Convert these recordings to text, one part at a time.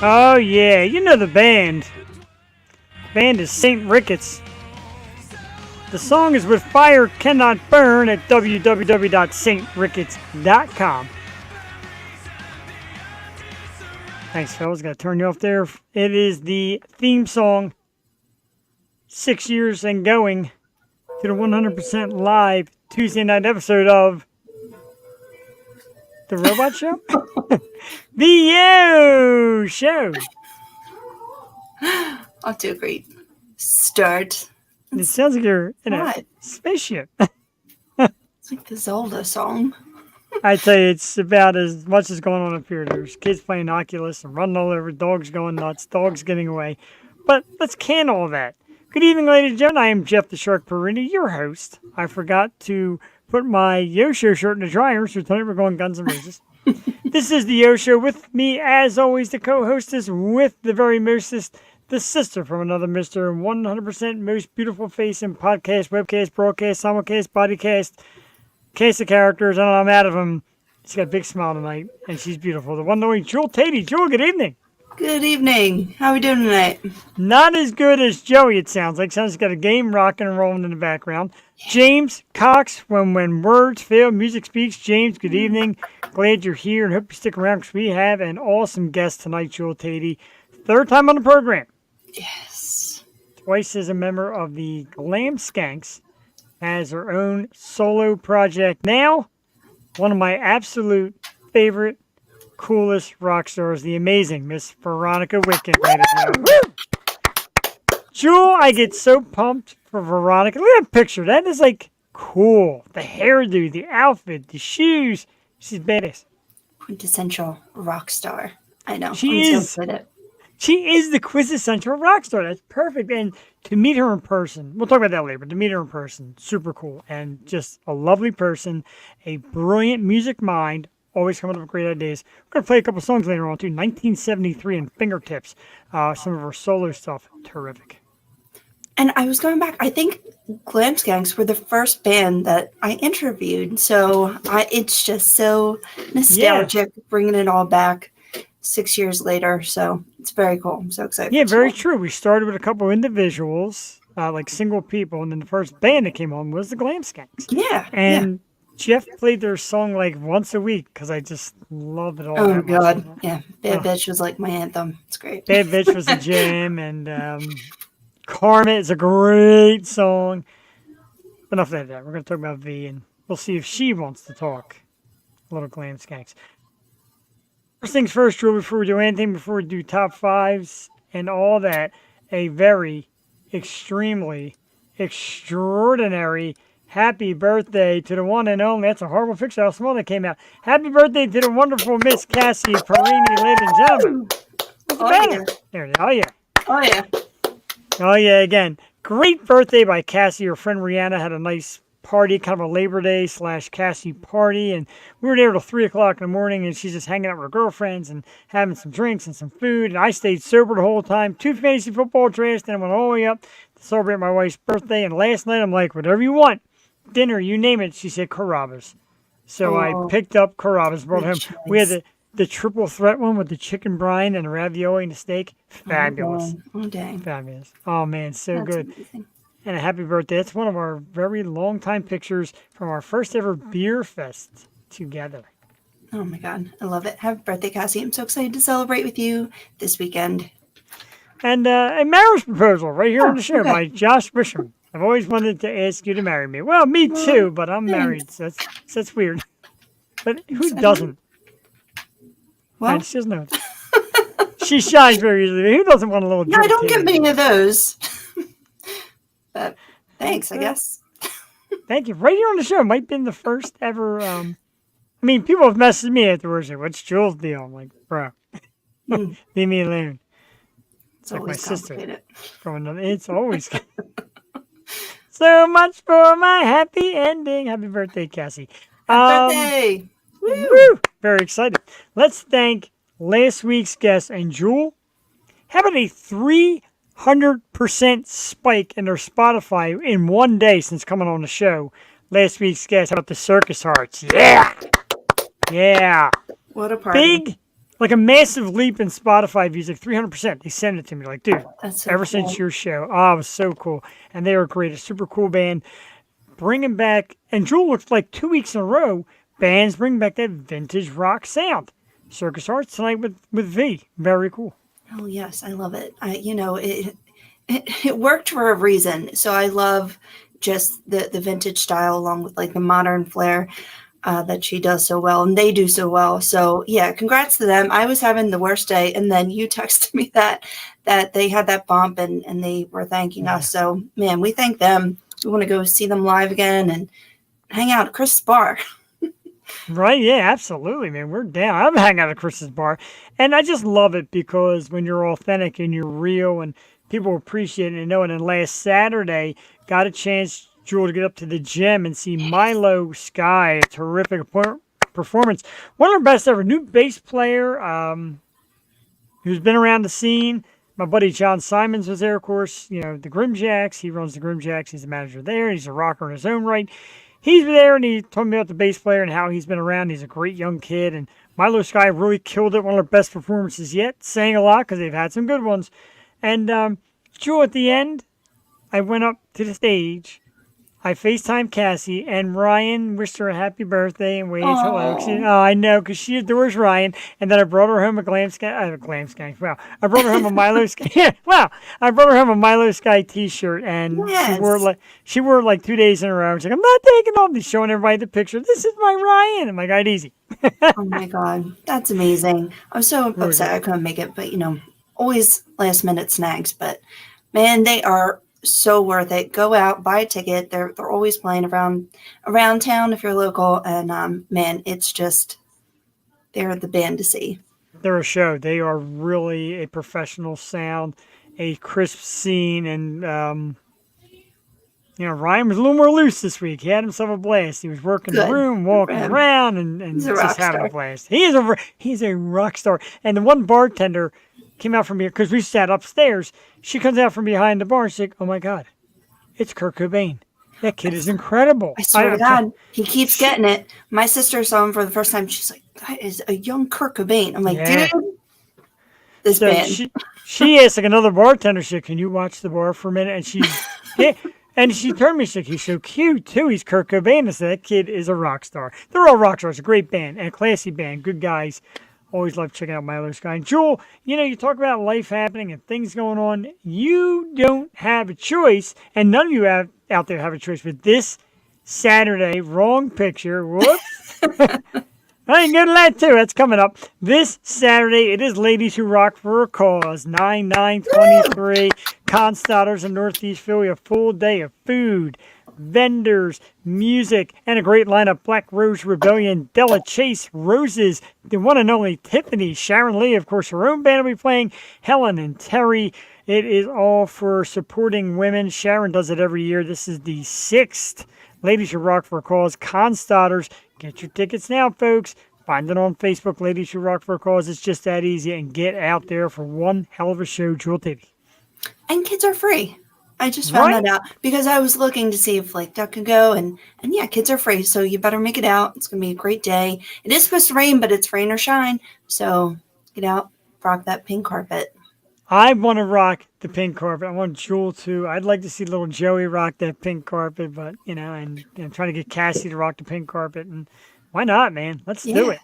Oh, yeah, you know the band. The band is St. Ricketts. The song is With Fire Cannot Burn at www.stricketts.com. Thanks, fellas. Got to turn you off there. It is the theme song, 6 years and going, to the 100% live Tuesday night episode of The Robot Show? The Yo Show. Off to a great start. It sounds like you're in a spaceship. It's like the Zelda song. I tell you, it's about as much as going on up here. There's kids playing Oculus and running all over, dogs going nuts, dogs getting away. But let's can all that. Good evening, ladies and gentlemen. I am Jeff the Shark Perini, your host. I forgot to put my Yo Show shirt in the dryer, so tonight we're going Guns N' Roses. This is the Yo Show with me, as always, the co-hostess with the very mostest, the sister from another mister, 100% most beautiful face in podcast, webcast, broadcast, simulcast, bodycast, cast of characters. I don't know, I'm out of them. She's got a big smile tonight, and she's beautiful. The one and only Jewel Tatey. Jewel, good evening. Good evening. How are we doing tonight? Not as good as Joey, it sounds like. Sounds like got a game rocking and rolling in the background. Yeah. James Cox, when words fail, music speaks. James, good evening. Glad you're here and hope you stick around because we have an awesome guest tonight, Jewel Tatey. Third time on the program. Yes. Twice as a member of the Glam Skanks. Has her own solo project now. One of my absolute favorite, coolest rock stars, the amazing Miss Veronica Witkin. Jewel, I get so pumped for Veronica. Look at that picture. That is like cool. The hairdo, the outfit, the shoes. She's badass. Quintessential rock star. I know. She is the quintessential rock star. That's perfect. And to meet her in person, we'll talk about that later, but to meet her in person, super cool. And just a lovely person, a brilliant music mind, always coming up with great ideas. We're going to play a couple songs later on, too. 1973 and Fingertips. Some of her solo stuff. Terrific. And I was going back. I think Glam Skanks were the first band that I interviewed. So it's just so nostalgic, bringing it all back 6 years later. So it's very cool. I'm so excited. Yeah, very true. We started with a couple individuals, like single people. And then the first band that came on was the Glam Skanks. Yeah. And Jeff played their song like once a week because I just love it all. Oh, God. Yeah. Bad Bitch was like my anthem. It's great. Bad Bitch was a jam. And Karma is a great song. Enough of that. We're going to talk about V, and we'll see if she wants to talk a little Glam Skanks. First things first, Drew, before we do anything, before we do top fives and all that, a very, extremely, extraordinary happy birthday to the one and only. That's a horrible picture. How small that came out. Happy birthday to the wonderful Miss Cassie Perini, ladies and gentlemen. There it is. Oh, yeah. Oh, yeah. Oh, yeah, again. Great birthday by Cassie. Her friend Rihanna had a nice party, kind of a Labor Day / Cassie party, and we were there till 3 o'clock in the morning, and she's just hanging out with her girlfriends and having some drinks and some food, and I stayed sober the whole time. 2 fantasy football drafts, then I went all the way up to celebrate my wife's birthday, and last night I'm like, whatever you want, dinner, you name it. She said Carrabba's. So I picked up Carrabba's, brought home. Choice. We had the triple threat one with the chicken brine and the ravioli and the steak. Fabulous. Oh, dang. Fabulous. Oh, man, so That's good. Amazing. And a happy birthday. That's one of our very long time pictures from our first ever beer fest together. Oh, my God. I love it. Happy birthday, Cassie. I'm so excited to celebrate with you this weekend. And a marriage proposal right here on the show by Josh Bisham. I've always wanted to ask you to marry me. Well, me too, but I'm married, so that's weird. But who doesn't? Well, she doesn't know. She shines very easily. Who doesn't want a little? Yeah, I don't get many of those. But thanks, I guess. Thank you. Right here on the show. Might have been the first ever. I mean, people have messaged me afterwards. Like, what's Jules' deal? I'm like, bro, leave me alone. It's like my sister. From another. It's always. So much for my happy ending. Happy birthday, Cassie. Happy birthday. Woo! Very excited. Let's thank last week's guest and Jewel. How about a 300% spike in their Spotify in one day since coming on the show? Last week's guest, how about the Circus Hearts? Yeah! Yeah! What a party. Big like a massive leap in Spotify views, like 300%. They send it to me, like, dude, That's so ever cool. since your show, oh, it was so cool. And they were great, a super cool band. Bringing back, and Jewel looks like 2 weeks in a row, bands bring back that vintage rock sound. Circus Arts tonight with V. Very cool. Oh yes, I love it. It worked for a reason. So I love just the vintage style along with like the modern flair that she does so well and they do so well. So yeah, congrats to them. I was having the worst day, and then you texted me that they had that bump and they were thanking Yeah. us. So man, we thank them. We want to go see them live again and hang out at Chris' bar. Right, yeah, absolutely, man. We're down. I'm hanging out at Chris's bar. And I just love it because when you're authentic and you're real and people appreciate it and know it. And last Saturday, got a chance, Jewel, to get up to the gym and see Milo Sky, a terrific performance. One of our best ever. New bass player who's been around the scene. My buddy John Simons was there, of course. You know, the Grimjacks. He runs the Grimjacks. He's the manager there. He's a rocker in his own right. He's there, and he told me about the bass player and how he's been around. He's a great young kid, and Milo Sky really killed it. One of their best performances yet. Sang a lot because they've had some good ones. And Jewel, at the end, I went up to the stage. I FaceTimed Cassie, and Ryan wished her a happy birthday and waved hello. I know, because she adores Ryan. And then I brought her home a Glam Sky. Wow. I brought her home a Milo Sky. Yeah, wow. I brought her home a Milo Sky t-shirt, and Yes. she wore it like 2 days in a row. She's like, I'm not taking off. She's showing everybody the picture. This is my Ryan. I'm like, all right, easy. Oh my God, that's amazing. I'm so Really upset good. I couldn't make it, but always last minute snags. But man, they are so worth it. Go out, buy a ticket. They're always playing around town if you're local, and man, it's just they're the band to see. They're a show. They are really a professional sound, a crisp scene, and Ryan was a little more loose this week. He had himself a blast. He was working the Good. room, Good for walking him. around, and He's a just rock having star. a blast. He's a rock star. And the one bartender came out from here because we sat upstairs. She comes out from behind the bar. And she's like, "Oh my God, it's Kurt Cobain. That kid is incredible." I swear to God, he keeps getting it. My sister saw him for the first time. She's like, "That is a young Kurt Cobain." I'm like, Yeah. dude, this So band. she asked like another bartender, she said, "Can you watch the bar for a minute?" And yeah, and she turned to me, she's like, "He's so cute too. He's Kurt Cobain." I said, "That kid is a rock star." They're all rock stars. A great band and a classy band. Good guys. Always love checking out Milo Sky. And Jewel, you talk about life happening and things going on. You don't have a choice, and none of you out there have a choice. But this Saturday, wrong picture. Whoops. I can go to that too. That's coming up. This Saturday, it is Ladies Who Rock for a Cause. 9/9/23. Constadters in Northeast Philly. A full day of food, vendors, music, and a great lineup. Black Rose Rebellion, Della Chase, Roses, the one and only Tiffany, Sharon Lee, of course, her own band will be playing, Helen and Terry. It is all for supporting women. Sharon does it every year. This is the 6th Ladies Who Rock for a Cause. Constadters. Get your tickets now, folks. Find it on Facebook, Ladies Who Rock for a Cause. It's just that easy. And get out there for one hell of a show, Jewel TV. And kids are free. I just found that out because I was looking to see if like Duck could go, and yeah, kids are free. So you better make it out. It's gonna be a great day. It is supposed to rain, but it's rain or shine. So get out, rock that pink carpet. I want to rock the pink carpet. I want Jewel to. I'd like to see little Joey rock that pink carpet, but and trying to get Cassie to rock the pink carpet. And why not, man? Let's do it.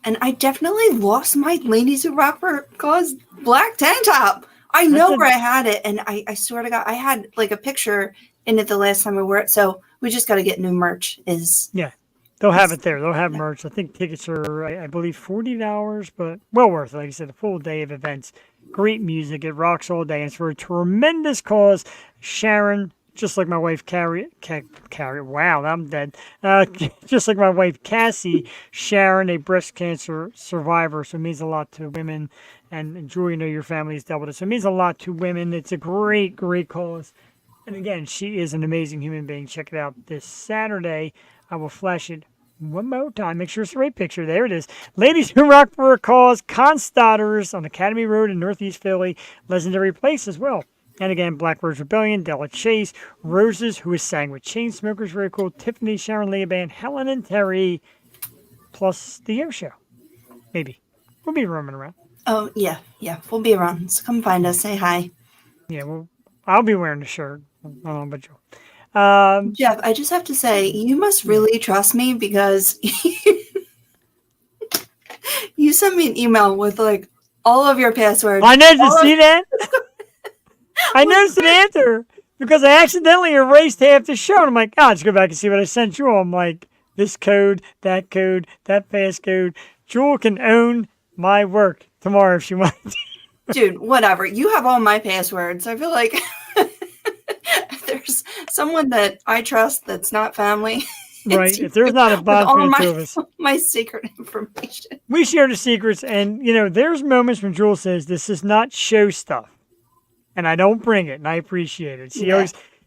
And I definitely lost my Ladies Who Rock for Cause black tank top. I know where I had it, and I swear to God, I had like a picture in it the last time I wore it. So we just got to get new merch. They'll have it there. They'll have merch. I think tickets are, I believe, $40, but well worth it. Like I said, a full day of events. Great music. It rocks all day. It's for a tremendous cause. Sharon, just like my wife Carrie. Wow, I'm dead. Just like my wife Cassie, Sharon, a breast cancer survivor. So it means a lot to women. And Julie, your family's dealt with it. So it means a lot to women. It's a great, great cause. And again, she is an amazing human being. Check it out this Saturday. I will flash it one more time. Make sure it's the right picture. There it is. Ladies Who Rock for a Cause, Constadters on Academy Road in Northeast Philly. Legendary place as well. And again, Black Rose Rebellion, Della Chase, Roses, who is sang with Chainsmokers, very cool. Tiffany, Sharon Lee Band, Helen and Terry, plus the Yo Show. Maybe. We'll be roaming around. Oh, yeah. We'll be around. So come find us. Say hi. Yeah, well, I'll be wearing the shirt. I don't know about you. Jeff, I just have to say, you must really trust me because you sent me an email with like all of your passwords. I know. You see that? I noticed an answer because I accidentally erased half the show. And I'm like, let's go back and see what I sent you. I'm like, this code, that passcode. Jewel can own my work tomorrow if she wants. Dude, whatever. You have all my passwords. I feel like if there's someone that I trust that's not family. Right. If there's not a bond between the two of us. My secret information. We share the secrets. And, there's moments when Jewel says, this is not show stuff. And I don't bring it. And I appreciate it.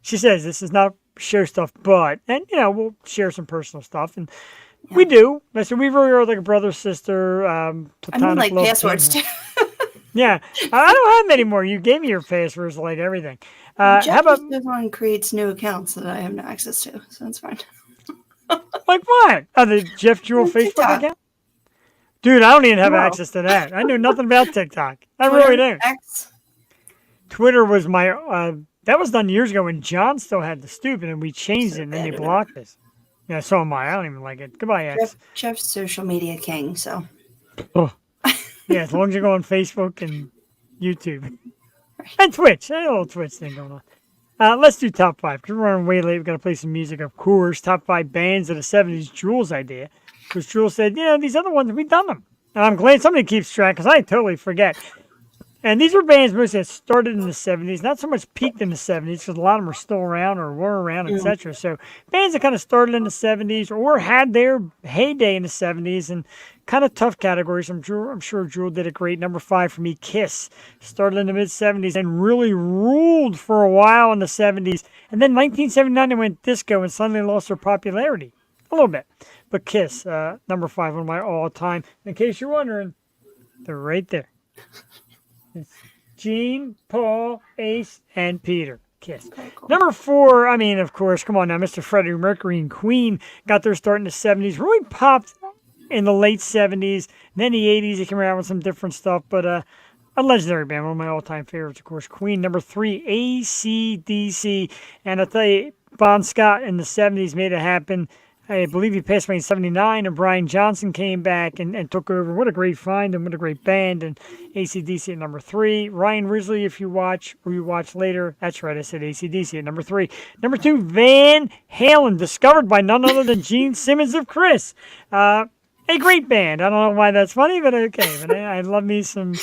She says, this is not show stuff, but, and, we'll share some personal stuff. And we do. So we really are like a brother, sister, platonic love passwords too. Yeah, I don't have them anymore. You gave me your passwords, like everything. Jeff how about just on creates new accounts that I have no access to, so it's fine. like what? Oh, the Jeff Jewel Facebook account? Dude, I don't even have access to that. I know nothing about TikTok. I really don't. Twitter was my. That was done years ago when John still had the stupid, and we changed it, and then they blocked us. Yeah, so am I. I don't even like it. Goodbye, X. Jeff's social media king, so. Oh. Yeah, as long as you go on Facebook and YouTube. And Twitch. A little Twitch thing going on. Let's do top 5, because we're running way late. We've got to play some music, of course. Top 5 bands of the 70s, Jewel's idea. Because Jewel said, these other ones, we've done them. And I'm glad somebody keeps track, because I totally forget. And these are bands mostly that started in the 70s, not so much peaked in the 70s, because a lot of them are still around or were around, etc. So bands that kind of started in the 70s or had their heyday in the 70s and kind of tough categories. I'm sure Jewel did it great. Number 5 for me, Kiss. Started in the mid-70s and really ruled for a while in the 70s. And then 1979, they went disco and suddenly lost their popularity. A little bit. But Kiss, number 5, one of my all-time. In case you're wondering, they're right there. It's Gene, Paul, Ace, and Peter. Kiss. Cool. Number 4, of course, come on now, Mr. Freddie Mercury and Queen got their start in the 70s. Really popped in the late 70s. And then the 80s, they came around with some different stuff. But a legendary band, one of my all-time favorites, of course, Queen. Number 3, AC/DC. And I'll tell you, Bon Scott in the 70s made it happen. I believe he passed away in 79, and Brian Johnson came back and took over. What a great find and what a great band. And AC/DC at number 3. Ryan Risley, if you watch or you watch later. That's right, I said AC/DC at number 3. Number 2, Van Halen, discovered by none other than Gene Simmons of Chris. A great band. I don't know why that's funny, but okay. But I love me some...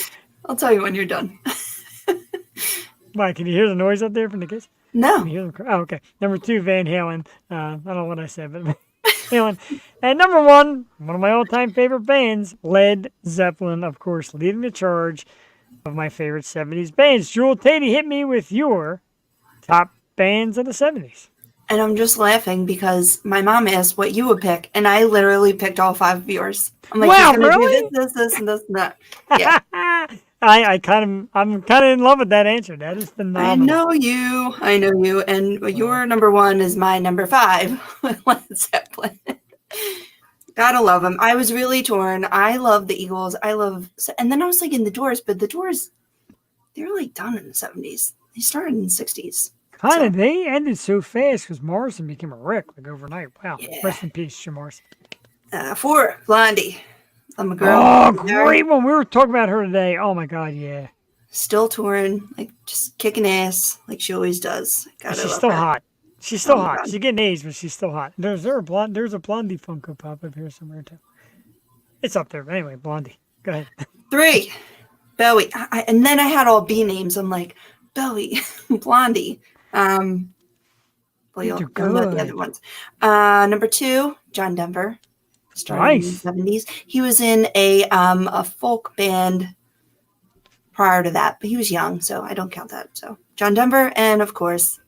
I'll tell you when you're done. Why, can you hear the noise up there from the kids? No. Can you hear them? Oh, okay. Number 2, Van Halen. I don't know what I said, but... And number 1, one of my all-time favorite bands, Led Zeppelin, of course, leading the charge of my favorite 70s bands. Jewel Tatey, hit me with your top bands of the 70s. And I'm just laughing because my mom asked what you would pick, and I literally picked all 5 of yours. I'm like, wow, you're gonna really? do this, and that. Yeah. I'm kind of in love with that answer. That is phenomenal. I know you, and your number 1 is my number 5 with Led Zeppelin. Gotta love them. I was really torn. I love the Eagles. And then I was like in the Doors, but the Doors, they were like done in the 70s. They started in the 60s. Kind of. They ended so fast because Morrison became a wreck like overnight. Wow. Yeah. Rest in peace, Jim Morrison. 4, Blondie. I'm a girl. Oh, great one. We were talking about her today. Oh, my God, yeah. Still touring, like just kicking ass like she always does. She's still hot. She's still hot. She's getting aged, but she's still hot. There's a Blondie Funko Pop up here somewhere, too. It's up there. But anyway, Blondie. Go ahead. 3, Bowie. And then I had all B names. I'm like, Bowie, Blondie. Well, you'll know the other ones. Number 2, John Denver. Started in the 70s. He was in a folk band prior to that, but he was young, so I don't count that. So John Denver, and of course,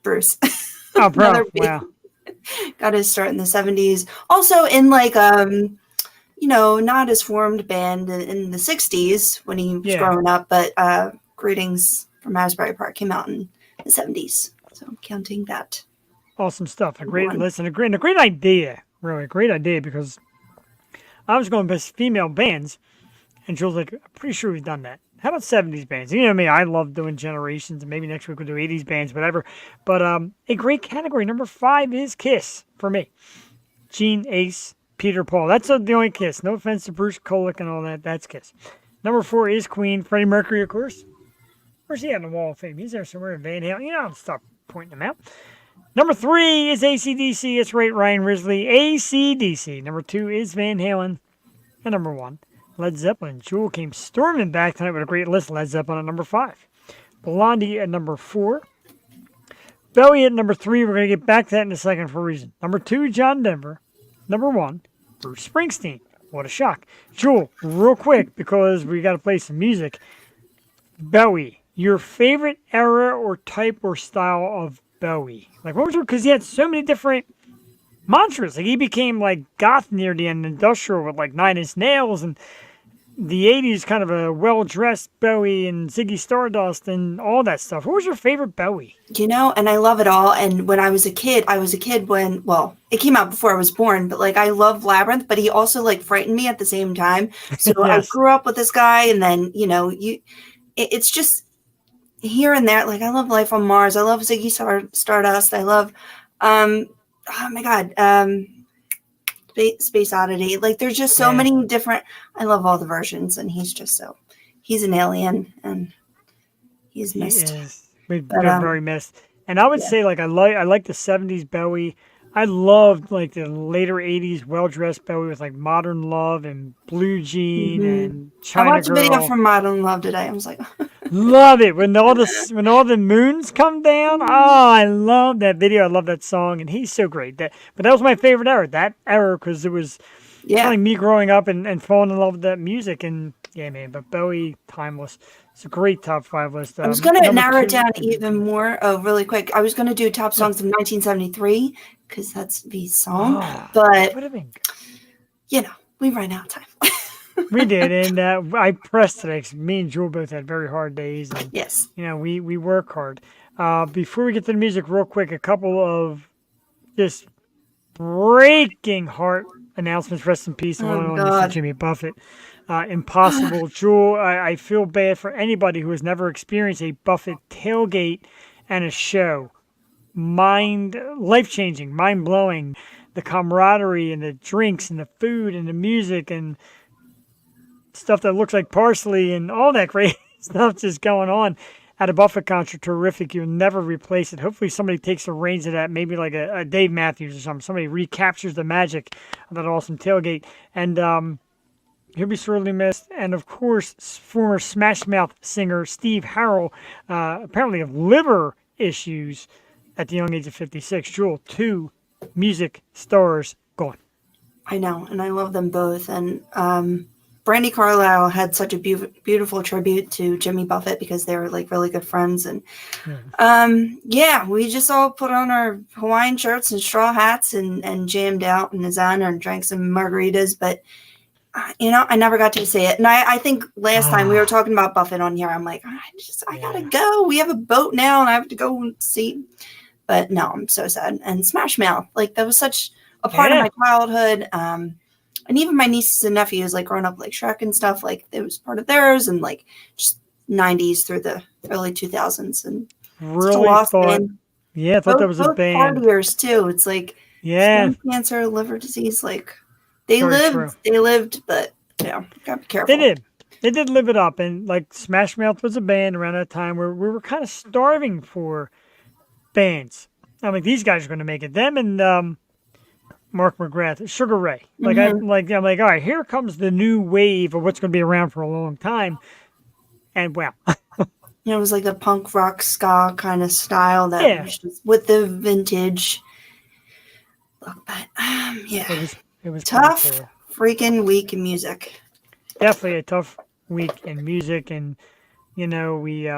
Bruce. Oh, bro! Wow. Got his start in the 70s. Also in like not as formed band in the 60s when he was growing up, but Greetings from Asbury Park came out in the 70s. So I'm counting that. Awesome stuff. A great idea. Really, a great idea because I was going best female bands, and Jules like, I'm pretty sure we've done that. How about 70s bands? You know me, I love doing generations, and maybe next week we'll do 80s bands, whatever. But a great category, number 5 is Kiss for me. Gene, Ace, Peter, Paul. That's the only Kiss. No offense to Bruce Kulick and all that. That's Kiss. Number 4 is Queen. Freddie Mercury, of course. Where's he on the Wall of Fame? He's there somewhere in Van Halen. You know, I'll stop pointing him out. Number 3 is AC/DC. It's right, Ryan Risley. AC/DC. Number 2 is Van Halen. And number 1, Led Zeppelin. Jewel came storming back tonight with a great list. Led Zeppelin at number 5. Blondie at number 4. Bowie at number 3. We're going to get back to that in a second for a reason. Number 2, John Denver. Number 1, Bruce Springsteen. What a shock. Jewel, real quick, because we got to play some music. Bowie, your favorite era or type or style of Bowie? Like, what was your, because he had so many different mantras. Like, he became like goth near the end, industrial with like 9 Inch Nails, and the 80s kind of a well-dressed Bowie and Ziggy Stardust and all that stuff. What was your favorite Bowie? You know, and I love it all. And when I was a kid when, well, it came out before I was born, but like I love Labyrinth, but he also like frightened me at the same time. So Yes. I grew up with this guy, and then, you know, it's just here and there. Like I love Life on Mars. I love Ziggy Stardust. I love, oh my God, Space Oddity. Like there's just so many different, I love all the versions, and he's an alien, and he's missed. He is. We've been very missed. And I would say, like, I like the 70s Bowie. I loved like the later 80s well-dressed Bowie with like Modern Love and Blue Jean and China I watched Girl. a video from Modern Love today. I was like, Love it when all the moons come down. Oh, I love that video. I love that song, and he's so great. But that was my favorite era. That era, because it was kind of like me growing up and falling in love with that music. And yeah, man. But Bowie, timeless. It's a great top 5 list. I was going to narrow it down even more. Oh, really quick. I was going to do top songs of 1973 because that's the song. But you know, we ran out of time. We did, and I pressed today because me and Jewel both had very hard days. And, yes. You know, we work hard. Before we get to the music, real quick, a couple of just breaking heart announcements. Rest in peace. One on Mr. Jimmy Buffett. Impossible. Jewel, I feel bad for anybody who has never experienced a Buffett tailgate and a show. Life-changing, mind-blowing. The camaraderie and the drinks and the food and the music and stuff that looks like parsley and all that great stuff just going on at a Buffett concert. Terrific. You'll never replace it. Hopefully somebody takes the reins of that, maybe like a Dave Matthews or something. Somebody recaptures the magic of that awesome tailgate. And he'll be sorely missed. And of course, former Smash Mouth singer Steve Harrell, apparently of liver issues at the young age of 56. Jewel, 2 music stars gone. I know, and I love them both. And Brandy Carlisle had such a beautiful tribute to Jimmy Buffett because they were like really good friends. And we just all put on our Hawaiian shirts and straw hats and jammed out in his honor and drank some margaritas. But you know, I never got to say it. And I think last time we were talking about Buffett on here, I'm like, I gotta go. We have a boat now, and I have to go and see. But no, I'm so sad. And Smash Mouth, like that was such a part of my childhood. And even my nieces and nephews, like growing up like Shrek and stuff, like it was part of theirs, and like just 90s through the early 2000s. And really I thought that was a band. Partiers too. It's like skin cancer, liver disease, like they lived, but yeah, gotta be careful. They did live it up. And like Smash Mouth was a band around that time where we were kind of starving for bands. I'm like, these guys are going to make it. Them and Mark McGrath, Sugar Ray. Like I'm like, all right, here comes the new wave of what's going to be around for a long time. And wow. It was like a punk rock ska kind of style that was just with the vintage look. But it was tough freaking week in music. Definitely a tough week in music, and you know, we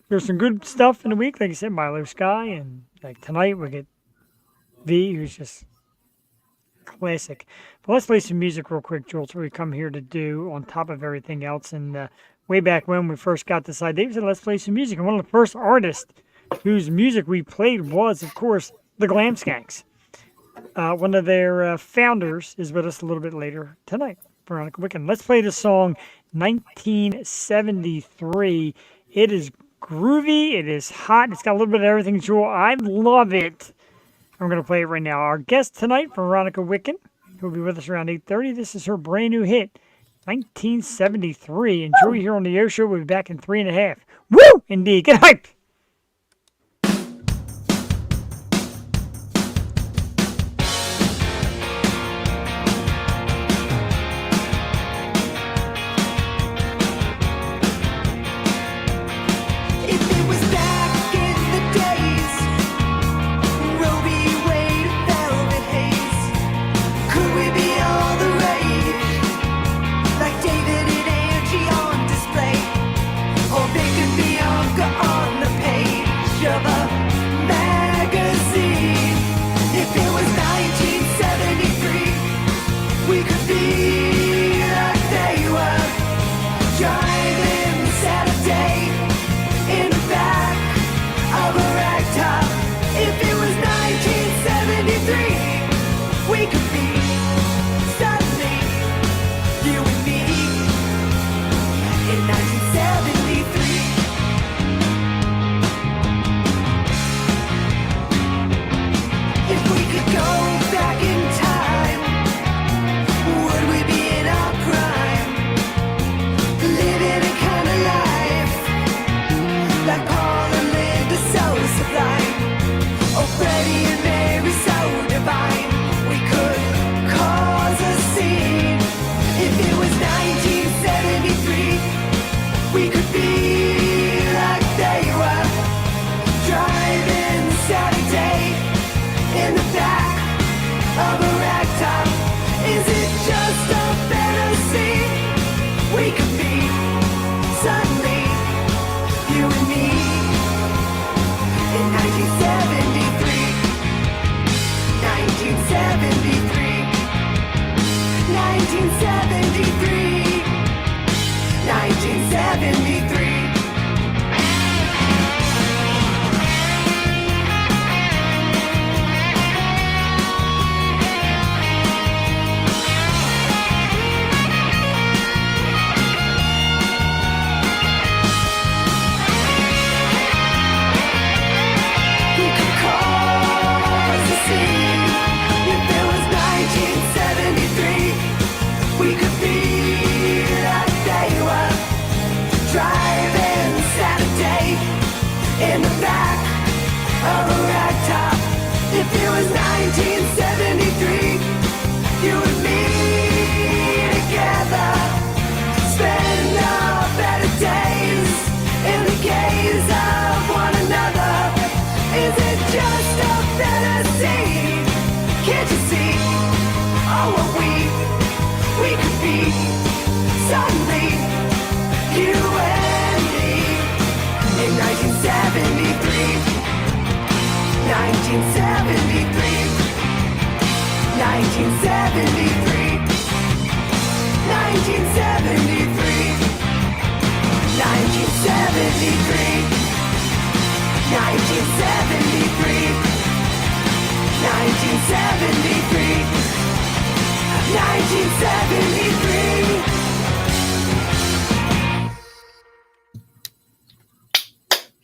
there's some good stuff in the week, like I said, Milo Sky, and like tonight we get V, who's just classic. But let's play some music real quick, Jules, what we come here to do on top of everything else. And way back when we first got this idea, we said, let's play some music. And one of the first artists whose music we played was, of course, the Glam Skanks. One of their founders is with us a little bit later tonight, Veronica Witkin. Let's play the song 1973. It is groovy. It is hot. It's got a little bit of everything, Jewel. I love it. I'm going to play it right now. Our guest tonight, Veronica Witkin, who will be with us around 8:30. This is her brand new hit, 1973. Enjoy here on the Yo Show. We'll be back in 3.5. Woo! Indeed. Get hype!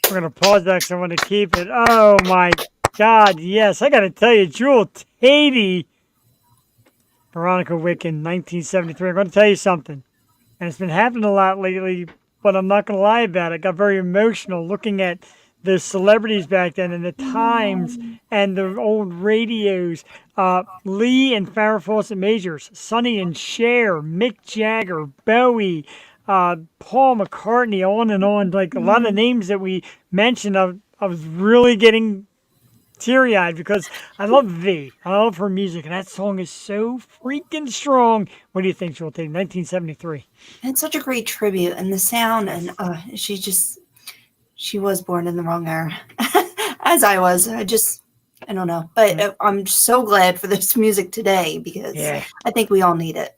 We're going to pause that because I want to keep it. Oh, my God, yes. I got to tell you, Jewel Tatey, Veronica Witkin, 1973. I'm going to tell you something. And it's been happening a lot lately, but I'm not going to lie about it. I got very emotional looking at the celebrities back then and the times and the old radios. Lee and Farrah Fawcett Majors, Sonny and Cher, Mick Jagger, Bowie, Paul McCartney, on and on. Like a lot of names that we mentioned, I was really getting teary-eyed because I love V. I love her music, and that song is so freaking strong. What do you think, Jewel Tate? 1973. It's such a great tribute, and the sound, and she was born in the wrong era, as I was. I don't know, but I'm so glad for this music today because I think we all need it.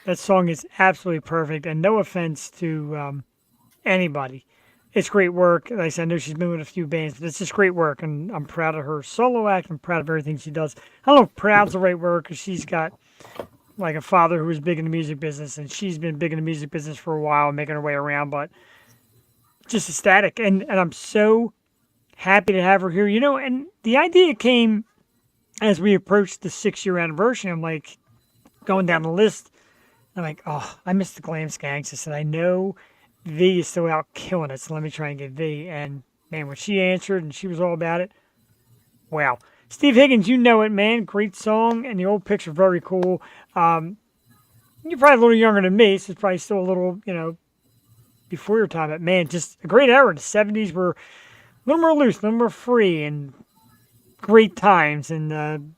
That song is absolutely perfect, and no offense to anybody. it's great work. Like I said, I know she's been with a few bands, but it's just great work, and I'm proud of her solo act. I'm proud of everything she does. I don't know if proud's the right word because she's got like a father who was big in the music business, and she's been big in the music business for a while, making her way around, but just ecstatic. And I'm so happy to have her here. And the idea came as we approached the 6-year anniversary. I'm like going down the list. I'm like, oh, I miss the Glam Skanks. I said, I know V is still out killing it, so let me try and get V. And man, when she answered and she was all about it, wow. Steve Higgins, you know it, man. Great song, and the old picture very cool. You're probably a little younger than me, so it's probably still a little, before your time. But man, just a great era. The 70s were a little more loose, a little more free, and great times. And,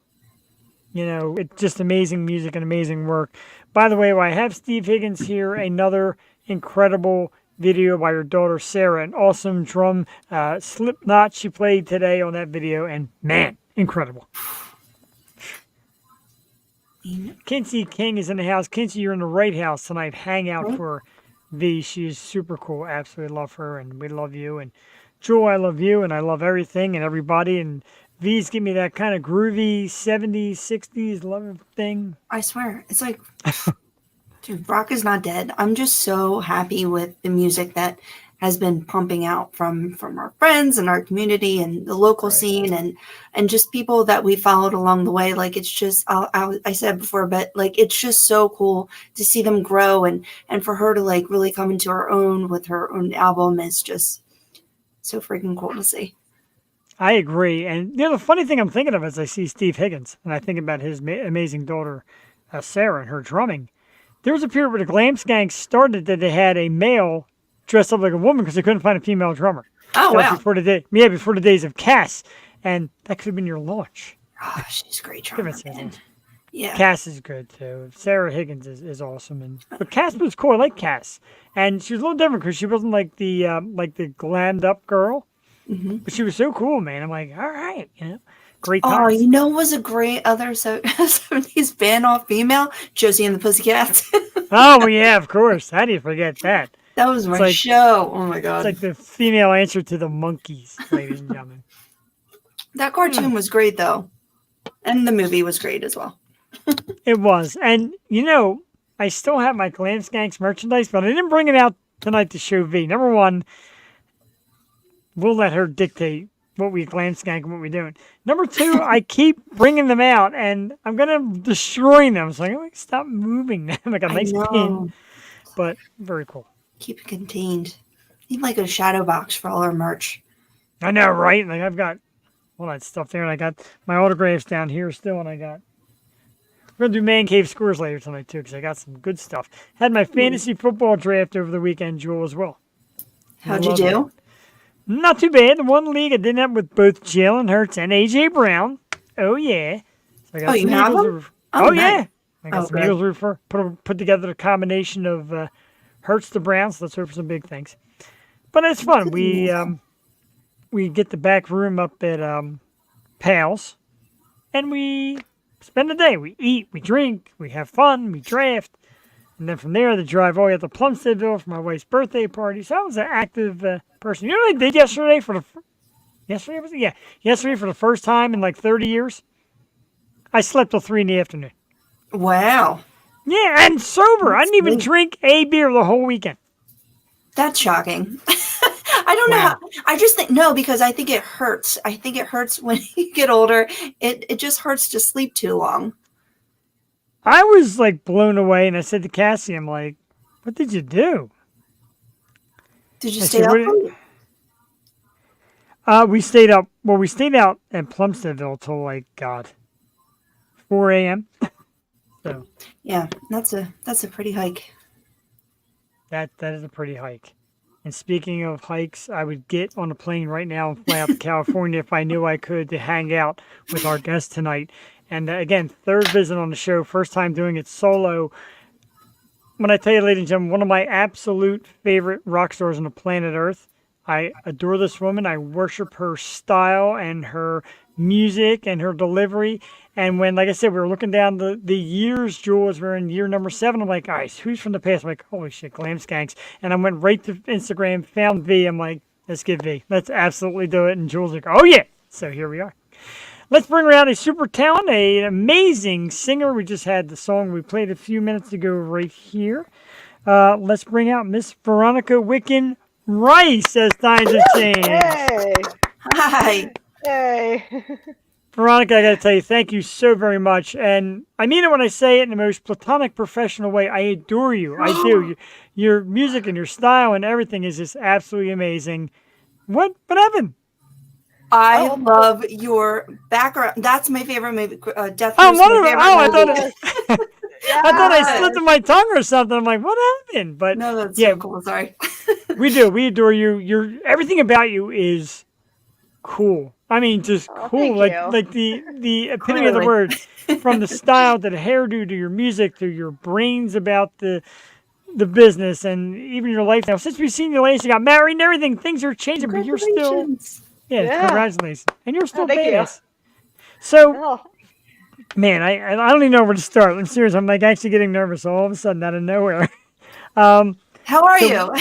it's just amazing music and amazing work. By the way, while I have Steve Higgins here, another incredible video by your daughter, Sarah. An awesome drum Slipknot she played today on that video. And man, incredible. Kinsey King is in the house. Kinsey, you're in the right house tonight. Hang out for V. She is super cool. Absolutely love her, and we love you. And Jewel, I love you, and I love everything and everybody. And V's give me that kind of groovy 70s, 60s love thing. I swear. It's like, dude, rock is not dead. I'm just so happy with the music that has been pumping out from our friends and our community and the local scene and just people that we followed along the way. Like, it's just, I said before, but like, it's just so cool to see them grow and for her to like really come into her own with her own album is just so freaking cool to see. I agree. And the funny thing I'm thinking of is I see Steve Higgins and I think about his amazing daughter, Sarah, and her drumming. There was a period where the Glam Skanks started that they had a male dressed up like a woman because they couldn't find a female drummer. Oh, wow. Before the days of Cass. And that could have been your launch. Oh, she's a great drummer, man. Yeah. Cass is good, too. Sarah Higgins is awesome. But Cass was cool. I like Cass. And she was a little different because she wasn't like the glammed up girl. Mm-hmm. But she was so cool, man. I'm like, all right, great times. Oh, was a great other 70s band, all female? Josie and the Pussycats. Oh, well, yeah, of course. How do you forget that? That was my show. Oh, my God. It's like the female answer to the Monkees, ladies and gentlemen. That cartoon was great, though. And the movie was great as well. It was. And, I still have my Glam Skanks merchandise, but I didn't bring it out tonight to show V. Number one, we'll let her dictate what we Glam Skank and what we're doing. Number two, I keep bringing them out, and I'm going to destroy them. So I'm going to stop moving them like a nice pin. But very cool. Keep it contained. Need like a shadow box for all our merch. I know, right? Like I've got all that stuff there, and I got my autographs down here still, and we're going to do Man Cave Scores later tonight, too, because I got some good stuff. Had my fantasy football draft over the weekend, Jewel, as well. How'd you do? Not too bad. The one league I did that with both Jalen Hurts and A.J. Brown. Oh, yeah. So I got you have them? Oh, yeah. I got some good. Eagles put together a combination of Hurts to Brown, so let's hope for some big things. But it's fun. We get the back room up at Pal's, and we spend the day. We eat, we drink, we have fun, we draft. And then from there, the drive all the way up to Plumsteadville for my wife's birthday party. So I was an active person. You know what I did yesterday yesterday for the first time in like 30 years? I slept till 3 in the afternoon. Wow. Yeah, and sober. I didn't even drink a beer the whole weekend. That's shocking. I don't know how. I just think, because I think it hurts. I think it hurts when you get older. It just hurts to sleep too long. I was like blown away, and I said to Cassie, I'm like, what did you do? Did you stay up? We stayed up. Well, we stayed out at Plumsteadville till 4 a.m. So yeah, that's a pretty hike. That is a pretty hike. And speaking of hikes, I would get on a plane right now and fly out to California if I knew I could to hang out with our guest tonight. And again, third visit on the show, first time doing it solo. When I tell you, ladies and gentlemen, one of my absolute favorite rock stars on the planet Earth. I adore this woman. I worship her style and her music and her delivery. And when, like I said, we were looking down the years, Jules, we're in year number 7. I'm like, guys, who's from the past? I'm like, holy shit, Glam Skanks. And I went right to Instagram, found V. I'm like, Let's get V. Let's absolutely do it. And Jules like, oh yeah. So here we are. Let's bring around a super talent, an amazing singer. We just had the song we played a few minutes ago right here. Let's bring out Miss Veronica Witkin Rice as Times of Change. Hey. Hi. Hey. Veronica, I got to tell you, thank you so very much. And I mean it when I say it in the most platonic, professional way. I adore you. I do. Your music and your style and everything is just absolutely amazing. What happened? I love your background. That's my favorite movie. Death Oh, Proof. I thought I thought I slipped in my tongue or something. I'm like, what happened? But No, that's yeah, so cool. Sorry. we do. We adore you. Everything about you is cool. I mean, just cool. Like the epitome of the word. From the style to the hairdo to your music to your brains about the business and even your life now. Since we've seen you last, you got married and everything. Things are changing, but you're still congratulations, and you're still badass. So, man, I don't even know where to start. I'm serious. I'm like actually getting nervous all of a sudden out of nowhere. How are you?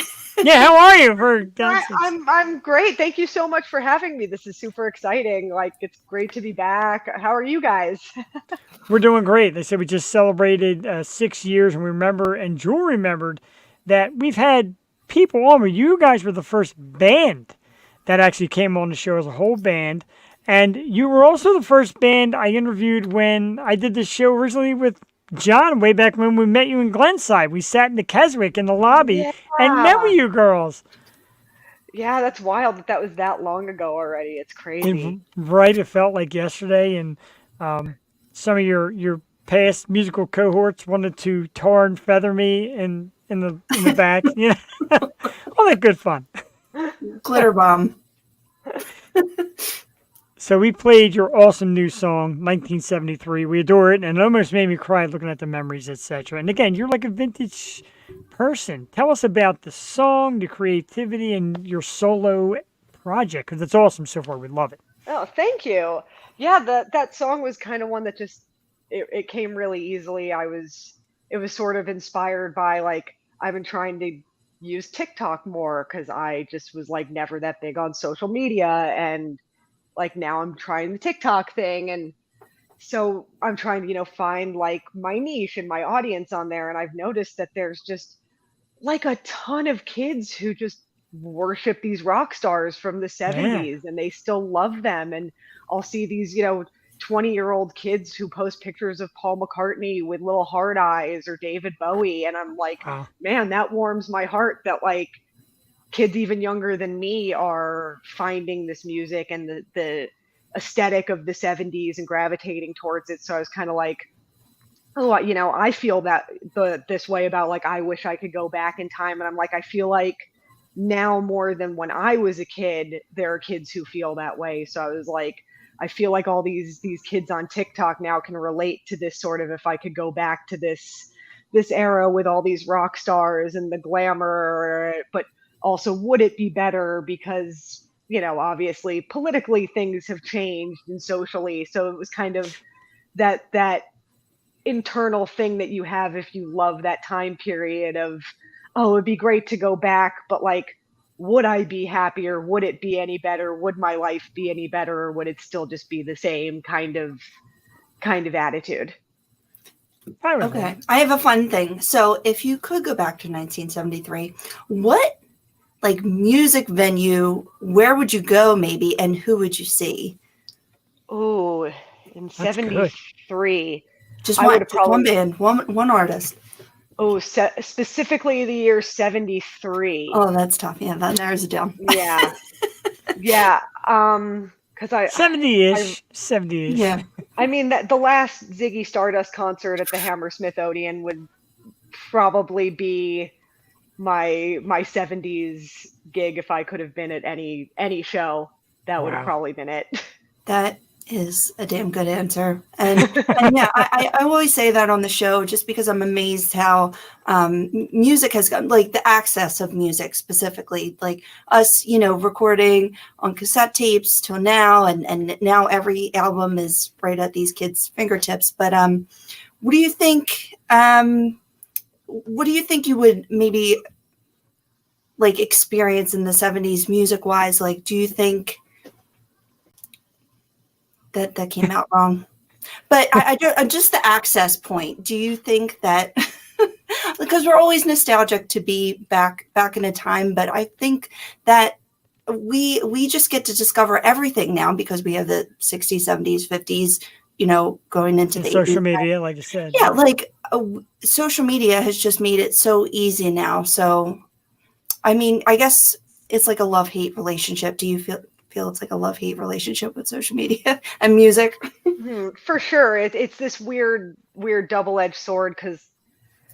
Yeah, how are you? For God's sakes? I'm great. Thank you so much for having me. This is super exciting. Like, it's great to be back. How are you guys? We're doing great. They said we just celebrated 6 years, and we remember, and Jewel remembered that we've had people on. But you guys were the first band that actually came on the show as a whole band. And you were also the first band I interviewed when I did this show originally with John way back when we met you in Glenside. We sat in the Keswick in the lobby and met with you girls. Yeah, that's wild that was that long ago already. It's crazy. Right, it felt like yesterday. And some of your past musical cohorts wanted to tar and feather me in the back. You know, all that good fun. Glitter bomb. So we played your awesome new song, 1973. We adore it, and it almost made me cry looking at the memories, etc. And again, you're like a vintage person. Tell us about the song, the creativity, and your solo project, because it's awesome so far. We love it. Oh, thank you. Yeah, that song was kind of one that just it came really easily. It was sort of inspired by, like, I've been trying to use TikTok more because I just was like never that big on social media, and like now I'm trying the TikTok thing, and so I'm trying to, find like my niche and my audience on there, and I've noticed that there's just like a ton of kids who just worship these rock stars from the 70s, and they still love them. And I'll see these 20-year-old kids who post pictures of Paul McCartney with little hard eyes or David Bowie, and I'm like, man, that warms my heart that like kids even younger than me are finding this music and the aesthetic of the 70s and gravitating towards it. So I was kind of like, oh, I feel this way about, like, I wish I could go back in time. And I'm like, I feel like now more than when I was a kid, there are kids who feel that way. So I was like, I feel like all these kids on TikTok now can relate to this sort of, if I could go back to this era with all these rock stars and the glamour, but also, would it be better because, obviously politically things have changed and socially. So it was kind of that internal thing that you have if you love that time period of, oh, it'd be great to go back, but like, would I be happier? Would it be any better? Would my life be any better? Or would it still just be the same kind of attitude? Okay, I have a fun thing. So if you could go back to 1973, what like music venue, where would you go maybe, and who would you see? Oh, in 73. Just one band, one artist. Oh, specifically the year 73. Oh, that's tough. Yeah, that narrows it down. Yeah. Yeah. Because 70-ish. Yeah. I mean, the last Ziggy Stardust concert at the Hammersmith Odeon would probably be my 70s gig. If I could have been at any show, that would have probably been it. That is a damn good answer. And yeah, I always say that on the show just because I'm amazed how music has gotten, like the access of music specifically, like us, recording on cassette tapes till now, and now every album is right at these kids' fingertips. But what do you think? What do you think you would maybe like experience in the 70s music wise, like, do you think that came out wrong? But just the access point. Do you think that because we're always nostalgic to be back in a time, but I think that we just get to discover everything now because we have the 60s, 70s, 50s, going into And the social 80s. media, like you said. Yeah, like social media has just made it so easy now. So, I mean, I guess it's like a love-hate relationship. Do you feel it's like a love-hate relationship with social media and music? For sure. It's this weird double-edged sword because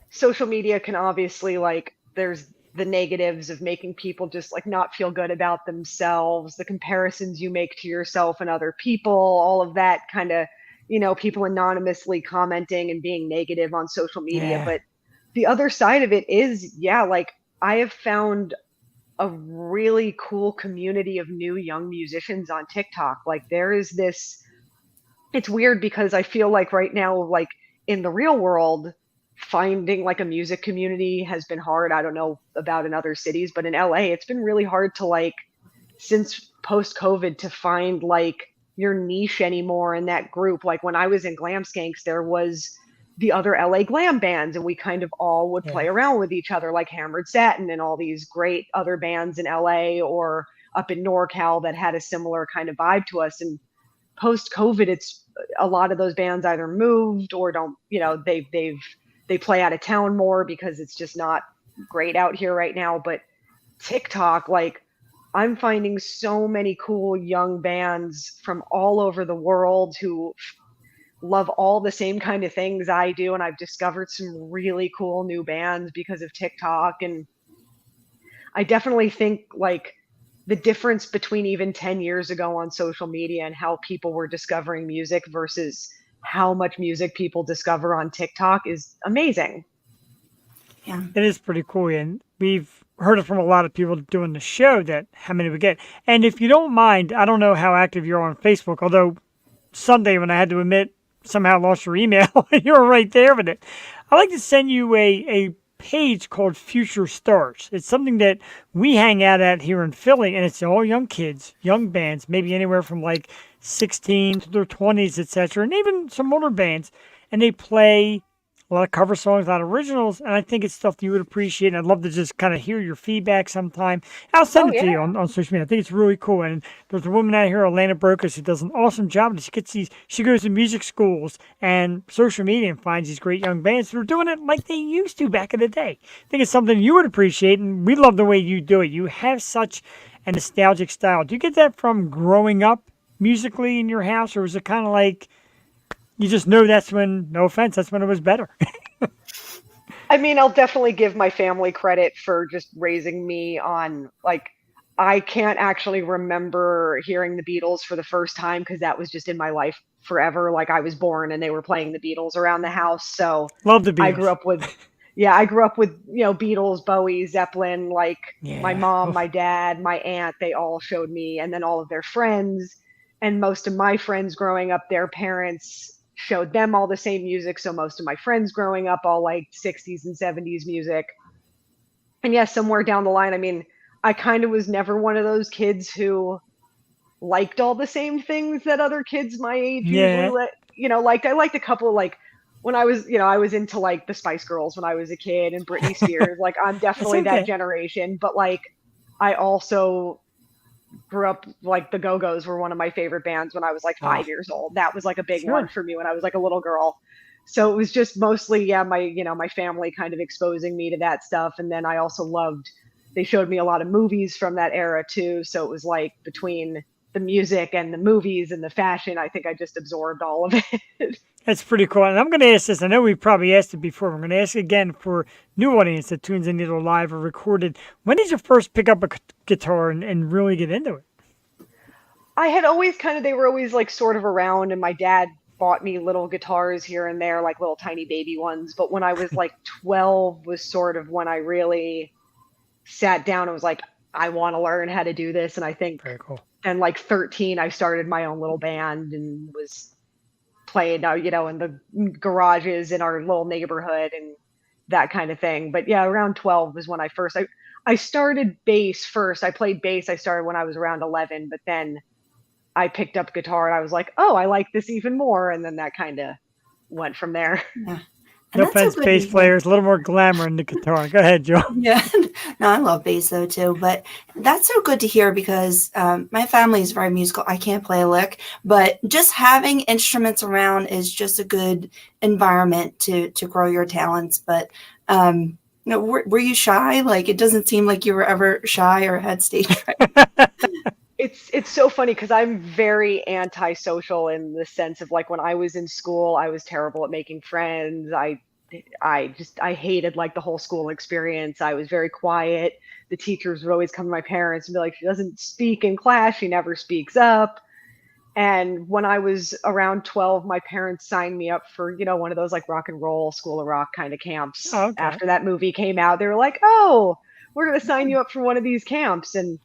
social media can obviously like there's the negatives of making people just like not feel good about themselves, the comparisons you make to yourself and other people, all of that kind of, people anonymously commenting and being negative on social media. Yeah. But the other side of it is, yeah, like I have found a really cool community of new young musicians on TikTok. Like there is this, it's weird because I feel like right now, like in the real world, finding like a music community has been hard. I don't know about in other cities, but in LA, it's been really hard to like, since post COVID, to find like your niche anymore in that group. Like when I was in Glam Skanks, there was the other LA glam bands, and we kind of all would Yeah. play around with each other, like Hammered Satin and all these great other bands in LA or up in NorCal that had a similar kind of vibe to us. And post COVID, it's a lot of those bands either moved or don't, they play out of town more because it's just not great out here right now. But TikTok, like I'm finding so many cool young bands from all over the world who love all the same kind of things I do. And I've discovered some really cool new bands because of TikTok. And I definitely think like the difference between even 10 years ago on social media and how people were discovering music versus how much music people discover on TikTok is amazing. Yeah. It is pretty cool. And we've heard it from a lot of people doing the show that how many we get. And if you don't mind, I don't know how active you're on Facebook, although Sunday when I had to admit somehow lost your email, you were right there with it. I like to send you a page called Future Stars. It's something that we hang out at here in Philly, and it's all young kids, young bands, maybe anywhere from like 16 to their 20s, etc., and even some older bands. And they play a lot of cover songs, a lot of originals, and I think it's stuff that you would appreciate. And I'd love to just kind of hear your feedback sometime. I'll send Oh, it to you yeah. on social media. I think it's really cool. And there's a woman out here, Atlanta Brokers, who does an awesome job. And she goes to music schools and social media and finds these great young bands who are doing it like they used to back in the day. I think it's something you would appreciate, and we love the way you do it. You have such a nostalgic style. Do you get that from growing up musically in your house, or is it kind of like you just know that's when, no offense, that's when it was better? I mean, I'll definitely give my family credit for just raising me on like I can't actually remember hearing the Beatles for the first time because that was just in my life forever. Like I was born and they were playing the Beatles around the house. So Love the I grew Beatles. up with yeah, I grew up with, Beatles, Bowie, Zeppelin, like my Yeah. mom, Oof. my dad, my aunt, they all showed me, and then all of their friends. And most of my friends growing up, their parents showed them all the same music. So most of my friends growing up all like 60s and 70s music. And yeah, somewhere down the line, I mean, I kind of was never one of those kids who liked all the same things that other kids my age usually Yeah. liked. I liked a couple of like when I was, I was into like the Spice Girls when I was a kid and Britney Spears. Like I'm It's definitely that okay. generation, but like I also grew up like the Go-Go's were one of my favorite bands when I was like Oh, 5 years old. That was like a big one sure. for me when I was like a little girl. So it was just mostly, yeah, my family kind of exposing me to that stuff. And then I also loved, they showed me a lot of movies from that era too. So it was like between the music and the movies and the fashion, I think I just absorbed all of it. That's pretty cool. And I'm going to ask this. I know we've probably asked it before. I'm going to ask again for new audience that tunes in either live or recorded. When did you first pick up a guitar and really get into it? I had always kind of, they were always like sort of around, and my dad bought me little guitars here and there, like little tiny baby ones. But when I was like 12 was sort of when I really sat down and was like, I want to learn how to do this. And I think Very cool. then like 13, I started my own little band and was playing, in the garages in our little neighborhood and that kind of thing. But yeah, around 12 was when I I started bass first. I played bass. I started when I was around 11, but then I picked up guitar and I was like, oh, I like this even more. And then that kind of went from there. Yeah. And No that's so offense, good to bass hear. players, a little more glamour in the guitar. Go ahead, Joe. Yeah. No, I love bass though too, but that's so good to hear because my family is very musical. I can't play a lick, but just having instruments around is just a good environment to grow your talents. But were you shy? Like it doesn't seem like you were ever shy or had stage fright. It's so funny because I'm very antisocial in the sense of like when I was in school, I was terrible at making friends. I hated like the whole school experience. I was very quiet. The teachers would always come to my parents and be like, she doesn't speak in class, she never speaks up. And when I was around 12, my parents signed me up for, one of those like rock and roll School of Rock kind of Oh, camps. okay. After that movie came out, they were like, "Oh, we're going to sign you up for one of these camps." And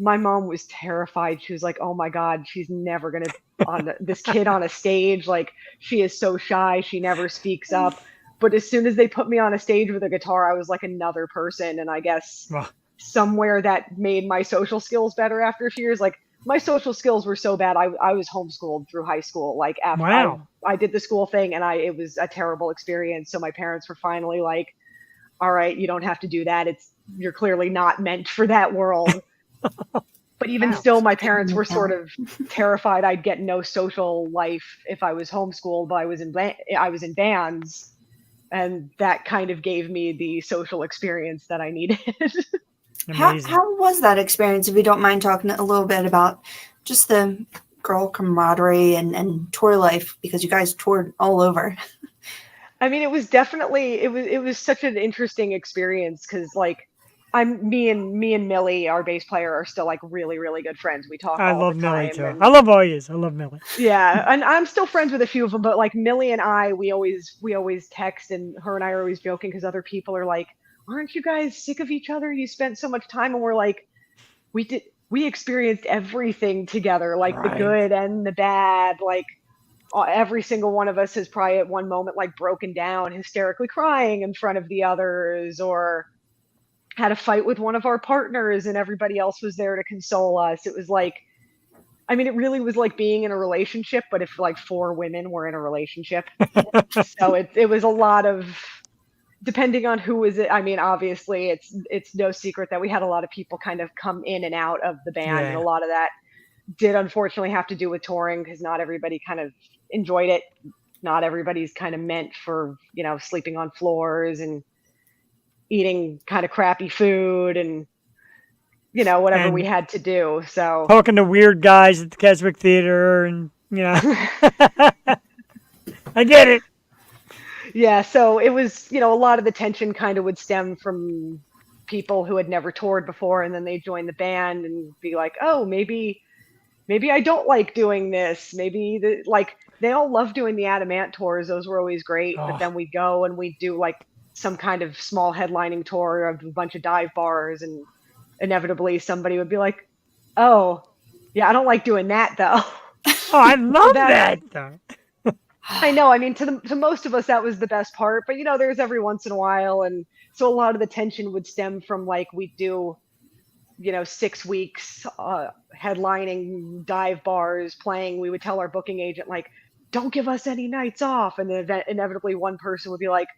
my mom was terrified. She was like, "Oh my God, she's never going to on this kid on a stage. Like she is so shy. She never speaks up." But as soon as they put me on a stage with a guitar, I was like another person. And I guess Well, somewhere that made my social skills better after a few years. Like my social skills were so bad. I was homeschooled through high school. Like after wow. I did the school thing and it was a terrible experience. So my parents were finally like, all right, you don't have to do that. You're clearly not meant for that world. But even Wow. still, my parents were sort of terrified I'd get no social life if I was homeschooled, but I was in bands, and that kind of gave me the social experience that I needed. Amazing. How was that experience? If you don't mind talking a little bit about just the girl camaraderie and tour life, because you guys toured all over. I mean, it was definitely it was such an interesting experience because like me and Millie, our bass player, are still like really really good friends. We talk I all the love Millie time, too. I and love all yous. I love Millie. yeah, and I'm still friends with a few of them. But like Millie and I, we always text, and her and I are always joking because other people are like, "Aren't you guys sick of each other? You spent so much time," and we're like, we experienced everything together, like the Right. good and the bad, like every single one of us has probably at one moment like broken down hysterically crying in front of the others, or had a fight with one of our partners and everybody else was there to console us. It was like, I mean, it really was like being in a relationship, but if like four women were in a relationship. So it was a lot of, depending on who was it. I mean, obviously it's no secret that we had a lot of people kind of come in and out of the band, and a Yeah. lot of that did unfortunately have to do with touring because not everybody kind of enjoyed it. Not everybody's kind of meant for, sleeping on floors and eating kind of crappy food and, whatever we And had to do. So, talking to weird guys at the Keswick Theater, and I get it. yeah, so it was, a lot of the tension kind of would stem from people who had never toured before, and then they join the band and be like, oh, maybe I don't like doing this. Maybe like they all love doing the Adamant tours. Those were always great. But Oh, then we go and we do like some kind of small headlining tour of a bunch of dive bars, and inevitably somebody would be like, "Oh, yeah, I don't like doing that though." I So love that, that though. I know. I mean, to most of us that was the best part. But there's every once in a while, and so a lot of the tension would stem from like we do 6 weeks headlining dive bars playing. We would tell our booking agent like, don't give us any nights off, and then inevitably one person would be like,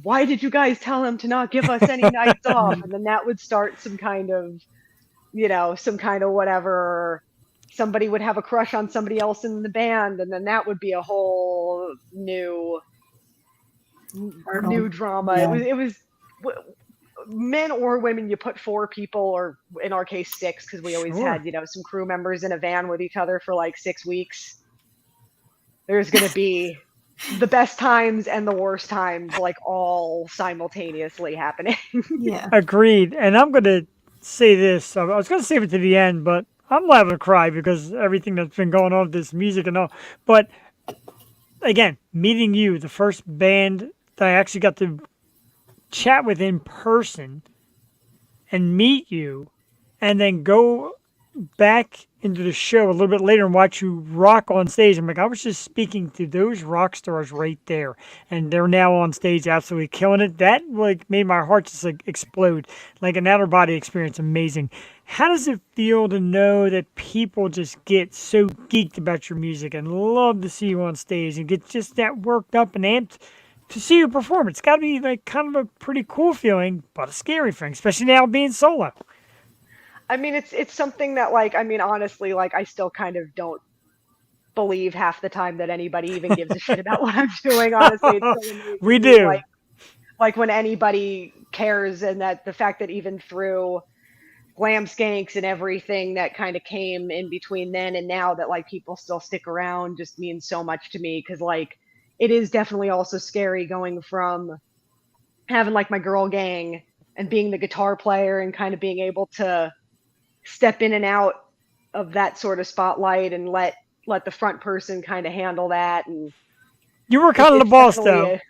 why did you guys tell him to not give us any nights off? And then that would start some kind of whatever. Somebody would have a crush on somebody else in the band, and then that would be a whole new drama. it Yeah. was it was men or women, you put four people, or in our case six, because we always Sure. had some crew members in a van with each other for like 6 weeks. There's going to be the best times and the worst times like all simultaneously happening. Yeah. Agreed. And I'm going to say this. I was going to save it to the end, but I'm liable to cry because everything that's been going on with this music and all. But again, meeting you, the first band that I actually got to chat with in person and meet you, and then go back into the show a little bit later and watch you rock on stage, I'm like, I was just speaking to those rock stars right there, and they're now on stage absolutely killing it. That like made my heart just like explode, like an outer body experience. Amazing. How does it feel to know that people just get so geeked about your music and love to see you on stage and get just that worked up and amped to see you perform? It's got to be like kind of a pretty cool feeling, but a scary thing, especially now being solo. I mean, it's something that like I mean, honestly, like I still kind of don't believe half the time that anybody even gives a shit about what I'm doing. Honestly, it still We amazes me do. like when anybody cares, and that the fact that even through glam skanks and everything that kind of came in between then and now, that like people still stick around just means so much to me, because like it is definitely also scary going from having like my girl gang and being the guitar player and kind of being able to step in and out of that sort of spotlight and let the front person kind of handle that. And You were kind of the it's boss, definitely though. a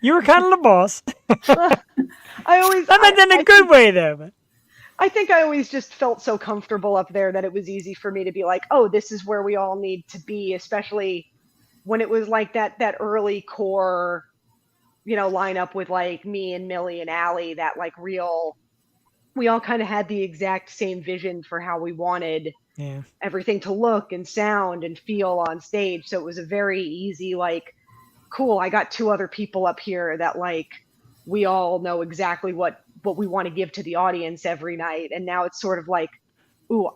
You were kind of the boss. I always I meant in a I good think way, though. But I think I always just felt so comfortable up there that it was easy for me to be like, oh, this is where we all need to be, especially when it was like that early core, lineup with like me and Millie and Allie, that like real, we all kind of had the exact same vision for how we wanted yeah, everything to look and sound and feel on stage. So it was a very easy, like, cool, I got two other people up here that like we all know exactly what we want to give to the audience every night. And now it's sort of like, ooh,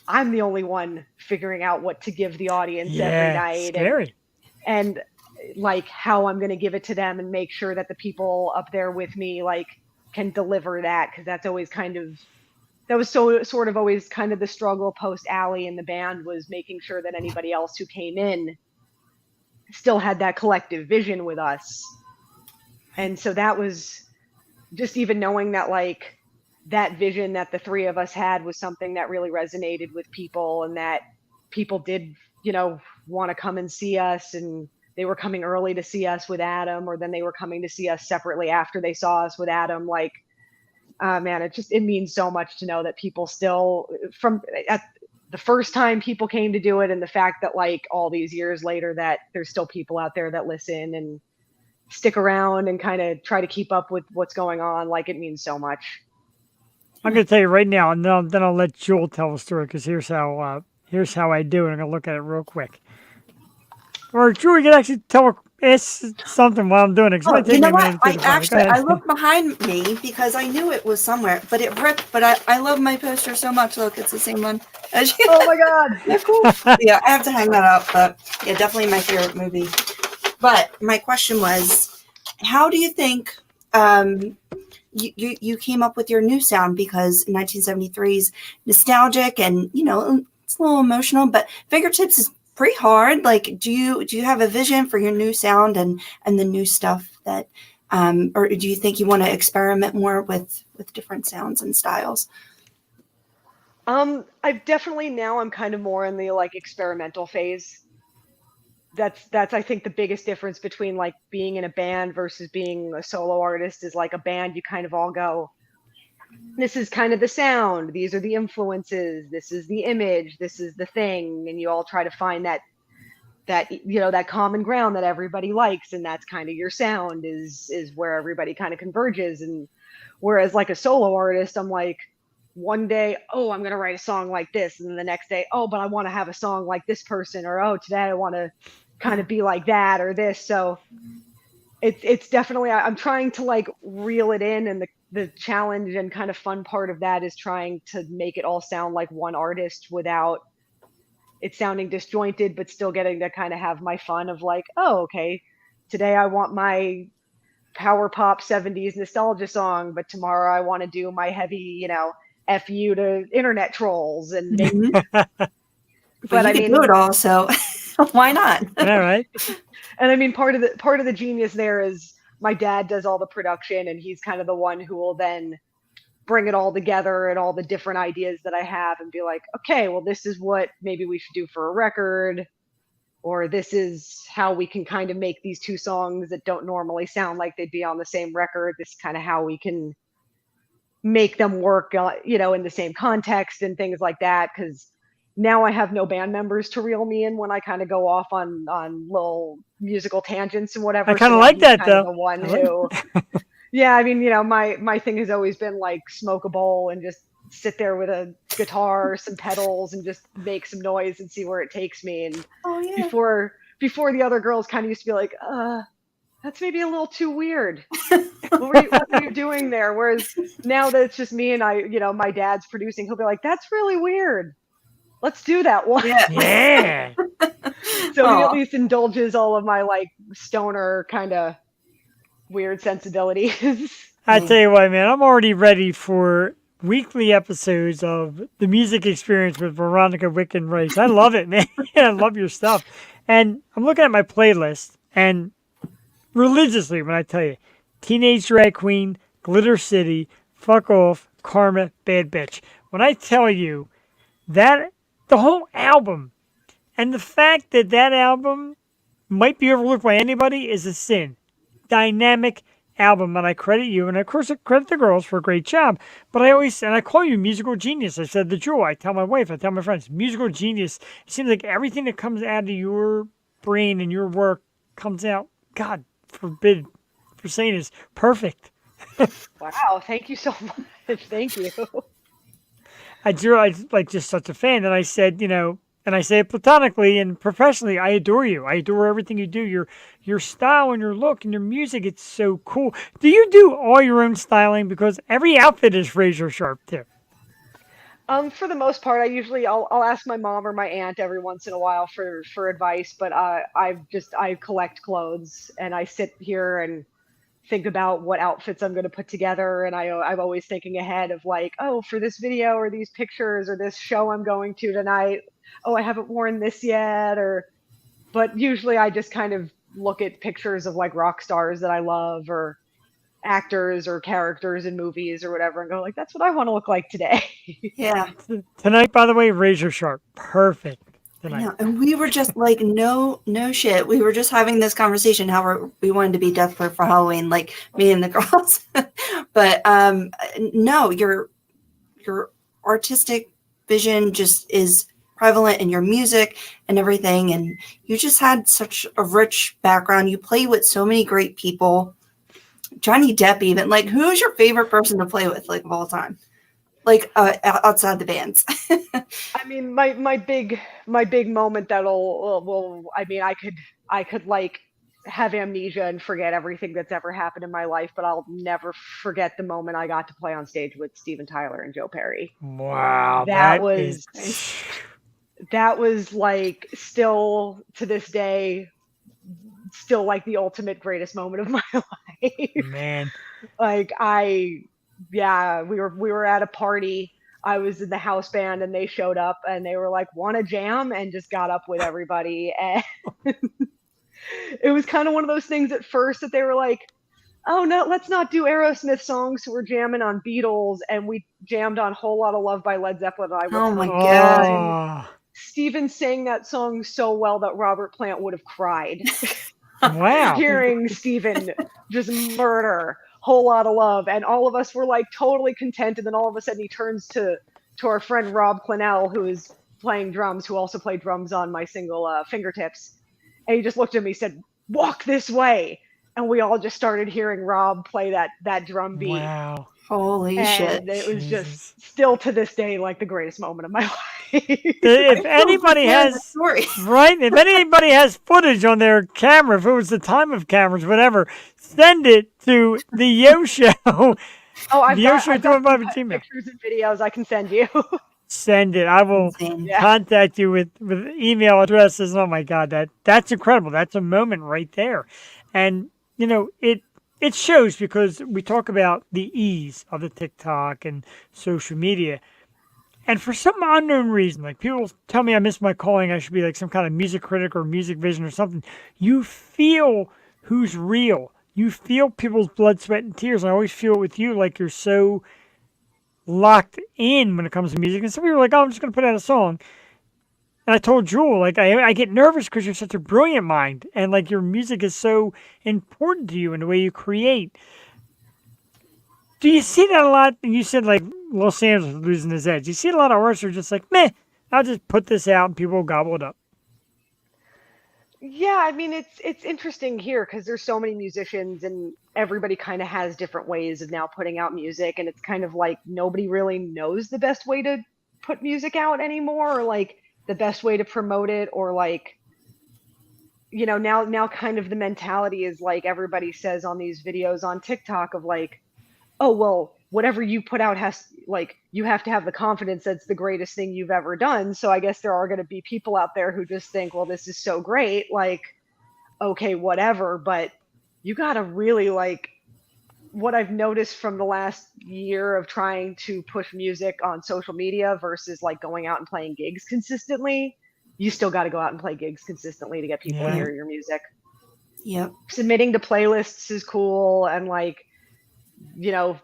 I'm the only one figuring out what to give the audience every yeah, night, scary. and like how I'm going to give it to them and make sure that the people up there with me like can deliver that, because that's always kind of, that was so sort of always kind of the struggle post Allie in the band, was making sure that anybody else who came in still had that collective vision with us. And so that was just even knowing that like that vision that the three of us had was something that really resonated with people, and that people did, want to come and see us, and they were coming early to see us with Adam, or then they were coming to see us separately after they saw us with Adam. Like, man, it means so much to know that people still, from at the first time people came to do it, and the fact that like all these years later that there's still people out there that listen and stick around and kind of try to keep up with what's going on. Like, it means so much. I'm going to tell you right now, and then I'll let Jewel tell the story because here's how I do it. I'm going to look at it real quick. Or Jewel, you can actually ask something while I'm doing it. 'Cause it Oh, might you take me know a what? minute to I think about it. Go actually I ahead. looked behind me because I knew it was somewhere, but it ripped. But I love my poster so much. Look, it's the same one as you. Oh my God. Yeah, cool. Yeah, I have to hang that up. But yeah, definitely my favorite movie. But my question was, how do you think you came up with your new sound? Because 1973 is nostalgic and it's a little emotional, but Fingertips is pretty hard. Like, do you have a vision for your new sound and the new stuff that, or do you think you want to experiment more with different sounds and styles? I've definitely, now I'm kind of more in the like experimental phase. That's I think the biggest difference between like being in a band versus being a solo artist, is like a band you kind of all go, this is kind of the sound, these are the influences, this is the image, this is the thing, and you all try to find that common ground that everybody likes, and that's kind of your sound, is where everybody kind of converges. And whereas like a solo artist, I'm like, one day, oh, I'm going to write a song like this, and then the next day, oh, but I want to have a song like this person, or oh, today I want to kind of be like that or this. So it's definitely, I'm trying to like reel it in, and the challenge and kind of fun part of that is trying to make it all sound like one artist without it sounding disjointed, but still getting to kind of have my fun of like, oh, okay, today I want my power pop 70s nostalgia song, but tomorrow I want to do my heavy, F you to internet trolls. And maybe, Mhm. But but you I could do mean, it all, so why not? All right. and I mean, part of the genius there is my dad does all the production, and he's kind of the one who will then bring it all together and all the different ideas that I have, and be like, okay, well, this is what maybe we should do for a record, or this is how we can kind of make these two songs that don't normally sound like they'd be on the same record. This is kind of how we can make them work, in the same context and things like that. Because now I have no band members to reel me in when I kind of go off on little musical tangents and I whatever. So kind of now like he's that kind of though. the one I like who, yeah, I mean, my thing has always been like smoke a bowl and just sit there with a guitar, some pedals, and just make some noise and see where it takes me. And Oh yeah. before the other girls kind of used to be like, that's maybe a little too weird. What were you doing there? Whereas now that it's just me and my dad's producing, he'll be like, that's really weird. Let's do that one. Yeah. yeah. So he at Aw. least indulges all of my like stoner kind of weird sensibilities. I tell you what, man, I'm already ready for weekly episodes of the music experience with Veronica Witkin Rice. I love it, man. I love your stuff. And I'm looking at my playlist, and religiously, when I tell you, Teenage Drag Queen, Glitter City, Fuck Off, Karma, Bad Bitch. When I tell you that the whole album, and the fact that that album might be overlooked by anybody is a sin. Dynamic album, and I credit you, and of course I credit the girls for a great job. But I call you musical genius. I said the jewel. I tell my wife, I tell my friends, musical genius. It seems like everything that comes out of your brain and your work comes out. God forbid for saying is perfect. Wow, thank you so much. Thank you. I like just such a fan, and I said, and I say it platonically and professionally, I adore you. I adore everything you do. Your style and your look and your music, it's so cool. Do you do all your own styling? Because every outfit is razor sharp too. For the most part, I'll ask my mom or my aunt every once in a while for advice, but I collect clothes and I sit here and think about what outfits I'm going to put together, and I'm always thinking ahead of like, oh, for this video or these pictures or this show I'm going to tonight, oh, I haven't worn this yet, but usually I just kind of look at pictures of like rock stars that I love or actors or characters in movies or whatever and go like, that's what I want to look like today. Yeah. Tonight, by the way, razor sharp, perfect I tonight. know. And we were just like, no shit. We were just having this conversation how we wanted to be desperate for Halloween, like me and the girls. But no, your artistic vision just is prevalent in your music and everything. And you just had such a rich background. You play with so many great people. Johnny Depp, even like, who's your favorite person to play with, like of all time? Like outside the bands. I mean, my big moment I could like have amnesia and forget everything that's ever happened in my life, but I'll never forget the moment I got to play on stage with Steven Tyler and Joe Perry. Wow, That is was like still to this day, still like the ultimate greatest moment of my life. man. Like we were at a party. I was in the house band and they showed up and they were like, want to jam, and just got up with everybody. And it was kind of one of those things at first that they were like, oh no, let's not do Aerosmith songs. So we're jamming on Beatles, and we jammed on Whole Lot of Love by Led Zeppelin. And I was Oh my like, God. Steven sang that song so well that Robert Plant would have cried. Wow. Hearing Steven just murder Whole Lot of Love, and all of us were like totally content, and then all of a sudden he turns to our friend Rob Clennell, who is playing drums, who also played drums on my single Fingertips, and he just looked at me and said, walk this way, and we all just started hearing Rob play that drum beat. Wow. Holy and shit. It was Jesus. just still to this day like the greatest moment of my life. If anybody has right, if anybody has footage on their camera, if it was the time of cameras, whatever, send it to the Yo Show. Oh, I've got Gmail. pictures and videos I can send you. Send it. I will contact you with email addresses. Oh my God, that's incredible. That's a moment right there. And it shows, because we talk about the ease of the TikTok and social media. And for some unknown reason, like people tell me I miss my calling, I should be like some kind of music critic or music vision or something. You feel who's real. You feel people's blood, sweat, and tears. And I always feel it with you, like you're so locked in when it comes to music. And some people are like, oh, I'm just going to put out a song. And I told Jewel, like, I get nervous because you're such a brilliant mind. And like your music is so important to you in the way you create. Do you see that a lot? You said like Los Angeles was losing his edge. You see a lot of artists who are just like, meh, I'll just put this out and people will gobble it up. Yeah, I mean it's interesting here because there's so many musicians and everybody kind of has different ways of now putting out music, and it's kind of like nobody really knows the best way to put music out anymore, or like the best way to promote it, or like now kind of the mentality is like everybody says on these videos on TikTok of like, oh well, whatever you put out has like you have to have the confidence that's the greatest thing you've ever done. So I guess there are going to be people out there who just think, well, this is so great, like okay, whatever, but you got to really like what I've noticed from the last year of trying to push music on social media versus like going out and playing gigs consistently. You still got to go out and play gigs consistently to get people to Yeah. hear your music. Yep. Submitting to playlists is cool, and like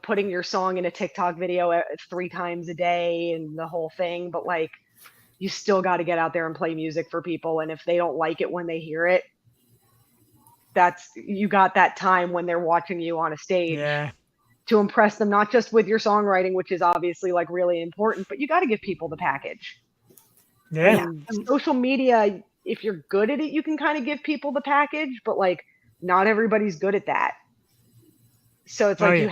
putting your song in a TikTok video 3 times a day and the whole thing, but like you still got to get out there and play music for people, and if they don't like it when they hear it, that's you got that time when they're watching you on a stage Yeah. to impress them, not just with your songwriting, which is obviously like really important, but you got to give people the package. Yeah. And social media, if you're good at it, you can kind of give people the package, but like not everybody's good at that. So it's like you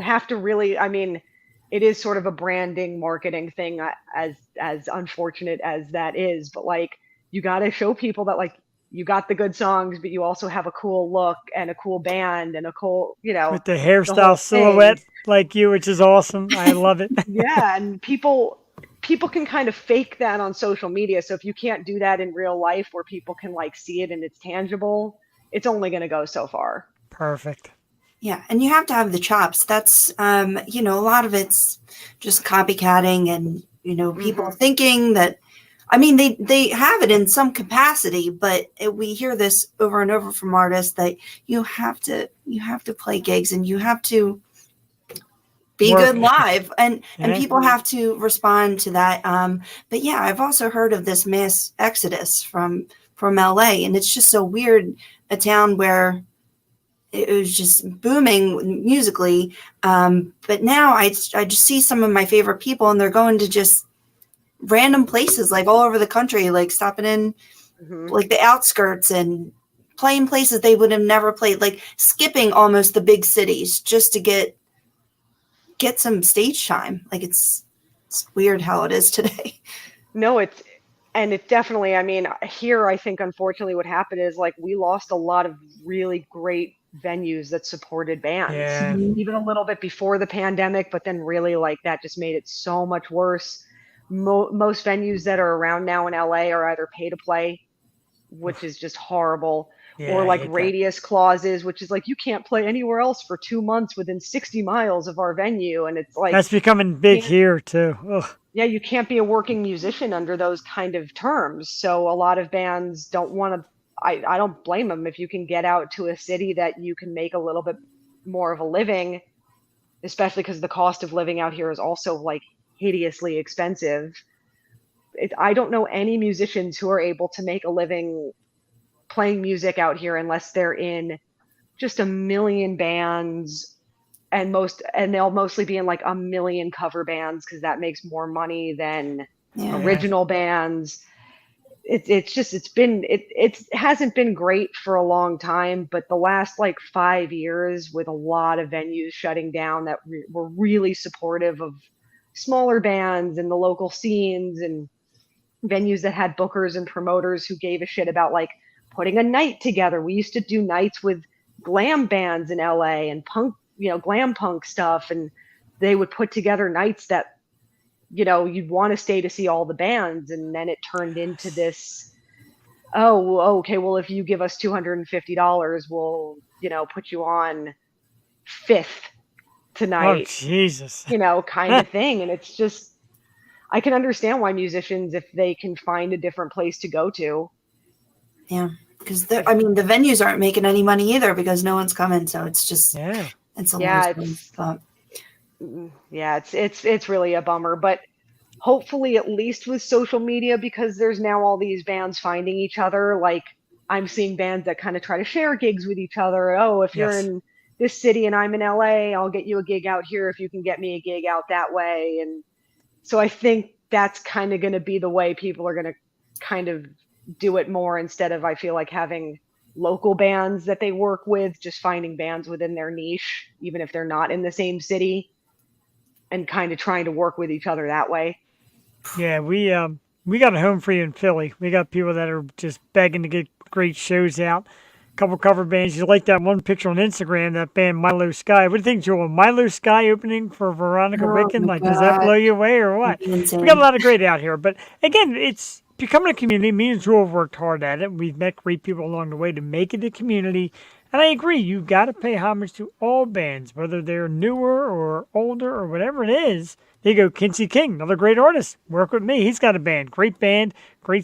have to really, I mean, it is sort of a branding marketing thing, as unfortunate as that is, but like you got to show people that like you got the good songs, but you also have a cool look and a cool band and a cool, With the the whole hairstyle silhouette thing. like you, which is awesome. I love it. Yeah, and people can kind of fake that on social media. So if you can't do that in real life where people can like see it and it's tangible, it's only going to go so far. Perfect. Yeah, and you have to have the chops. That's a lot of it's just copycatting and people thinking that. I mean, they have it in some capacity, but we hear this over and over from artists that you have to play gigs and you have to be good live, and people have to respond to that. But yeah, I've also heard of this mass exodus from LA, and it's just so weird, a town where it was just booming musically. But now I just see some of my favorite people, and they're going to just random places like all over the country, like stopping in like the outskirts and playing places they would have never played, like skipping almost the big cities just to get some stage time. Like it's weird how it is today. No, it definitely, I mean, here I think unfortunately what happened is like we lost a lot of really great venues that supported bands. Yeah. Even a little bit before the pandemic, but then really like that just made it so much worse. Most venues that are around now in LA are either pay to play, which is just horrible, or like radius clauses, which is like you can't play anywhere else for 2 months within 60 miles of our venue. And it's like that's becoming big here too. Ugh. Yeah, you can't be a working musician under those kind of terms. So a lot of bands don't want to. I don't blame them. If you can get out to a city that you can make a little bit more of a living, especially because the cost of living out here is also like hideously expensive. I don't know any musicians who are able to make a living playing music out here unless they're in just a million bands, and they'll mostly be in like a million cover bands because that makes more money than original bands. It hasn't been great for a long time, but the last like 5 years with a lot of venues shutting down that were really supportive of smaller bands and the local scenes, and venues that had bookers and promoters who gave a shit about like putting a night together. We used to do nights with glam bands in LA and punk, glam punk stuff, and they would put together nights that you'd want to stay to see all the bands, and then it turned into this, oh, okay, well, if you give us $250, we'll put you on Fifth tonight. Oh Jesus. Kind of thing. And it's just, I can understand why musicians, if they can find a different place to go to. Yeah, because the venues aren't making any money either because no one's coming. So it's just it's a it's really a bummer. But hopefully, at least with social media, because there's now all these bands finding each other. Like I'm seeing bands that kind of try to share gigs with each other. Oh, if you're in this city and I'm in LA, I'll get you a gig out here if you can get me a gig out that way. And so I think that's kind of going to be the way people are going to kind of do it more, instead of, I feel like, having local bands that they work with, just finding bands within their niche, even if they're not in the same city, and kind of trying to work with each other that way. Yeah, we got a home for you in Philly. We got people that are just begging to get great shows out. A couple cover bands. You like that one picture on Instagram, that band Milo Sky. What do you think, Joel? Milo Sky opening for Veronica Oh Witkin? my Like, does that God. blow you away or what? We got a Insane. lot of great out here. But again, it's becoming a community. Me and Joel have worked hard at it. We've met great people along the way to make it a community. And I agree, you got to pay homage to all bands, whether they're newer or older or whatever it is. There you go, Kinsey King, another great artist. Work with me. He's got a band, great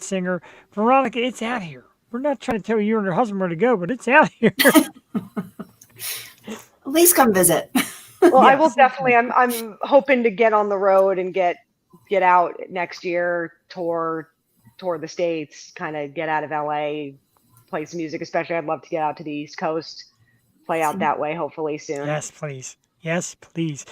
singer. Veronica, it's out here. We're not trying to tell you and your husband where to go, but it's out here. At least come visit. Well, I will Yes. definitely. I'm hoping to get on the road and get out next year, tour the States, kind of get out of LA, play some music. Especially, I'd love to get out to the East Coast, play out that way. Hopefully soon. Yes, please. Yes, please.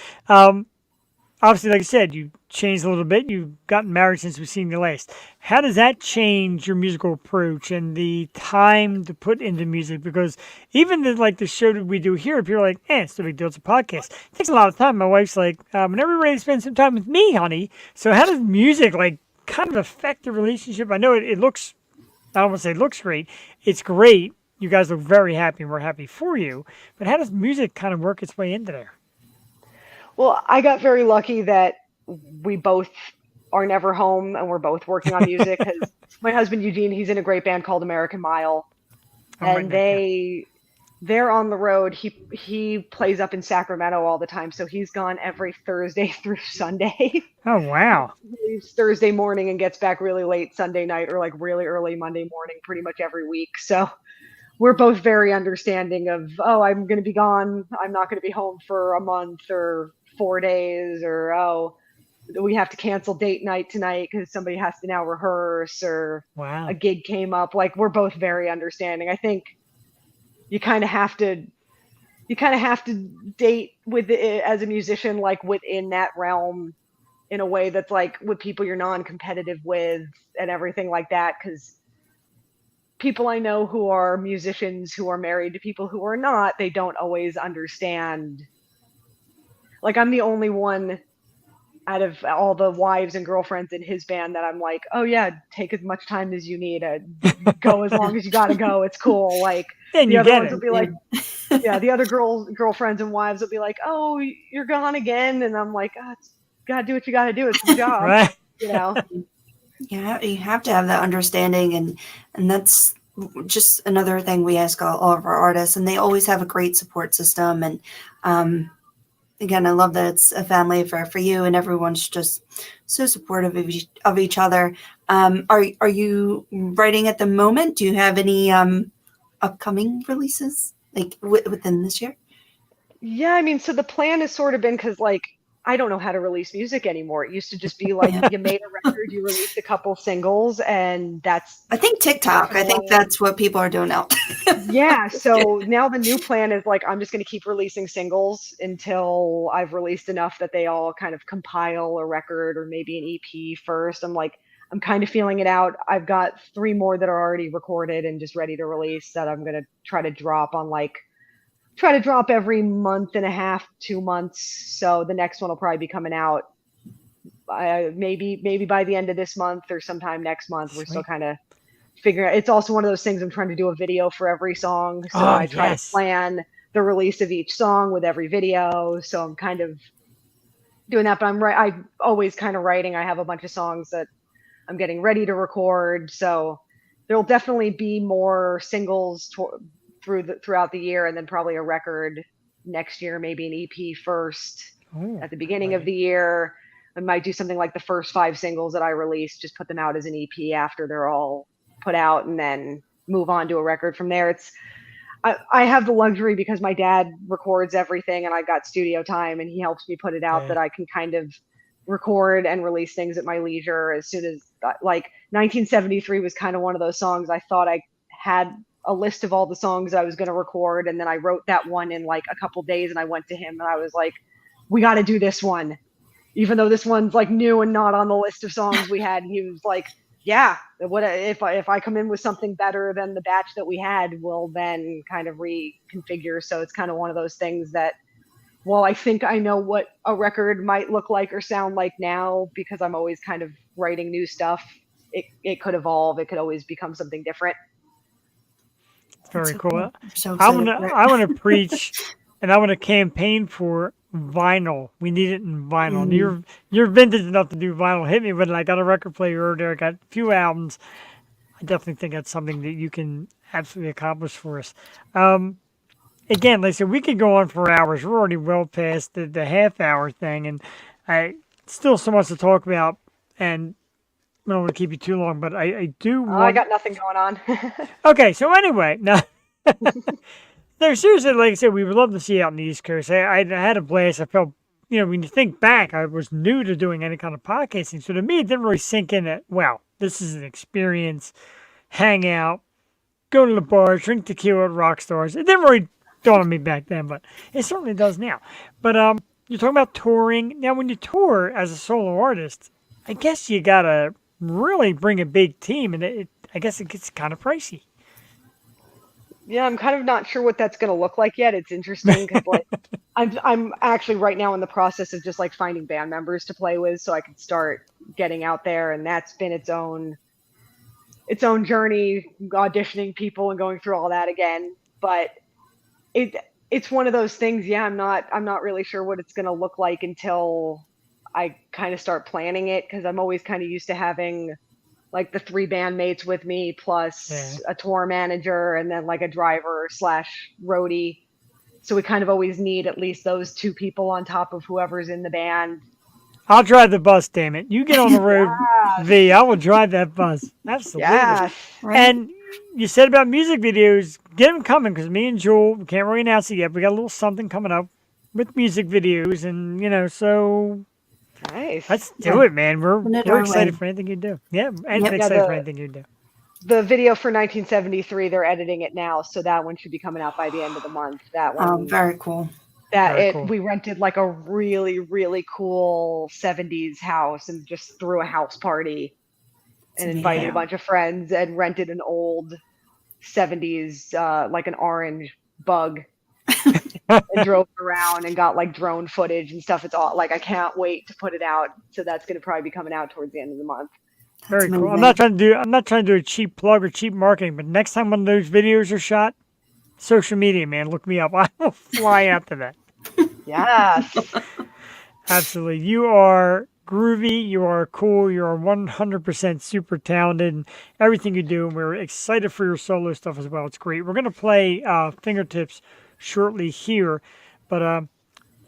Obviously, like I said, you changed a little bit. You've gotten married since we've seen you last. How does that change your musical approach and the time to put into music? Because even the show that we do here, people are like, it's no big deal. It's a podcast. It takes a lot of time. My wife's like, whenever you're ready to spend some time with me, honey. So how does music kind of affect the relationship? I know it looks, I don't want to say it looks great. It's great. You guys look very happy, and we're happy for you. But how does music kind of work its way into there? Well, I got very lucky that we both are never home and we're both working on music, because my husband Eugene, he's in a great band called American Mile, I'm writing and that down. they're on the road. He plays up in Sacramento all the time, so he's gone every Thursday through Sunday. Oh, wow. He leaves Thursday morning and gets back really late Sunday night, or like really early Monday morning, pretty much every week. So we're both very understanding of, oh, I'm going to be gone. I'm not going to be home for a month or 4 days, or, oh, we have to cancel date night tonight because somebody has to now rehearse, or a Wow. gig came up. Like, we're both very understanding. I think you kind of have to date with it as a musician, like within that realm, in a way that's like with people you're non-competitive with and everything like that, because people I know who are musicians who are married to people who are not, they don't always understand. Like, I'm the only one out of all the wives and girlfriends in his band that I'm like, oh yeah, take as much time as you need, go as long as you gotta go, it's cool. Like, And the you other get ones it. will be like, yeah, the other girlfriends and wives will be like, oh, you're gone again, and I'm like, oh, it's, gotta do what you gotta do, it's the job, Right? you know. Yeah, you have to have that understanding, and that's just another thing we ask all of our artists, and they always have a great support system. And again, I love that it's a family for you, and everyone's just so supportive of each other. Are you writing at the moment? Do you have any upcoming releases like within this year? Yeah, I mean, so the plan has sort of been, because, like, I don't know how to release music anymore. It used to just be like, Yeah. you made a record, you released a couple singles, and that's I think TikTok. kind I of think all. that's what people are doing now. Yeah, so now the new plan is like, I'm just going to keep releasing singles until I've released enough that they all kind of compile a record, or maybe an EP first. I'm kind of feeling it out. I've got 3 more that are already recorded and just ready to release, that I'm going to try to drop every month and a half, 2 months. So the next one will probably be coming out maybe by the end of this month or sometime next month. We're still Sweet. kind of figuring out. It's also one of those things, I'm trying to do a video for every song. So Oh, I try to yes. plan the release of each song with every video. So I'm kind of doing that, but I'm always kind of writing. I have a bunch of songs that I'm getting ready to record. So there'll definitely be more singles throughout the year, and then probably a record next year, maybe an EP first Oh, at the beginning of right. the year. I might do something like the first 5 singles that I release, just put them out as an EP after they're all put out, and then move on to a record from there. I have the luxury, because my dad records everything and I got studio time and he helps me put it out, Yeah. that I can kind of record and release things at my leisure. As soon as, like, 1973 was kind of one of those songs I thought I had a list of all the songs I was going to record, and then I wrote that one in like a couple days, and I went to him and I was like, we got to do this one, even though this one's like new and not on the list of songs we had. And he was like, yeah, what if I come in with something better than the batch that we had, we'll then kind of reconfigure. So it's kind of one of those things that, while I think I know what a record might look like or sound like now, because I'm always kind of writing new stuff, it could evolve. It could always become something different. Very cool. So I want to preach, and I want to campaign for vinyl. We need it in vinyl. And you're vintage enough to do vinyl. Hit me with it. I got a record player over there. I got a few albums. I definitely think that's something that you can absolutely accomplish for us. Again, like I said, we could go on for hours. We're already well past the half-hour thing, and I still so much to talk about, and I don't want to keep you too long, but I do want... I got nothing going on. Okay, so anyway, no, seriously, like I said, we would love to see you out on the East Coast. I had a blast. I felt, when you think back, I was new to doing any kind of podcasting, so to me, it didn't really sink in that, wow, this is an experience, hang out, go to the bar, drink tequila at rock stars. It didn't really dawn on me back then, but it certainly does now. But you're talking about touring. Now, when you tour as a solo artist, I guess you got to really bring a big team, and I guess it gets kind of pricey. Yeah, I'm kind of not sure what that's going to look like yet. It's interesting because like I'm actually right now in the process of just like finding band members to play with so I can start getting out there, and that's been its own journey, auditioning people and going through all that again. But it's one of those things. Yeah, I'm not really sure what it's going to look like until I kind of start planning it, because I'm always kind of used to having like the 3 bandmates with me plus a tour manager and then like a driver / roadie. So we kind of always need at least those 2 people on top of whoever's in the band. I'll drive the bus, damn it. You get on the road, V. I will drive that bus. Absolutely. Yes. Right. And you said about music videos, get them coming, because me and Jewel, we can't really announce it yet. We got a little something coming up with music videos, and so nice. Let's do it, man. We're excited for anything you do. Yeah, and excited for anything you do. The video for 1973, they're editing it now, so that one should be coming out by the end of the month. That one. Oh, very cool. We rented like a really, really cool 70s house and just threw a house party and invited a bunch of friends and rented an old 70s, like an orange bug and drove around and got like drone footage and stuff. It's all like, I can't wait to put it out. So that's going to probably be coming out towards the end of the month. Very cool. I'm not trying to do a cheap plug or cheap marketing, but next time one of those videos are shot, social media, man, look me up. I will fly out to that. Yes. Absolutely. You are groovy. You are cool. You are 100% super talented in everything you do. And we're excited for your solo stuff as well. It's great. We're going to play Fingertips shortly here, but I'll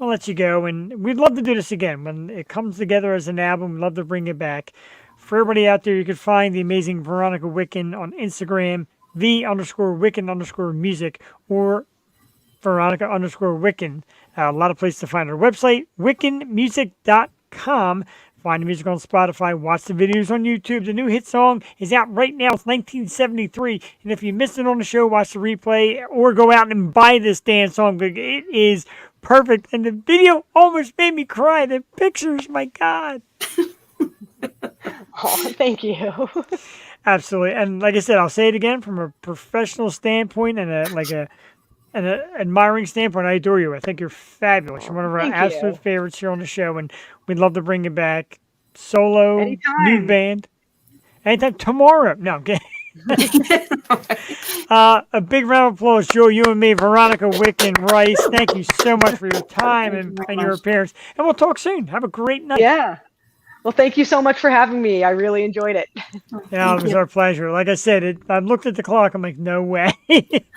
let you go. And we'd love to do this again. When it comes together as an album, we'd love to bring it back. For everybody out there, you can find the amazing Veronica Witkin on Instagram, _Witkin_music, or Veronica_Witkin. A lot of places to find her website, wiccanmusic.com. Find the music on Spotify. Watch the videos on YouTube. The new hit song is out right now. It's 1973. And if you missed it on the show, watch the replay or go out and buy this dance song, because it is perfect. And the video almost made me cry. The pictures, my God. Oh, thank you. Absolutely. And like I said, I'll say it again, from a professional standpoint and an admiring standpoint, I adore you. I think you're fabulous. You're one of our absolute favorites here on the show, and we'd love to bring you back. Solo, anytime. New band. Anytime. Tomorrow. No, okay. A big round of applause, Joe, you and me, Veronica Witkin Rice. Thank you so much for your time and your appearance. And we'll talk soon. Have a great night. Yeah. Well, thank you so much for having me. I really enjoyed it. Yeah, it was our pleasure. Like I said, I looked at the clock. I'm like, no way.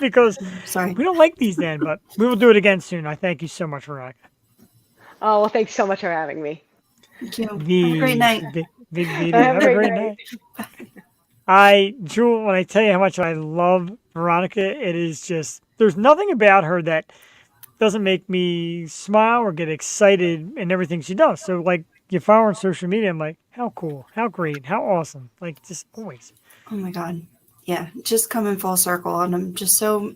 Because we don't like these then, but we will do it again soon. I thank you so much, Veronica. Oh, well, thanks so much for having me. Thank you. Have a great night. Have a great night. Jewel, when I tell you how much I love Veronica, it is just, there's nothing about her that doesn't make me smile or get excited in everything she does. So, like, you follow her on social media, I'm like, how cool, how great, how awesome. Like, just always. Oh, my God. yeah, just coming full circle. And I'm just so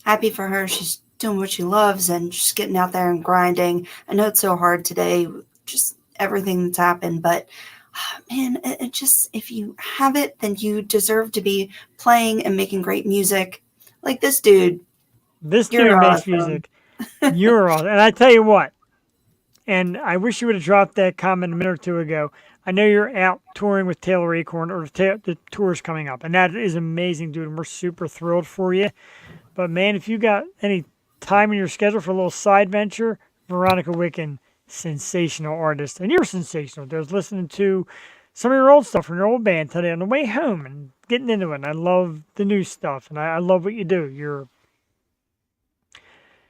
happy for her. She's doing what she loves and just getting out there and grinding. I know it's so hard today, just everything that's happened, but man, it just, if you have it, then you deserve to be playing and making great music. Like this dude. This You're dude makes awesome. music. You're awesome. And I tell you what, and I wish you would have dropped that comment a minute or two ago. I know you're out touring with Taylor Acorn, or the tour's coming up, and that is amazing, dude. And we're super thrilled for you. But man, if you got any time in your schedule for a little side venture, Veronica Witkin, sensational artist, and you're sensational. There's listening to some of your old stuff from your old band today on the way home and getting into it. And I love the new stuff, and I love what you do.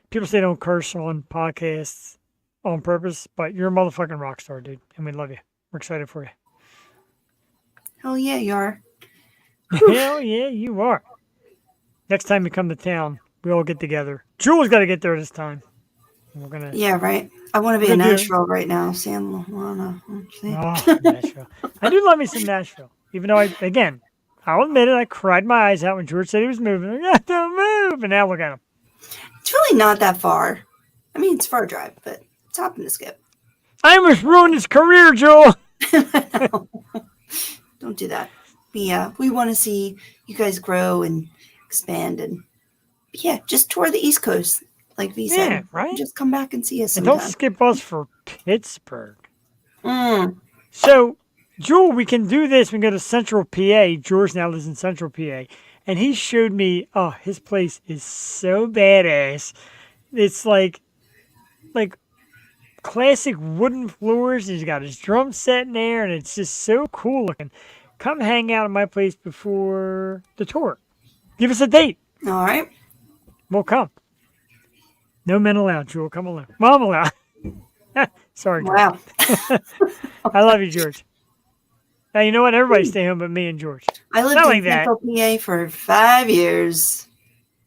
People say don't curse on podcasts on purpose, but you're a motherfucking rock star, dude, and we love you. We're excited for you. Hell yeah, you are. Hell yeah, you are. Next time you come to town, we all get together. Jules got to get there this time. We're gonna. Yeah, right. I want to be in Nashville right now. San Juan. Oh, Nashville. I do love me some Nashville. Even though I'll admit it, I cried my eyes out when George said he was moving. Like, don't move. And now look at him. It's really not that far. I mean, it's a far drive, but it's hopping to skip. I almost ruined his career, Joel. No. Don't do that. We want to see you guys grow and expand, and just tour the East Coast, like V said. Yeah, right. Just come back and see us. And sometime. don't skip us for Pittsburgh. So, Jewel, we can do this. We can go to Central PA. George now lives in Central PA. And he showed me, his place is so badass. It's like classic wooden floors. He's got his drum set in there, and it's just so cool looking. Come hang out at my place before the tour. Give us a date. All right. We'll come. No men allowed, Jewel. Come alone. Mom allowed. Sorry, George. Wow. I love you, George. Now, you know what? Everybody stay home but me and George. I lived in Central PA for 5 years.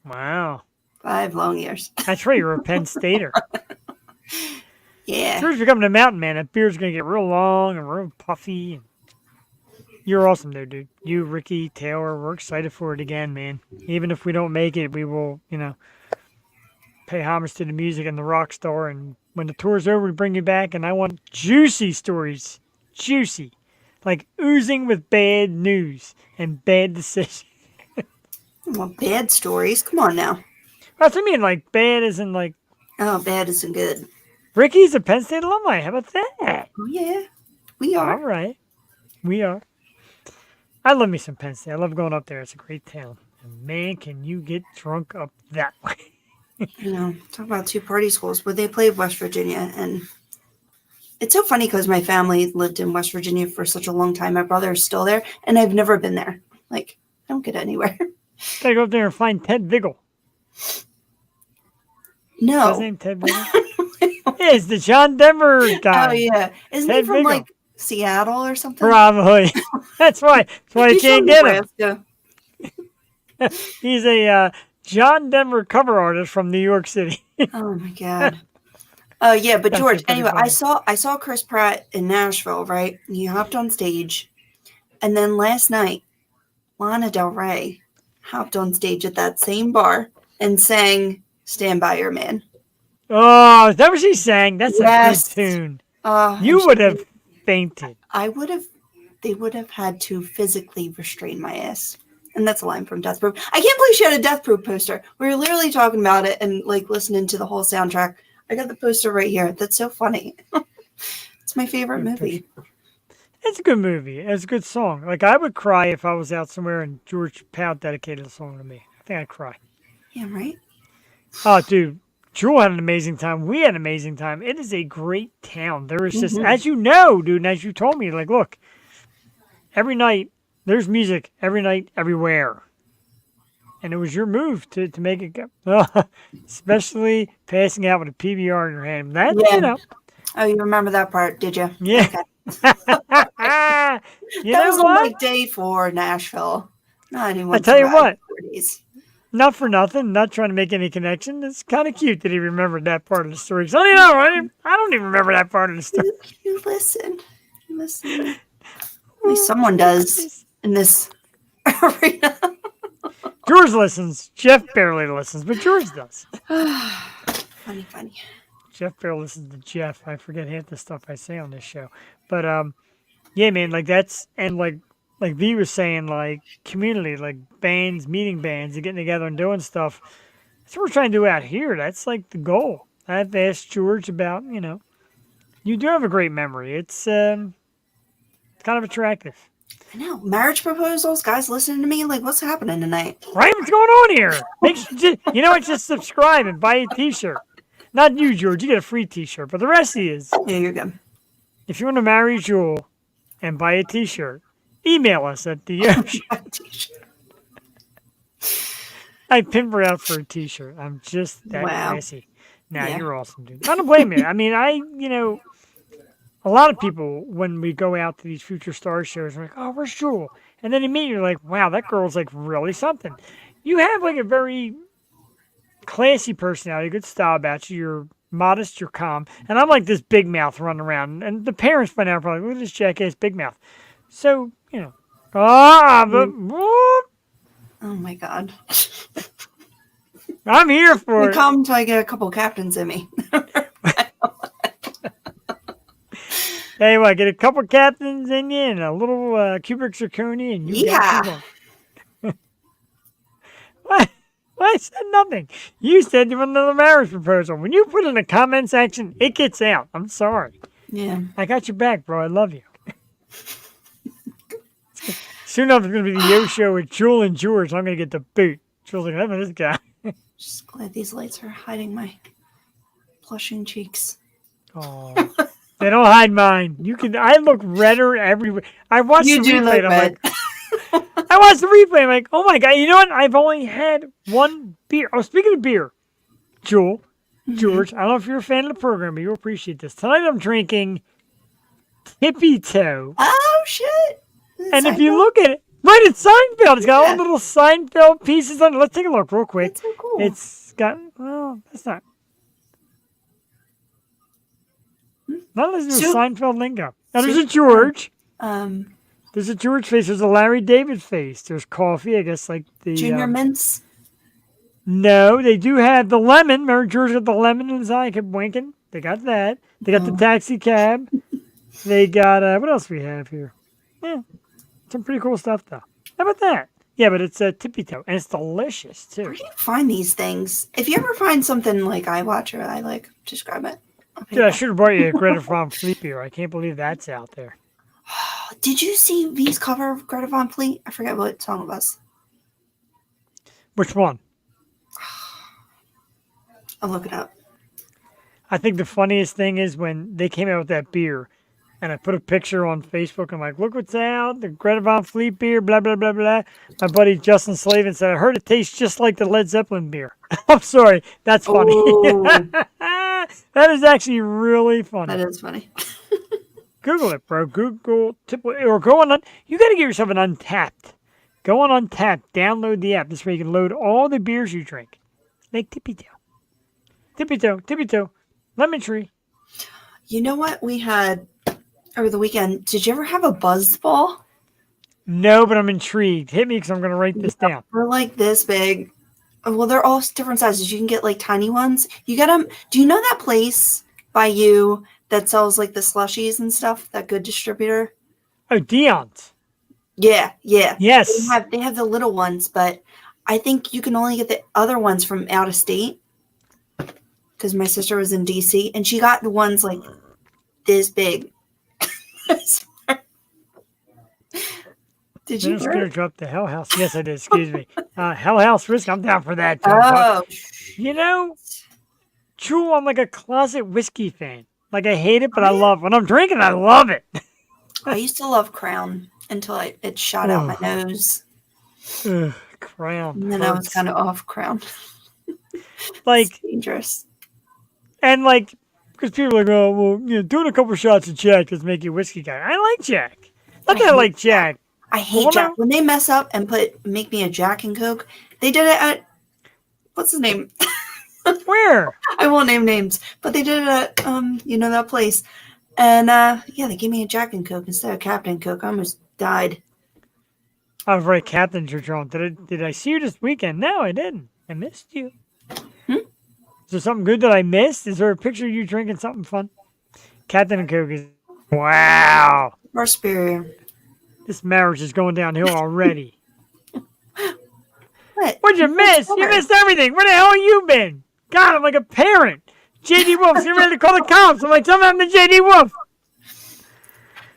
Wow. 5 long years. That's right. You're a Penn Stater. Yeah. George becoming a mountain man. That beard's going to get real long and real puffy. You're awesome, though, dude. You, Ricky, Taylor, we're excited for it again, man. Even if we don't make it, we will, pay homage to the music and the rock star. And when the tour's over, we bring you back. And I want juicy stories. Juicy. Like oozing with bad news and bad decisions. Well, bad stories. Come on now. That's what I mean. Like bad isn't like. Oh, bad isn't good. Ricky's a Penn State alumni. How about that? Oh, yeah. We are. All right. We are. I love me some Penn State. I love going up there. It's a great town. And man, can you get drunk up that way. Talk about 2 party schools, but they played West Virginia, and it's so funny because my family lived in West Virginia for such a long time. My brother is still there, and I've never been there. Like, I don't get anywhere. Gotta go up there and find Ted Vigil. No. Is his name Ted Vigil? Yeah, it's the John Denver guy. Oh, yeah. Isn't he from, like, Seattle or something? Probably. That's why. That's why you can't get him. He's a John Denver cover artist from New York City. Oh, my God. Oh yeah, but George. Anyway, I saw Chris Pratt in Nashville, right? He hopped on stage, and then last night, Lana Del Rey hopped on stage at that same bar and sang "Stand by Your Man." Oh, is that what she sang? That's a good tune. You would have fainted. I would have. They would have had to physically restrain my ass. And that's a line from Death Proof. I can't believe she had a Death Proof poster. We were literally talking about it and like listening to the whole soundtrack. I got the poster right here. That's so funny. It's my favorite movie. It's a good movie. It's a good song. Like, I would cry if I was out somewhere and George Powell dedicated a song to me. I think I'd cry. Yeah, right? Oh, dude. Jewel had an amazing time. We had an amazing time. It is a great town. There is just, as you know, dude, and as you told me, like, look, every night, there's music. Every night, everywhere. And it was your move to make it go. Especially passing out with a PBR in your hand. That, Oh, you remember that part, did you? Yeah. Okay. That was on like day 4, Nashville. Not anyone. I tell you what. 40s. Not for nothing. Not trying to make any connection. It's kind of cute that he remembered that part of the story. So, I don't even remember that part of the story. You listen. At least someone does in this arena. George listens. Jeff barely listens, but George does. Funny. Jeff barely listens to Jeff. I forget half the stuff I say on this show. But yeah, man, like that's and like V was saying, like community, like bands, meeting bands, and getting together and doing stuff. That's what we're trying to do out here. That's like the goal. I've asked George about, you do have a great memory. It's kind of attractive. I know. Marriage proposals, guys listening to me, like, what's happening tonight? Right? What's going on here? You know what? Just subscribe and buy a t-shirt. Not you, George. You get a free t-shirt. But the rest of you is, Yeah, you're good. if you want to marry Jewel and buy a t-shirt, email us at the I pimp her out for a t-shirt. I'm just that classy. Nah, Yeah. You're awesome, dude. I don't blame you. I mean, a lot of people, when we go out to these Future Stars shows, are like, oh, where's Jewel? And then you meet, you're like, wow, that girl's like really something. You have like a very classy personality, good style about you. You're modest, you're calm. And I'm like this big mouth running around. And the parents by now are probably, look at this jackass big mouth. So, Oh my God. I'm here for it. Come till I get a couple captains in me. Hey, what? Get a couple captains in you and a little cubic zirconia, and you got What? I said nothing. You said you want another marriage proposal. When you put in the comment section, it gets out. I'm sorry. Yeah. I got your back, bro. I love you. Soon enough, it's going to be the Yo Show with Jewel and George. I'm going to get the boot. Jewel's like, look at this guy. Just glad these lights are hiding my blushing cheeks. Oh, they don't hide mine. I look redder everywhere. I watched the replay. I'm like, I watched the replay. I'm like, oh my God. You know what? I've only had one beer. Oh, speaking of beer, Jewel, George, I don't know if you're a fan of the program, but you'll appreciate this. Tonight I'm drinking Tippy Toe. Oh, shit. And if you look at it, right, it's Seinfeld. It's got all the little Seinfeld pieces on it. Let's take a look real quick. That's so cool. It's got, well, that's not. Not listening to Seinfeld lingo. Now, there's a George. There's a George face. There's a Larry David face. There's coffee, I guess, like the... Junior Mints? No, they do have the lemon. Remember George got the lemon in his eye? I kept winking. They got that. They got the taxi cab. They got, what else we have here? Yeah, some pretty cool stuff, though. How about that? Yeah, but it's Tippy Toe, and it's delicious, too. Where do you find these things? If you ever find something like I watch or I like, just grab it. Dude, I should have brought you a Greta Van Fleet beer. I can't believe that's out there. Did you see V's cover of Greta Van Fleet? I forget what song it was. Which one? I'll look it up. I think the funniest thing is when they came out with that beer, and I put a picture on Facebook. I'm like, look what's out, the Greta Van Fleet beer, blah, blah, blah, blah. My buddy Justin Slavin said, I heard it tastes just like the Led Zeppelin beer. I'm sorry. That's funny. That is actually really funny. That is funny. Google it, bro. Google, or go on. You got to get yourself an Untapped. Go on Untapped. Download the app. This way you can load all the beers you drink. Like Tippy Toe. Tippy Toe. Tippy Toe. Lemon Tree. You know what we had over the weekend? Did you ever have a buzz ball? No, but I'm intrigued. Hit me because I'm going to write this down. They're like this big. Well, they're all different sizes. You can get like tiny ones. You get them. Do you know that place by you that sells like the slushies and stuff? That good distributor? Oh, Dion's. Yeah. Yes. They have the little ones, but I think you can only get the other ones from out of state. Because my sister was in DC and she got the ones like this big. Did you just going to drop the Hell House? Yes, I did. Excuse me. Hell House whiskey. I'm down for that. Too, oh. You know, true, I'm like a closet whiskey fan. Like, I hate it, but I love it. When I'm drinking, I love it. I used to love Crown until it shot out my nose. Ugh, Crown. And then I was kind of off Crown. Like, it's dangerous. And like, because people are like, oh, well, doing a couple shots of Jack doesn't make you a whiskey guy. I like Jack. Not that I like Jack. I hate Jack. When they mess up and make me a Jack and Coke, they did it at, what's his name? Where? I won't name names, but they did it at, that place. And, they gave me a Jack and Coke instead of Captain Coke. I almost died. I was right, Captains are drawn. Did I see you this weekend? No, I didn't. I missed you. Hmm? Is there something good that I missed? Is there a picture of you drinking something fun? Captain and Coke is. Wow. Our spirit. This marriage is going downhill already. What? What'd you miss? You missed everything. Where the hell have you been? God, I'm like a parent. J.D. Wolf's getting ready to call the cops. I'm like, something happened to J.D. Wolf.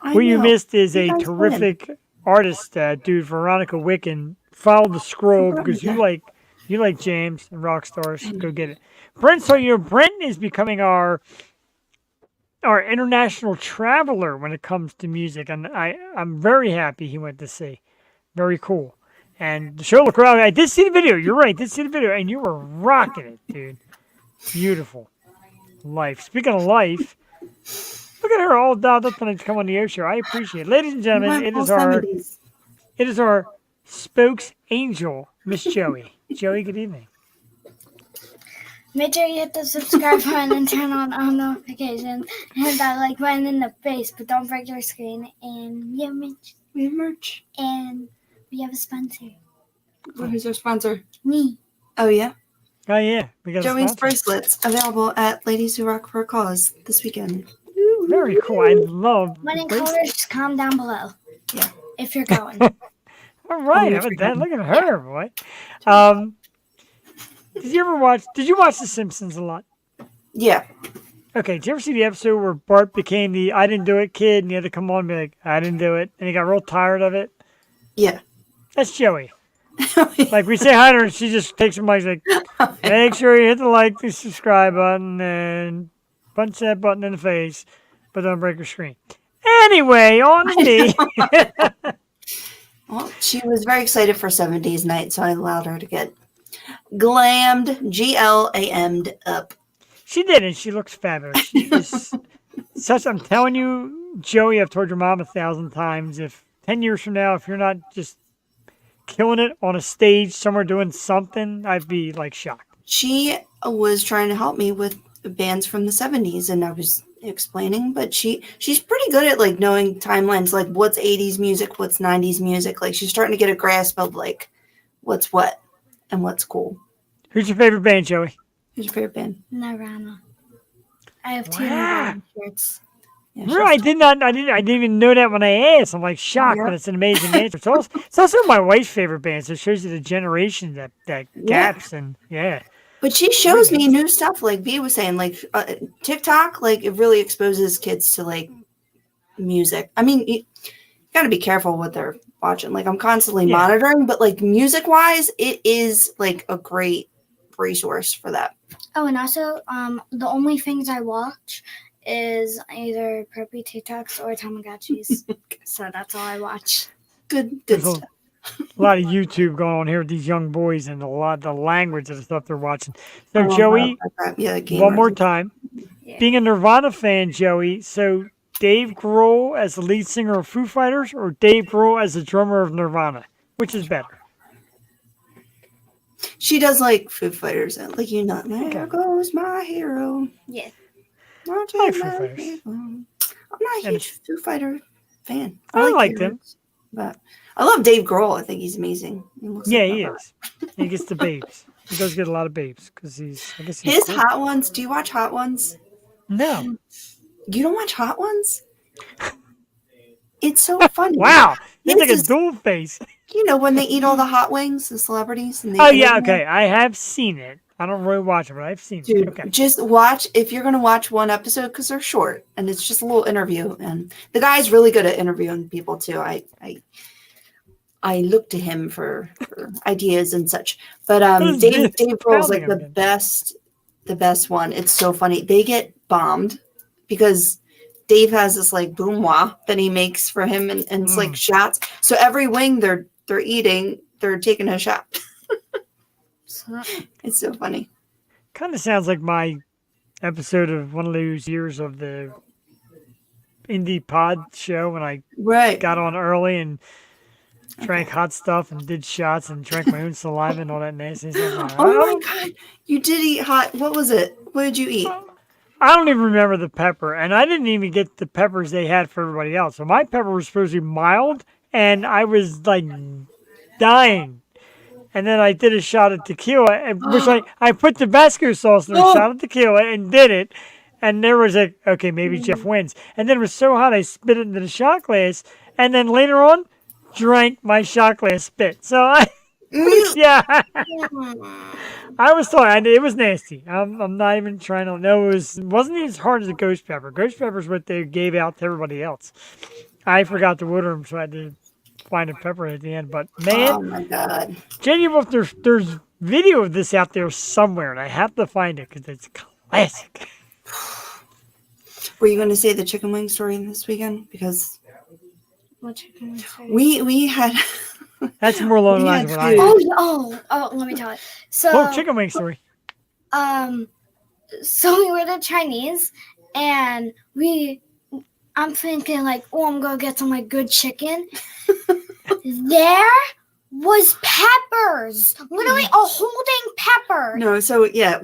What you missed is a terrific artist, dude, Veronica Witkin. Follow the scroll because you like jams and rock stars. Go get it. Brent, so Brent is becoming our international traveler when it comes to music, and I'm very happy he went to see. Very cool. And the show looked around. I did see the video. You're right. Did see the video, and you were rocking it, dude. Beautiful. Life. Speaking of life, look at her all dolled up tonight to come on the air show. I appreciate it. Ladies and gentlemen, it is our spokes angel, Miss Joey. Joey, good evening. Make sure you hit the subscribe button and turn on all notifications. And hit that like button in the face, but don't break your screen. And yeah, Mitch. We have merch. And we have a sponsor. Who's our sponsor? Me. Oh, yeah? Oh, yeah. We got Joey's bracelets available at Ladies Who Rock for a Cause this weekend. Very cool. I love When in colors, just comment down below. Yeah. If you're going. All right. How about that? Look at her, boy. Did you watch The Simpsons a lot? Yeah. Okay, did you ever see the episode where Bart became the I didn't do it kid and he had to come on and be like, I didn't do it, and he got real tired of it? Yeah. That's Joey. Like, we say hi to her and she just takes her mic, like, make sure you hit the like, the subscribe button, and punch that button in the face, but don't break your screen. Anyway, on to me. Well, she was very excited for 70s night, so I allowed her to get glammed, G-L-A-M'd up. She did, and she looks fabulous. She is such. I'm telling you, Joey, I've told your mom 1,000 times, if 10 years from now, if you're not just killing it on a stage somewhere doing something, I'd be like shocked. She was trying to help me with bands from the 70s, and I was explaining, but she's pretty good at like knowing timelines, like what's 80s music, what's 90s music. Like she's starting to get a grasp of like what's what and what's cool. Who's your favorite band, Joey? Who's your favorite band? Nirvana. I have two Nirvana shirts. Yeah, Really? I didn't even know that when I asked. I'm like shocked, but it's an amazing answer. It's also my wife's favorite band, so it shows you the generation that gaps and yeah. But she shows me new stuff, like V was saying, like TikTok, like it really exposes kids to like music. I mean, you got to be careful what they're watching. Like I'm constantly monitoring, but like music wise, it is like a great resource for that. Oh, and also, the only things I watch is either preppy TikToks or Tamagotchis. So that's all I watch. Good stuff. A lot of YouTube going on here with these young boys and a lot of the language of the stuff they're watching. So, Joey, one more time. Yeah. Being a Nirvana fan, Joey, so Dave Grohl as the lead singer of Foo Fighters or Dave Grohl as the drummer of Nirvana? Which is better? She does like Foo Fighters. Like, there goes my hero. Yeah. I like Foo Fighters. I'm not a huge Foo Fighter fan. I like them. But I love Dave Grohl. I think he's amazing. He is. He gets the babes. He does get a lot of babes because he's his cool. Hot Ones. Do you watch Hot Ones? No. You don't watch Hot Ones? It's so funny. Wow. It's like a dual face. You know when they eat all the hot wings, the celebrities? And okay. I have seen it. I don't really watch it, but I've seen it. Okay. Just watch, if you're going to watch one episode, because they're short, and it's just a little interview. And the guy's really good at interviewing people, too. I look to him for ideas and such. But Dave Grohl's like the best one. It's so funny. They get bombed because Dave has this like boom wah that he makes for him, and it's like shots. So every wing they're eating, they're taking a shot. It's so funny. Kind of sounds like my episode of one of those years of the indie pod show when I got on early and drank hot stuff and did shots and drank my own saliva and all that nasty stuff. Oh my God. You did eat hot. What was it? What did you eat? I don't even remember the pepper, and I didn't even get the peppers they had for everybody else. So my pepper was supposed to be mild, and I was like dying. And then I did a shot of tequila, which I put Tabasco sauce in a shot of tequila and did it. And there was okay, maybe Jeff wins. And then it was so hot, I spit it into the shot glass. And then later on, drank my shot glass spit. So yeah, I was sorry. It was nasty. I'm not even trying to. No, it wasn't as hard as a ghost pepper. Ghost pepper is what they gave out to everybody else. I forgot to water them, so I had to find a pepper at the end. But man, Oh my god. Jenny Wolf, there's video of this out there somewhere, and I have to find it because it's classic. Were you going to say the chicken wing story this weekend? Because What chicken wings are you- we had. That's more along the We lines had of what I. food. Let me tell it. So, Oh, chicken wing story. so we were at Chinese, and I'm thinking like, oh, I'm gonna get some like good chicken. There was peppers, literally a whole dang pepper. No, so yeah,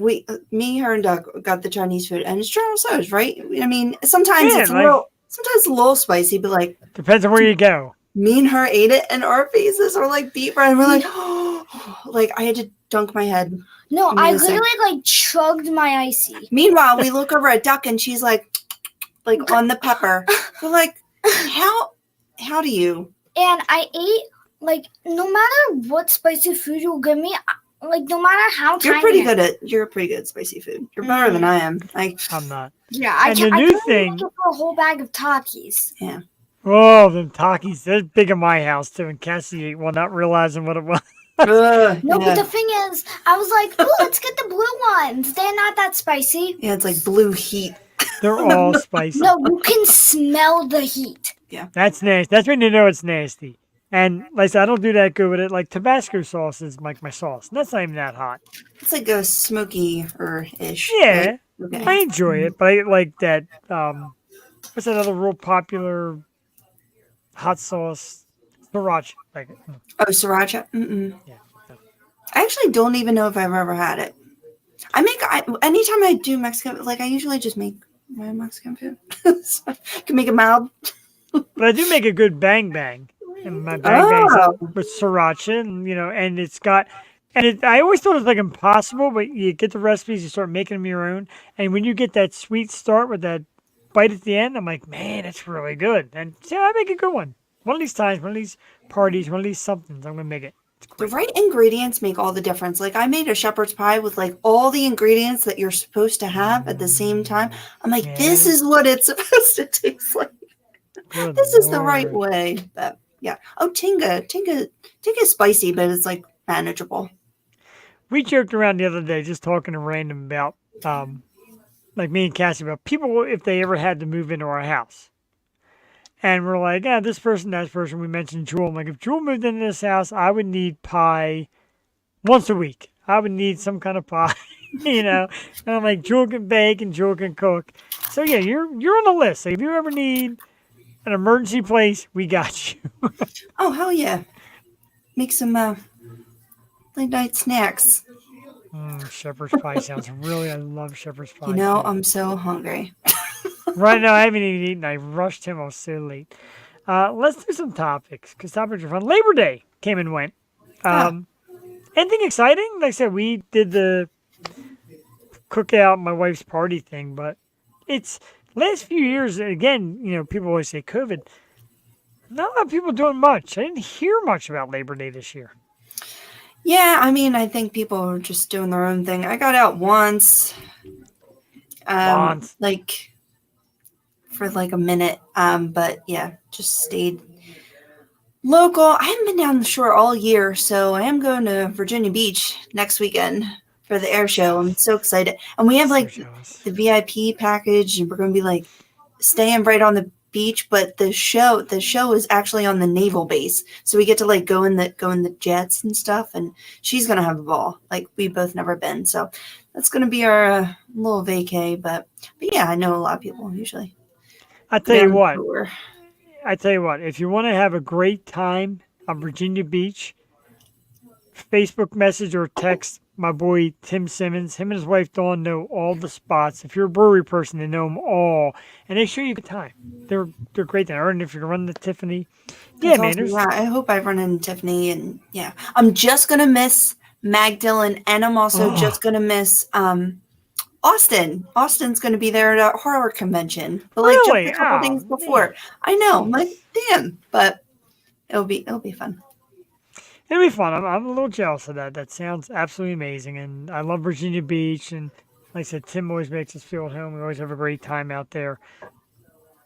me, her, and Doug got the Chinese food, and it's General Tso's, right? I mean, sometimes Yeah, it's like- sometimes a little spicy, but like Depends on where you go. me and her ate it, and our faces were like deep red. We're like, like I had to dunk my head. No, I Amazing. literally like chugged my icy. Meanwhile, we look over at Duck, and she's like on the pepper. We're like, how do you? And I ate like no matter what spicy food you'll give me, like no matter how You're tiny. pretty good at spicy food. You're better than I am. Like, I'm not. Yeah, I And can. the I new couldn't thing- make it for a whole bag of Takis. Oh, them Takis. They're big in my house, too. And Cassie ate one, not realizing what it was. ugh, No, yeah. but the thing is, I was like, oh, let's get the blue ones. They're not that spicy. Yeah, it's like blue heat. They're all spicy. No, you can smell the heat. That's nasty. That's when you know it's nasty. And like I said, I don't do that good with it. Like Tabasco sauce is like my sauce. And that's not even that hot. It's like a smoky or ish. Yeah, Right? Okay. I enjoy it, but I like that. What's that other real popular hot sauce? Sriracha. Like, Oh, sriracha. Mm-mm. yeah. I actually don't even know if I've ever had it. Anytime I do Mexican, like I usually just make my own Mexican food. So I can make it mild. But I do make a good bang bang. And my bang bangs Oh. with sriracha, and and it's got. And I always thought it was like impossible, but you get the recipes, you start making them your own, and when you get that sweet start with that bite at the end, I'm like, man, it's really good. And yeah, I make a good one. One of these times, one of these parties, one of these somethings, I'm gonna make it. It's The great. right ingredients make all the difference. Like I made a shepherd's pie with like all the ingredients that you're supposed to have at the same time. I'm like, this Yeah. is what it's supposed to taste like. Good This is the right Lord. way. But yeah. Oh, Tinga is spicy, but it's like manageable. We joked around the other day, just talking to random about, like me and Cassie, about people if they ever had to move into our house. And we're like, yeah, this person, that person. We mentioned Jewel. I'm like, if Jewel moved into this house, I would need pie once a week. I would need some kind of pie, And I'm like, Jewel can bake and Jewel can cook. So yeah, you're on the list. So if you ever need an emergency place, we got you. Oh, hell yeah. Make some late night snacks. Shepherd's pie sounds really. I love shepherd's pie. You know, too. I'm so hungry. Right now, I haven't even eaten. I rushed him. I was so late. Let's do some topics because topics are fun. Labor Day came and went. Anything exciting? Like I said, we did the cookout, my wife's party thing, but it's last few years. Again, people always say COVID. Not a lot of people doing much. I didn't hear much about Labor Day this year. Yeah, I mean, I think people are just doing their own thing. I got out once. Once. Like for like a minute. But yeah, just stayed local. I haven't been down the shore all year, so I am going to Virginia Beach next weekend for the air show. I'm so excited. And we have like So jealous. the VIP package, and we're going to be like staying right on the beach, but the show is actually on the naval base, so we get to like go in the jets and stuff, and she's gonna have a ball. Like we've both never been, so that's gonna be our little vacay. But yeah, I know a lot of people usually. I tell you what. Tour. I tell you what. If you want to have a great time on Virginia Beach, Facebook message or text my boy Tim Simmons. Him and his wife Dawn know all the spots. If you're a brewery person, they know them all, and they show you a good time. They're great there. And if you're running the Tiffany, yeah, That's man. awesome. Yeah, I hope I run into Tiffany, and yeah, I'm just gonna miss Magdalene, and I'm also just gonna miss Austin. Austin's gonna be there at a horror convention, but like Really? just a couple Oh, days before. man. I know, I'm like, damn, but it'll be fun. It'll be fun. I'm a little jealous of that. That sounds absolutely amazing, and I love Virginia Beach. And like I said, Tim always makes us feel at home. We always have a great time out there.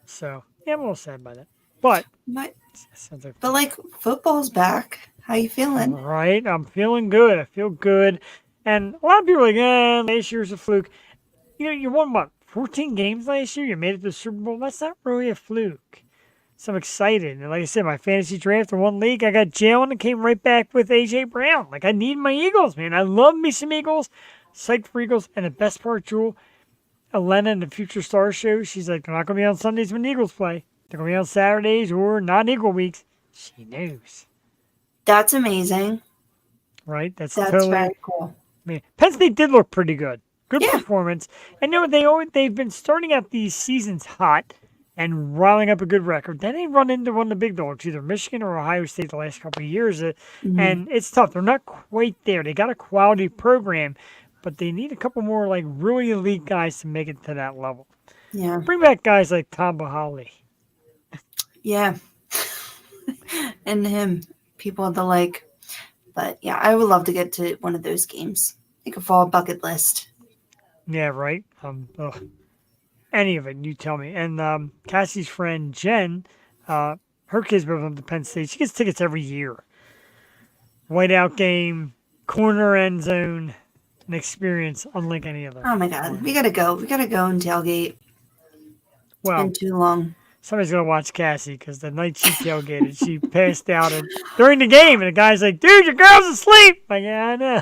So yeah, I'm a little sad by that, but But it sounds like but like football's back. How you feeling? right. I'm feeling good. I feel good, and a lot of people are like, last year's a fluke. You know, you won what, 14 games last year? You made it to the Super Bowl. That's not really a fluke. So I'm excited. And like I said, my fantasy draft in one league, I got Jalen and came right back with A.J. Brown. Like, I need my Eagles, man. I love me some Eagles. Psyched for Eagles. And the best part, Jewel, Elena in the Future Stars show, she's like, they're not going to be on Sundays when the Eagles play. They're going to be on Saturdays or non-Eagle weeks. She knows. That's amazing. Right? That's That's very cool. Man, Penn State did look pretty good. Good Yeah. performance. And you know, they've been starting out these seasons hot and riling up a good record. Then they run into one of the big dogs, either Michigan or Ohio State the last couple of years. And it's tough. They're not quite there. They got a quality program, but they need a couple more like really elite guys to make it to that level. Yeah. Bring back guys like Tom Bahali. Yeah. And him, people of the like. But yeah, I would love to get to one of those games. Like a fall bucket list. Yeah, right. Any of it, you tell me. And Cassie's friend Jen, her kids both went to Penn State. She gets tickets every year. Whiteout game, corner end zone, an experience unlike any other. Oh my God. We gotta go. We gotta go and tailgate. It's Well, been too long. somebody's gonna watch Cassie because the night she tailgated, she passed out during the game, and the guy's like, "Dude, your girl's asleep." Like, yeah, I know.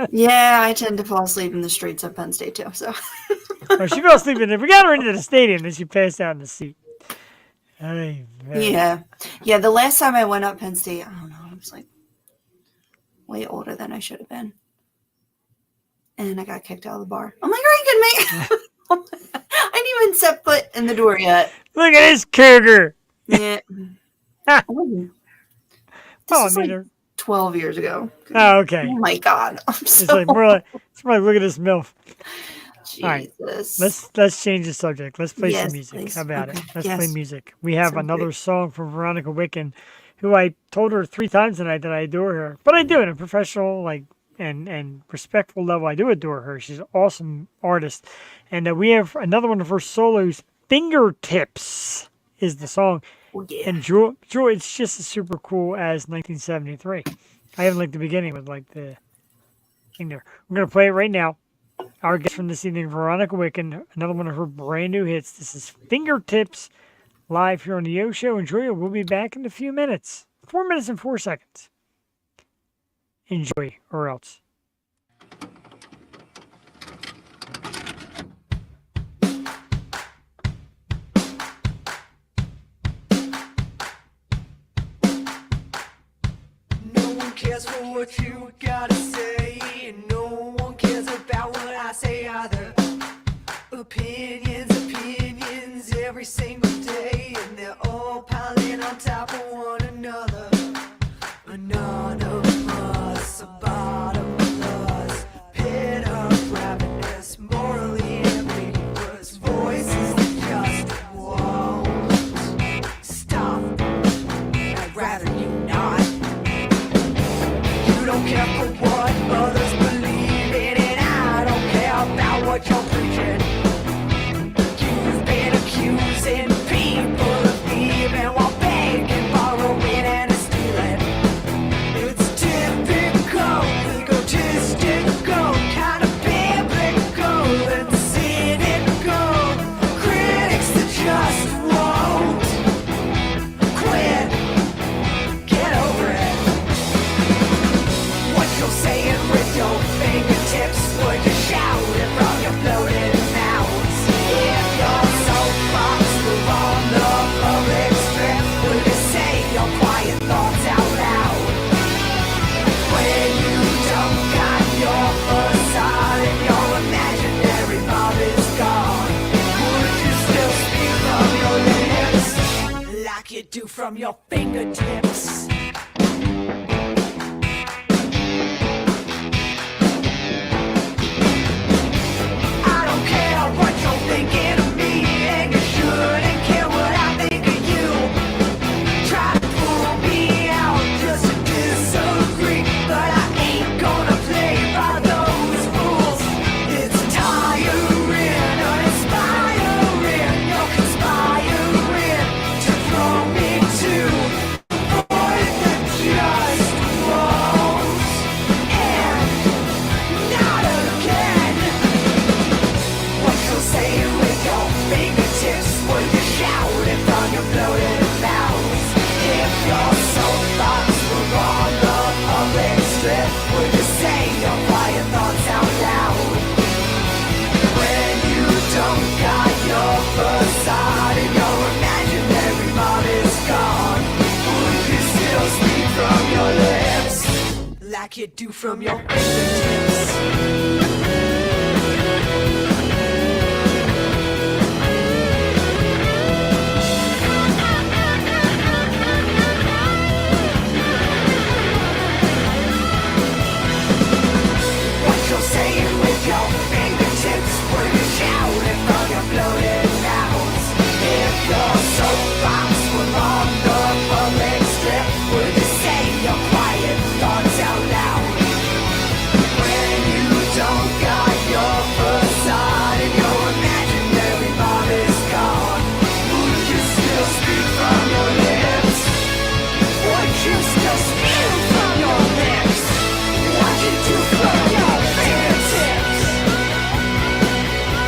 Yeah, I tend to fall asleep in the streets of Penn State too. So Well, she fell asleep we got her into the stadium, then she passed out in the seat. Ay, man. yeah. The last time I went up Penn State, I don't know, I was like way older than I should have been, and I got kicked out of the bar. I'm like, are you kidding me? I didn't even set foot in the door yet. Look at this cougar. Yeah. Ah. This Oh, was I like mean, 12 years ago. oh, okay. Oh my God. I'm It's so like more like, it's more like, look at this MILF. Jesus. All right, let's change the subject. Let's play Yes, some music. please. How about it? Okay, Let's yes. play music. We have Sounds another great. song from Veronica Witkin, who I told her 3 times tonight that I adore her. But I do, in a professional and respectful level. I do adore her. She's an awesome artist. And we have another one of her solos. Fingertips is the song. Oh, yeah. And Jewel, it's just as super cool as 1973. I haven't liked the beginning with like the thing there. We're gonna play it right now. Our guest from this evening, Veronica Witkin, another one of her brand new hits. This is Fingertips, live here on the Yo Show. Enjoy it. We'll be back in a few minutes. 4 minutes and 4 seconds. Enjoy, or else. No one cares for what you gotta say, and no one cares about what I say either. Opinions every single day, and they're all piling on top of one another. Anonymous, a bottomless pit of ravenous, morally ambiguous voices that just won't stop. I'd rather you not. You don't care for what others believe in, and I don't care about what you're preaching. You've been accusing people of thieving while begging, borrowing, and stealing. It's typical, egotistical, kind of biblical and cynical. Critics that just won't quit. Get over it. What you're saying with your fingertips, what you're shouting from your bloated from your fingertips. I don't care what you're thinking of me, and you shouldn't care what I think of you. Try to pull me out just to disagree, but I ain't gonna play by those rules. It's tiring, uninspiring, you're conspiring to throw me to the void that just was, and not again. What you'll say with your fingertips when you're shouting from your bloated mouths. If your soapbox were on the public strip, would you say your quiet thoughts out loud? When you don't got your facade and your imaginary mom is gone, would you still speak from your lips like you do from your fingertips? What you're saying with your fingertips when you're shouting from your bloated mouths. If your soapbox were on the public strip, would you say your quiet thoughts out loud? When you don't got your facade and your imaginary mom is gone, would you still speak from your lips? Would you still speak from your lips? What you do from your fingertips?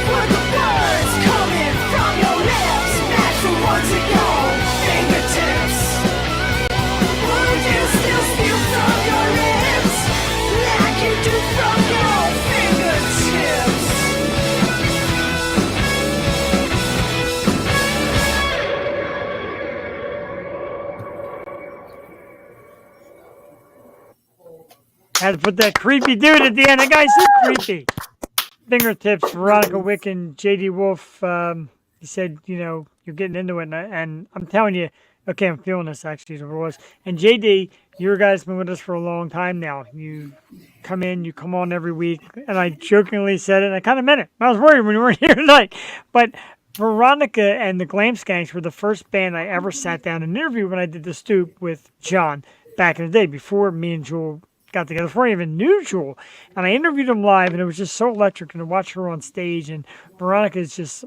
Were the words coming from your lips match the ones in your fingertips? Would you still speak from your lips like you do from your fingertips? Had to put that creepy dude at the end. That guy's so creepy. Fingertips, Veronica Witkin, J.D. Wolf. He said, you're getting into it. And I'm telling you, okay, I'm feeling this actually. Is what it was. And J.D., your guy's been with us for a long time now. You come in, you come on every week. And I jokingly said it, and I kind of meant it. I was worried when you weren't here tonight. But Veronica and the Glam Skanks were the first band I ever sat down and interviewed when I did the Stoop with John back in the day, before me and Jewel got together, before I even knew Jewel. And I interviewed him live, and it was just so electric. And to watch her on stage, and Veronica is just,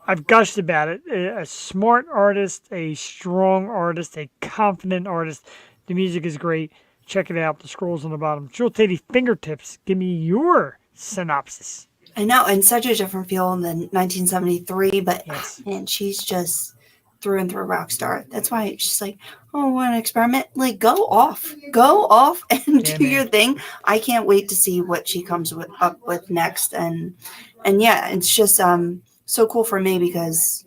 I've gushed about it. A smart artist, a strong artist, a confident artist. The music is great. Check it out. The scroll's on the bottom. Jewel Tatey, Fingertips. Give me your synopsis. I know, and such a different feel than 1973, but Yes. man, she's just through and through rock star. That's why she's like, oh, want to experiment? Like, go off and Yeah, do man. your thing. I can't wait to see what she comes up with next. And yeah, it's just so cool for me because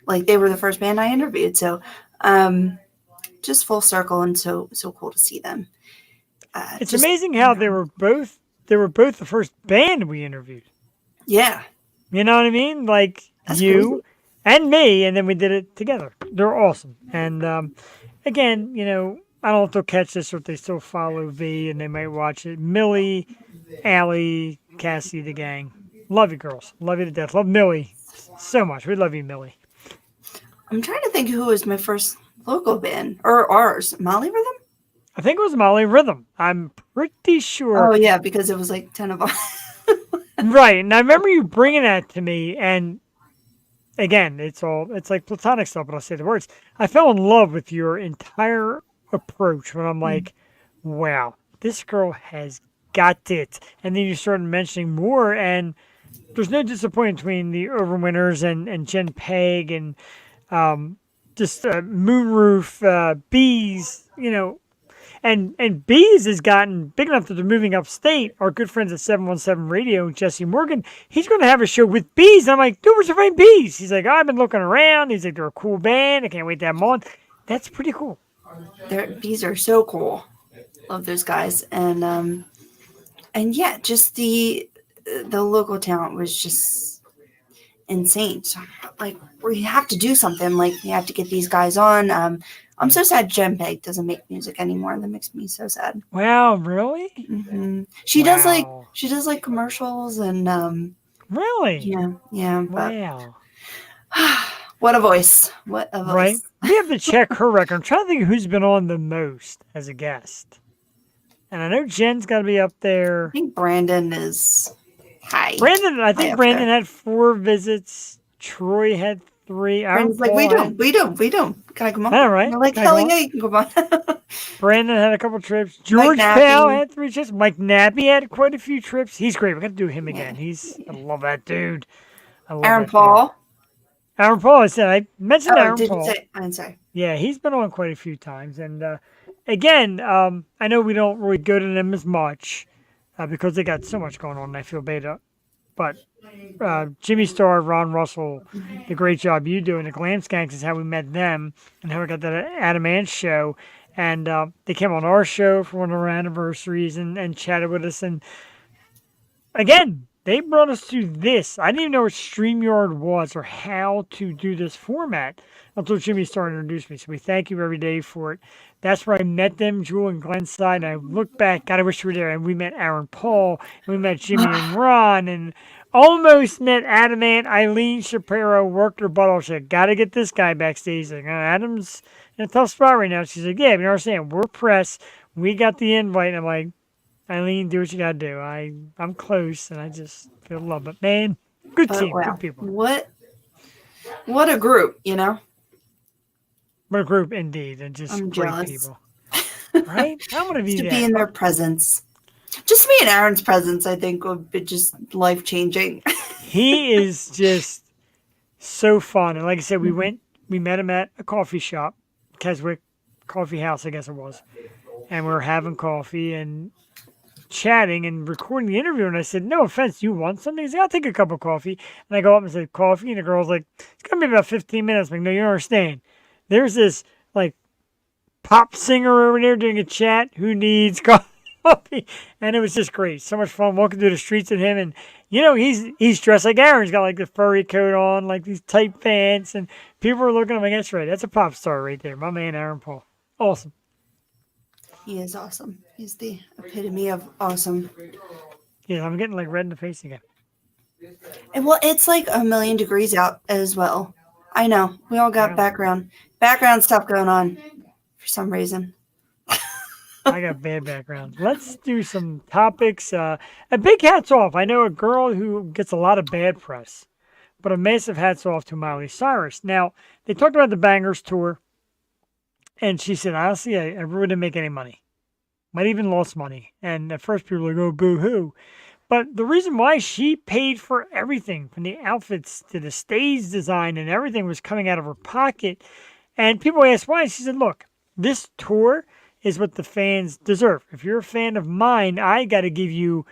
like they were the first band I interviewed. So just full circle, and so cool to see them. It's amazing how they were both the first band we interviewed. Yeah. You know what I mean? Like That's you crazy. and me, and then we did it together. They're awesome. And again, I don't know if they'll catch this or if they still follow V and they might watch it. Millie, Allie, Cassie, the gang. Love you, girls. Love you to death. Love Millie so much. We love you, Millie. I'm trying to think who was my first local band or ours. Molly Rhythm? I think it was Molly Rhythm. I'm pretty sure. Oh yeah, because it was like 10 of us. Right. And I remember you bringing that to me. And again, it's like platonic stuff, but I'll say the words. I fell in love with your entire approach when I'm like, wow, this girl has got it. And then you started mentioning more, and there's no disappointment between the Overwinters and Jen Peg and just Moonroof, Bees, and Bees has gotten big enough that they're moving upstate. Our good friends at 717 Radio, Jesse Morgan, he's going to have a show with Bees. I'm like, dude, where's your friend Bees? He's like, I've been looking around. He's like, they're a cool band. I can't wait to have them on. That's pretty cool. These are so cool. Love those guys. And yeah, just the local talent was just, insane. So, like, we have to do something. Like, we have to get these guys on. I'm so sad Jen Peg doesn't make music anymore. That makes me so sad. Wow, really? She does Wow. like commercials and Really? yeah. But Wow. what a voice! What a voice! Right? We have to check her record. I'm trying to think of who's been on the most as a guest. And I know Jen's got to be up I there. think Brandon is high. Brandon, I think up Brandon there. had 4 visits. Troy had 3. Brandon's like, we don't. Can I come on? All right. We're like, Can I hell come on? yeah, you can come on. Brandon had a couple trips. George Nappy. Powell had 3 trips. Mike Nappy had quite a few trips. He's great. We got to do him again. I love that dude. I love Aaron that Paul. Dude. Aaron Paul, I said. I mentioned Aaron did Paul. you say? I'm sorry. Yeah, he's been on quite a few times. And again, I know we don't really go to them as much because they got so much going on. And I feel bad. But Jimmy Starr, Ron Russell, the great job you do, and the Glam Skanks is how we met them and how we got that Adam Ant show. And they came on our show for one of our anniversaries and chatted with us. And again, they brought us to this. I didn't even know what StreamYard was or how to do this format until Jimmy Starr introduced me. So we thank you every day for it. That's where I met them, Jewel and Glenside. And I look back, God, I wish you were there. And we met Aaron Paul, and we met Jimmy and Ron, and almost met Adam and Eileen Shapiro, worked her butt off. She said, got to get this guy backstage. Like, Adam's in a tough spot right now. She's like, yeah, but you understand, we're press. We got the invite. And I'm like, Eileen, do what you gotta do. I'm close, and I just feel love. But man, good team, good people. What a group, you know? What a group, indeed, and just I'm great jealous. people. Right? I want to be To that. be in their presence. Just me and Aaron's presence, I think, would be just life changing. He is just so fun, and like I said, we met him at a coffee shop, Keswick Coffee House, I guess it was, and we were having coffee and chatting and recording the interview, and I said, no offense, you want something? He said, I'll take a cup of coffee. And I go up and say, coffee? And the girl's like, it's going to be about 15 minutes. I'm like, no, you don't understand. There's this, like, pop singer over there doing a chat who needs coffee. And it was just great. So much fun walking through the streets with him. And, you know, he's dressed like Aaron. He's got, like, the furry coat on, like, these tight pants. And people are looking at him like, that's right. That's a pop star right there. My man, Aaron Paul. Awesome. He is awesome. He's the epitome of awesome. Yeah, I'm getting like red in the face again. And well, it's like 1,000,000 degrees out as well. I know. We all got background stuff going on for some reason. I got bad background. Let's do some topics. A big hats off. I know a girl who gets a lot of bad press, but a massive hats off to Miley Cyrus. Now, they talked about the Bangers tour. And she said, honestly, I really didn't make any money. Might even lost money. And at first people were like, oh, boo-hoo. But the reason why she paid for everything, from the outfits to the stage design and everything was coming out of her pocket. And people asked why. And she said, look, this tour is what the fans deserve. If you're a fan of mine, I got to give you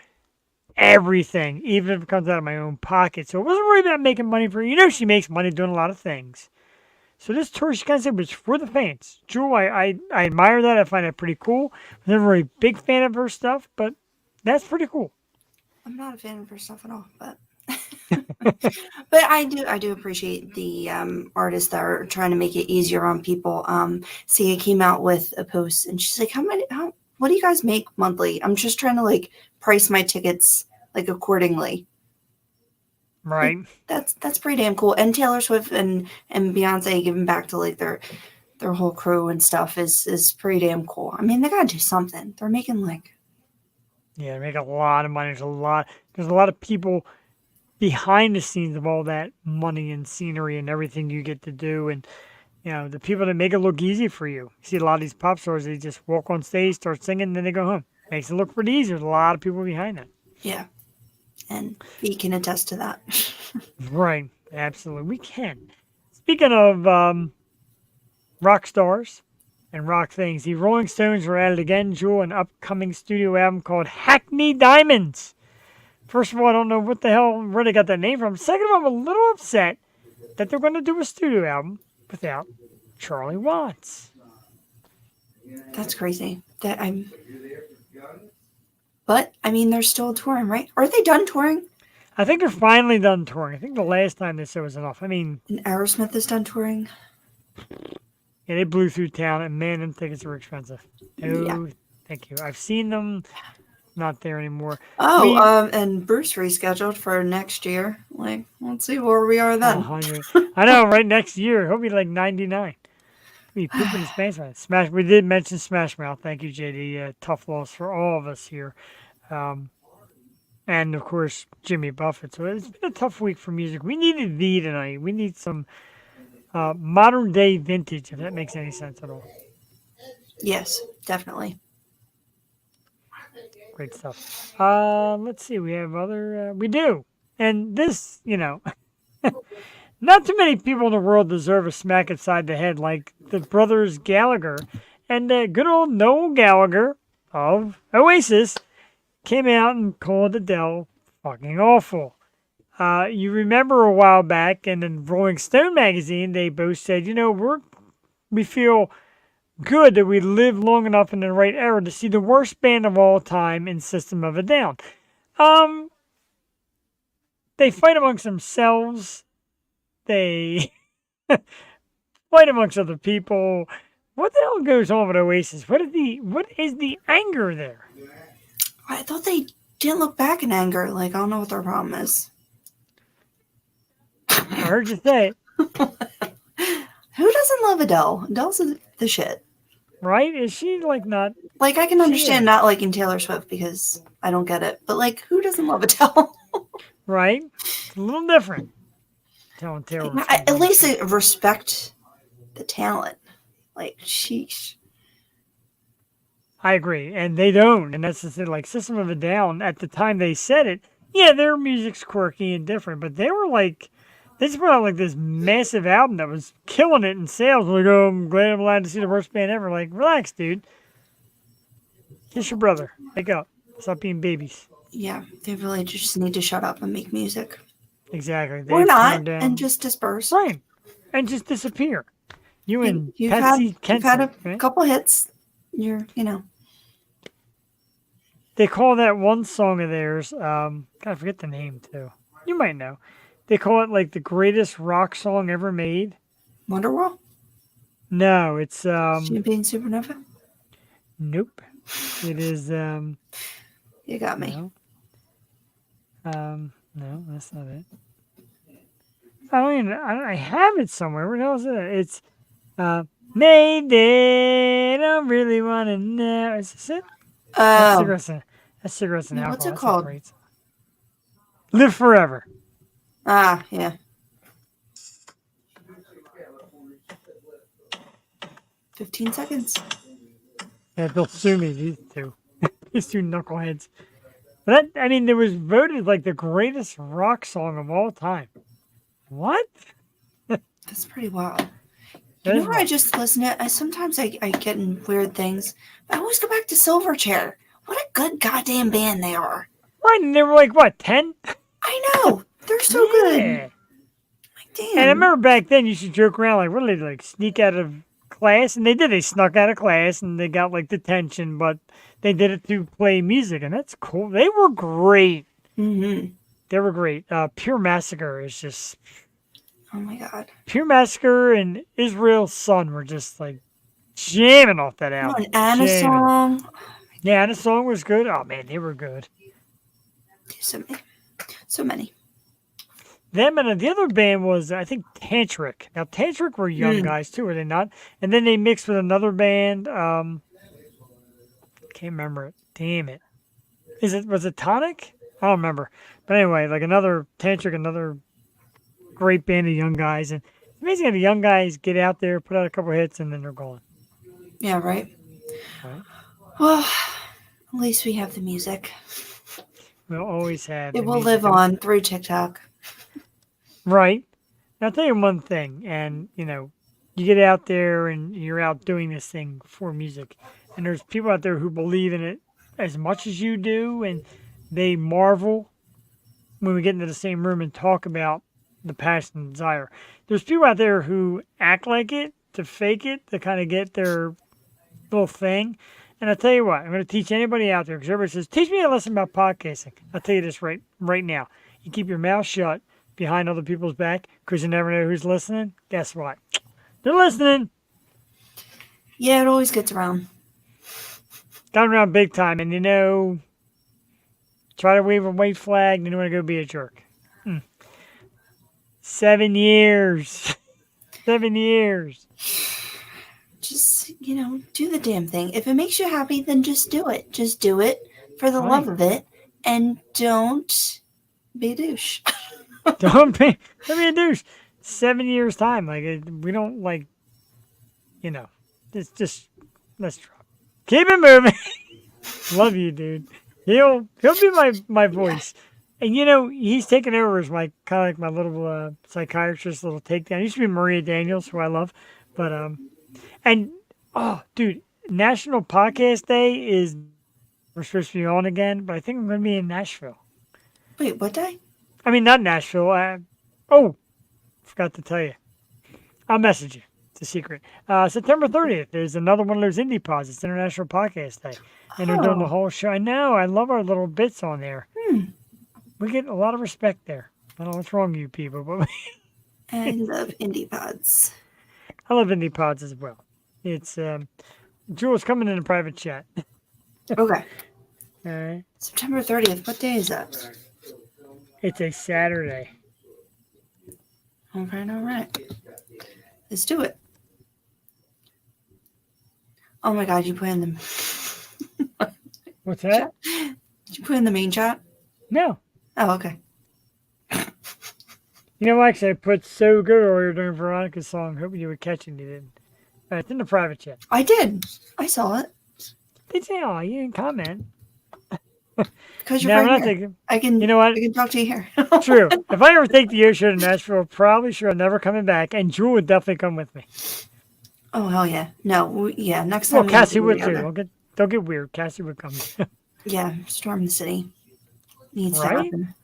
everything, even if it comes out of my own pocket. So it wasn't really about making money for her. You know, she makes money doing a lot of things. So this tour, she kind of said, was for the fans. Jewel, I admire that. I find that pretty cool. I'm never a big fan of her stuff, but that's pretty cool. I'm not a fan of her stuff at all, but but I do appreciate the artists that are trying to make it easier on people. Sia came out with a post, and she's like, what do you guys make monthly? I'm just trying to like price my tickets like accordingly. Right. Like, that's pretty damn cool. And Taylor Swift and Beyonce giving back to like their whole crew and stuff is pretty damn cool. I mean, they gotta do something. They're making like they make a lot of money. There's a lot of people behind the scenes of all that money and scenery and everything you get to do, and you know the people that make it look easy for you. You see a lot of these pop stars, they just walk on stage, start singing, and then they go home. Makes it look pretty easy. There's a lot of people behind that. Yeah. And we can attest to that. Right. Absolutely. We can. Speaking of rock stars and rock things, the Rolling Stones were at it again, Jewel, an upcoming studio album called Hackney Diamonds. First of all, I don't know where they got that name from. Second of all, I'm a little upset that they're going to do a studio album without Charlie Watts. That's crazy. But, I mean, they're still touring, right? Are they done touring? I think they're finally done touring. I think the last time they said was enough. I mean, And Aerosmith is done touring. yeah, they blew through town, and man, them tickets were expensive. Yeah. Oh, thank you. I've seen them. Not there anymore. Oh, We and Bruce rescheduled for next year. Like, let's see where we are then. 100. I know. Right next year, he'll be like 99. He'll be pooping his pants on it. Smash. We did mention Smash Mouth. Thank you, JD. Tough loss for all of us here. And of course, Jimmy Buffett. So it's been a tough week for music. We needed thee tonight. We need some modern day vintage, if that makes any sense at all. Yes, definitely. Great stuff. Let's see. We have other. We do. And this, not too many people in the world deserve a smack inside the head like the brothers Gallagher. And good old Noel Gallagher of Oasis came out and called Adele fucking awful. You remember a while back in the Rolling Stone magazine, they both said, we feel good that we lived long enough in the right era to see the worst band of all time in System of a Down. They fight amongst themselves. They fight amongst other people. What the hell goes on with Oasis? What is the anger there? I thought they didn't look back in anger. Like, I don't know what their problem is. I heard you say it. Who doesn't love Adele? Adele's the shit. Right? Is she not? Like, I can understand is. not liking Taylor Swift because I don't get it. But, like, who doesn't love Adele? Right? It's a little different. Telling Taylor. At least they respect the talent. Like, sheesh. I agree. And they don't. And that's the thing. Like, System of a Down, at the time they said it, yeah, their music's quirky and different. But they were like, they just put out like this massive album that was killing it in sales. Like, oh, I'm glad I'm allowed to see the worst band ever. Like, relax, dude. Kiss your brother. Wake up. Stop being babies. Yeah, they really just need to shut up and make music. Exactly. Or not, and just disperse. Right. And just disappear. And you've Patsy had a right? couple hits. You're. They call that one song of theirs, I forget the name too. You might know. They call it like the greatest rock song ever made. Wonderwall? No, it's Champagne Supernova? nope. It is You got me. No, that's not it. I have it somewhere. Where the hell is it? It's Mayday, don't really want to know. Is this it? That's cigarettes and alcohol. What's it That's called? great song. Live Forever. Ah, yeah. 15 seconds. Yeah, they'll sue me, these two. These two knuckleheads. But it was voted like the greatest rock song of all time. What? That's pretty wild. That You is know what I just listen to? Sometimes I get in weird things. I always go back to Silverchair. What a good goddamn band they are. Right, and they were like, what, 10? I know. They're so good. Yeah. Like, damn. And I remember back then, you used to joke around, like, what did they, like, sneak out of class? And they did. They snuck out of class, and they got, like, detention, but they did it to play music, and that's cool. They were great. Mm-hmm. They were great. Pure Massacre is just... Oh, my God. Pure Massacre and Israel's Son were just, like, jamming off that Oh, album. an Anna Jamming. song. Yeah, and the song was good. Oh, man, they were good. So many. So many. Them and the other band was, I think, Tantric. Now, Tantric were young guys, too, were they not? And then they mixed with another band. Can't remember it. Damn it. Was it Tonic? I don't remember. But anyway, like another Tantric, another great band of young guys. And it's amazing how the young guys get out there, put out a couple hits, and then they're gone. Yeah, right? Right. Well, at least we have the music. We'll always have. It will live on through TikTok. Right. Now, I'll tell you one thing, and, you get out there and you're out doing this thing for music, and there's people out there who believe in it as much as you do, and they marvel when we get into the same room and talk about the passion and desire. There's people out there who act like it, to fake it, to kind of get their little thing. And I'll tell you what, I'm going to teach anybody out there, because everybody says, teach me a lesson about podcasting. I'll tell you this right now. you keep your mouth shut behind other people's back because you never know who's listening. Guess what? They're listening. Yeah, it always gets around. Got around big time, and try to wave a white flag, and then you want to go be a jerk. 7 years. 7 years. Just, do the damn thing. If it makes you happy, then just do it. Just do it for the love of it, and don't be a douche. Don't be a douche. 7 years time. Like, we don't it's just, let's drop. Keep it moving. Love you, dude. He'll be my voice. And he's taken over as my kind of like my little psychiatrist, little takedown. It used to be Maria Daniels, who I love, but dude, National Podcast Day is we're supposed to be on again, but I think I'm going to be in Nashville. Wait, what day? I mean, not Nashville. Forgot to tell you. I'll message you. It's a secret. September 30th. There's another one of those indie pods. It's International Podcast Day, and they're doing the whole show. I know. I love our little bits on there. We get a lot of respect there. I don't know what's wrong with you people, but I love indie pods. I love indie pods as well. It's Jules coming in a private chat. Okay. All right. September 30th. What day is that? It's a Saturday. All right. Let's do it. Oh my God, you put in the... What's that? Did you put in the main chat? No. Oh, okay. Actually, I put so good earlier during Veronica's song. Hoping you were catching it. You didn't. It's in the private chat. I did. I saw it. Did you? Oh, you didn't comment. Because you're right here. I can. You know what? I can talk to you here. True. If I ever take the Yo show to Nashville, probably sure I'm never coming back. And Jewel would definitely come with me. Oh hell yeah! No, yeah. Next time. Well, Cassie would too. Don't get weird. Cassie would come. Yeah, storm the city. Needs to happen.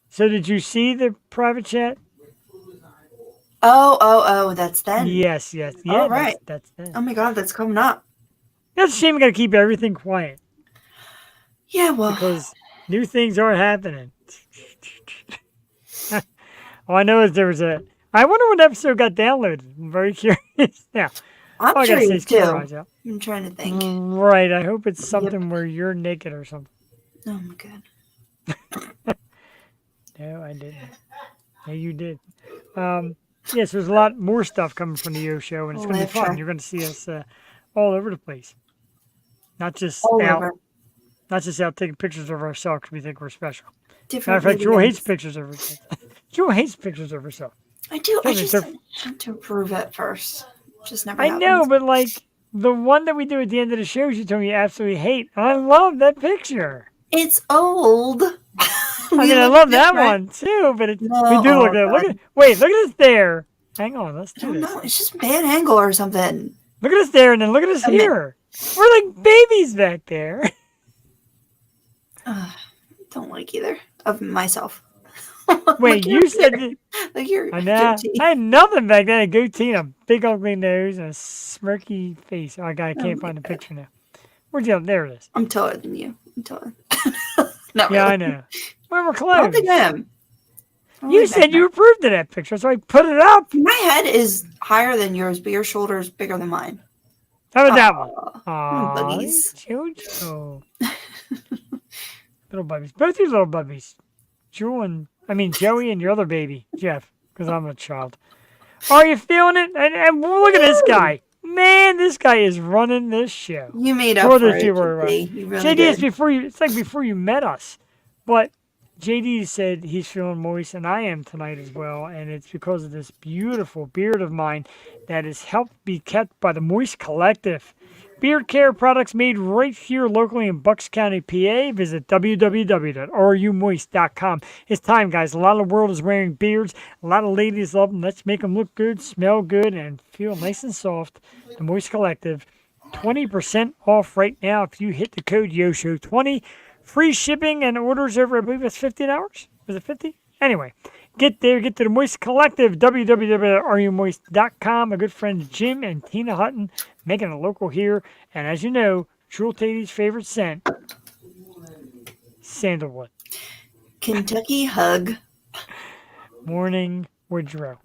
So did you see the private chat? Oh, that's then. Yes. Yeah, all right. That's then. Oh my God, that's coming up. That's a shame we got to keep everything quiet. Yeah, well. Because new things are happening. All I know is there was I wonder what episode got downloaded. I'm very curious now. I'm curious too. I'm trying to think. Right. I hope it's something where you're naked or something. Oh my God. No, I didn't. No, you did. Yes, there's a lot more stuff coming from the Yo show, and it's going to be fun. You're going to see us all over the place. Not just out taking pictures of ourselves because we think we're special. Matter of fact, Jewel hates pictures of herself. Jewel hates pictures of herself. I do. I just have to approve it first. Just never happens. I know, but like the one that we do at the end of the show, you told me you absolutely hate. I love that picture. It's old. I love that one too, but we do look at it. Look at us there. Hang on, let's do this. No, it's just bad angle or something. Look at us there, and then look at us here. We're like babies back there. Don't like either of myself. Wait, you said like your I know. goatee. I had nothing back then. A goatee and a big ugly nose and a smirky face. Oh, I can't find the picture now. Where'd you? There it is. I'm taller than you. I'm taller. Not yeah, really. I know. Well, we're close. I don't think I am. You said you approved of that picture, so I put it up. My head is higher than yours, but your shoulder is bigger than mine. How about that one? Aw, buggies. Jojo. Little bubbies. Both these little bubbies. Joey and your other baby, Jeff, because I'm a child. Are you feeling it? And look at this guy. Man, this guy is running this show. You made up for it. You really JD, did. it's like before you met us. But JD said he's feeling moist, and I am tonight as well. And it's because of this beautiful beard of mine that is helped be kept by the Moist Collective. Beard care products made right here locally in Bucks County, PA. Visit www.rumoist.com. It's time, guys. A lot of the world is wearing beards. A lot of ladies love them. Let's make them look good, smell good, and feel nice and soft. The Moist Collective, 20% off right now if you hit the code YOSHOW20. Free shipping and orders over, I believe it's $15. Was it 50? Anyway, get there. Get to the Moist Collective, www.rumoist.com. My good friends Jim and Tina Hutton making it local here. And as you know, Jewel Tady's favorite scent, sandalwood. Kentucky Hug. Morning Woodrow.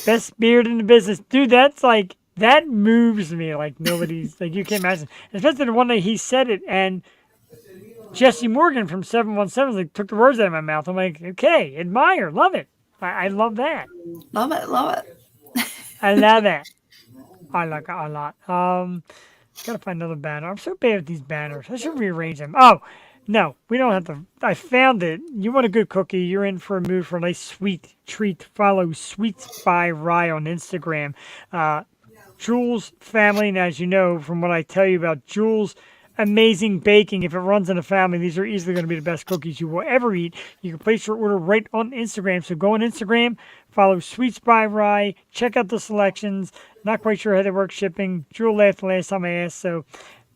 Best beard in the business. Dude, that's like, that moves me like nobody's, like you can't imagine. Especially the one that he said it, and Jesse Morgan from 717 like, took the words out of my mouth. I'm like, okay, admire, love it. I love that. Love it, love it. I love it. I like it a lot. Gotta find another banner. I'm so bad with these banners. I should rearrange them. Oh, no, we don't have to. I found it. You want a good cookie? You're in for a mood for a nice sweet treat. Follow Sweets by Rye on Instagram. Jules family, and as you know from what I tell you about Jules' amazing baking, if it runs in a family, these are easily going to be the best cookies you will ever eat. You can place your order right on Instagram. So go on Instagram, follow Sweets by Rye, check out the selections. Not quite sure how they work shipping. Jewel laughed the last time I asked,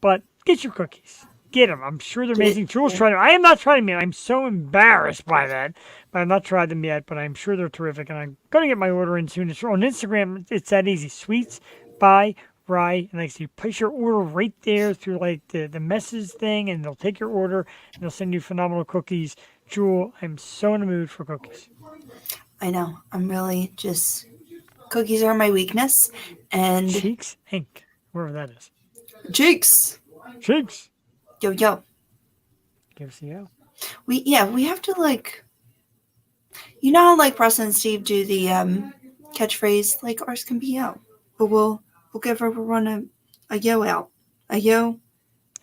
but get your cookies. Get them. I'm sure they're amazing. Jules tried them. I have not tried them yet. I'm so embarrassed by that, but I've not tried them yet, but I'm sure they're terrific, and I'm going to get my order in soon. It's on Instagram. It's that easy. Sweets by Rye, and like so you place your order right there through like the message thing, and they'll take your order and they'll send you phenomenal cookies. Jewel, I'm so in the mood for cookies. I know. I'm really just, cookies are my weakness. And Cheeks Inc., wherever that is. Cheeks. Cheeks. Yo, yo. Give us a yo. We have to like, you know how like Preston and Steve do the catchphrase, like ours can be yo. But we'll give everyone a yo out. A yo.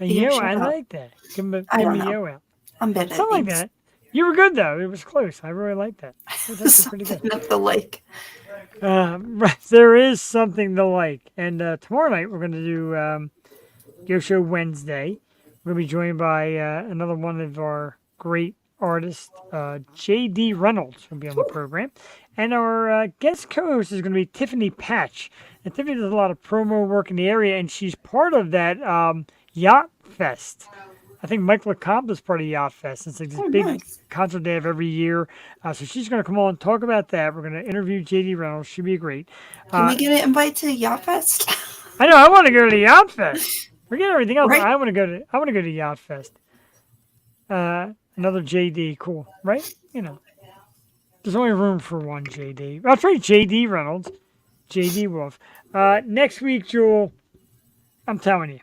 A yo, shout I out. like that. Give I me don't a know. yo out. I'm bad at Something like things. that. You were good though. It was close. I really like that. It was actually pretty good. Something of the like. There is something to like. And tomorrow night we're going to do Yo Show Wednesday. We're going to be joined by another one of our great artists, J.D. Reynolds will be on the program. And our guest co-host is going to be Tiffany Patch. And Tiffany does a lot of promo work in the area, and she's part of that Yacht Fest. I think Mike LeComte is part of Yacht Fest. It's like this big nice. concert they have every year. So she's going to come on and talk about that. We're going to interview J.D. Reynolds. Should be great. Can we get an invite to Yacht Fest? I know. I want to go to the Yacht Fest. Forget everything else. Right. I want to go to Yacht Fest. Another JD, cool, right? You know, there's only room for one JD. I'll trade JD Reynolds, JD Wolf. Next week, Jewel, I'm telling you,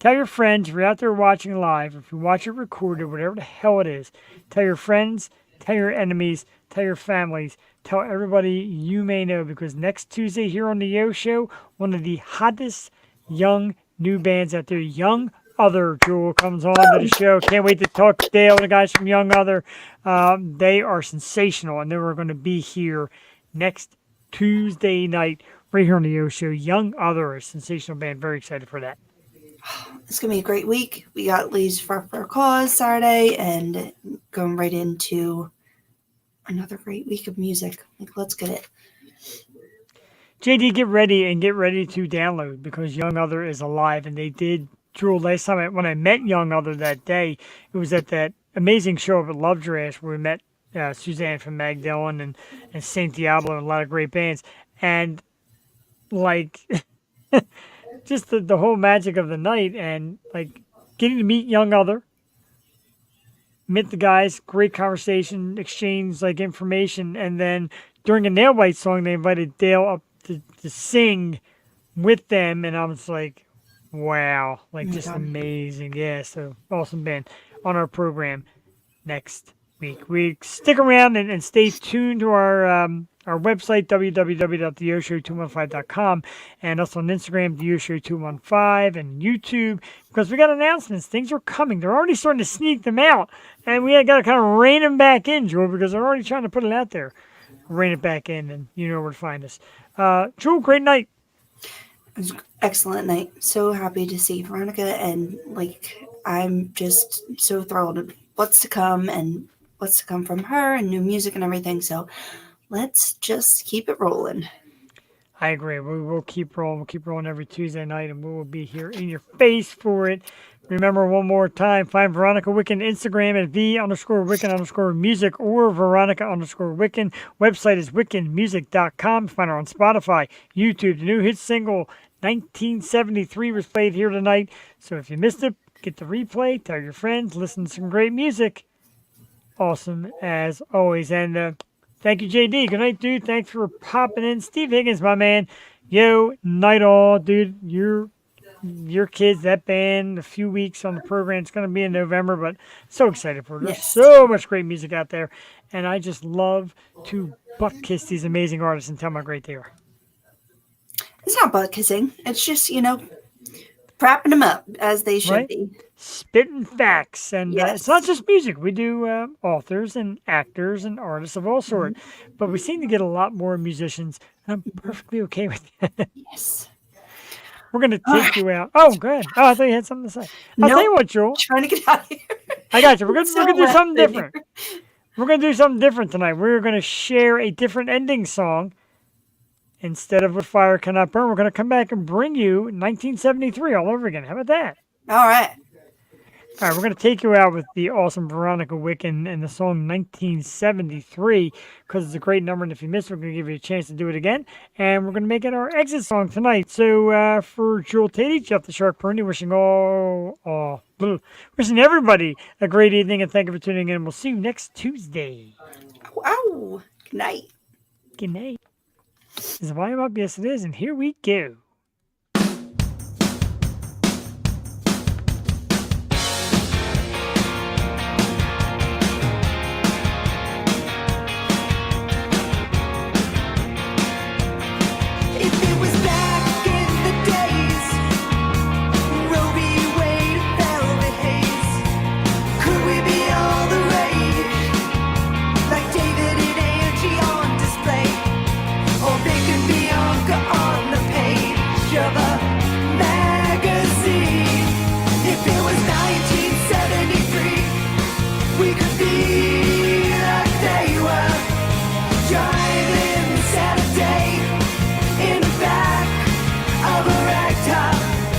tell your friends if you're out there watching live, if you watch it recorded, whatever the hell it is, tell your friends, tell your enemies, tell your families, tell everybody you may know, because next Tuesday here on the Yo Show, one of the hottest young new bands out there, Young Other, Jewel, comes on to the show. Can't wait to talk to Dale and the guys from Young Other. They are sensational, and they were going to be here next Tuesday night right here on the Yo Show. Young Other, a sensational band. Very excited for that. It's going to be a great week. We got Lee's for a Cause Saturday and going right into another great week of music. Like, let's get it. JD, get ready to download, because Young Other is alive, and they did. Jewel, last time when I met Young Other that day, it was at that amazing show up at Lovedrash where we met Suzanne from Magdalene and Saint Diablo and a lot of great bands. And like just the whole magic of the night, and like getting to meet Young Other, meet the guys, great conversation, exchange like information, and then during a Nail Bite song they invited Dale up to sing with them, and I was like, wow, like just amazing. Yeah, so awesome band on our program next week. We stick around and stay tuned to our website, www.theyoshow215.com, and also on Instagram, theyoshow215, and YouTube, because we got announcements. Things are coming. They're already starting to sneak them out, and we got to kind of rein them back in, Jewel, because they're already trying to put it out there. Rein it back in, and you know where to find us. Jewel, great night. It was an excellent night. So happy to see Veronica, and like I'm just so thrilled at what's to come and what's to come from her and new music and everything. So let's just keep it rolling. I agree. We will keep rolling. We'll keep rolling every Tuesday night, and we will be here in your face for it. Remember, one more time, find Veronica Witkin Instagram at V_Witkin_music or Veronica_Witkin. Website is witkinmusic.com. Find her on Spotify, YouTube. The new hit single, 1973, was played here tonight. So if you missed it, get the replay, tell your friends, listen to some great music. awesome as always. And thank you, JD. Good night, dude. Thanks for popping in. Steve Higgins, my man. Yo, night all, dude. Your kids, that band, a few weeks on the program. It's going to be in November, but so excited for it. There's Yes. so much great music out there. And I just love to butt kiss these amazing artists and tell them how great they are. It's not butt kissing. It's just, propping them up as they should Right? be. Spitting facts. And Yes. it's not just music. We do authors and actors and artists of all sorts. But we seem to get a lot more musicians. And I'm perfectly okay with that. Yes. We're going to take you out. Oh, good. Oh, I thought you had something to say. I'll tell Nope. you what, Joel. Trying to get out of here. I got you. We're going It's so to do wet something in different. here. We're going to do something different tonight. We're going to share a different ending song. Instead of What Fire Cannot Burn, we're going to come back and bring you 1973 all over again. How about that? All right. All right, we're going to take you out with the awesome Veronica Witkin and the song 1973 because it's a great number, and if you missed it, we're going to give you a chance to do it again, and we're going to make it our exit song tonight. So for Jewel Tatey, Jeff the Shark Purdy, wishing everybody a great evening, and thank you for tuning in. We'll see you next Tuesday. Ow. Good night. Good night. Is the volume up? Yes, it is, and here we go. If it was back in the days, Roe v. Wade, velvet haze, could we be all the rage, like David and Angie on display, or Vic and Bianca on the page of a magazine? If it was 1973, we could be like they were, driving Saturday in the back of a ragtop.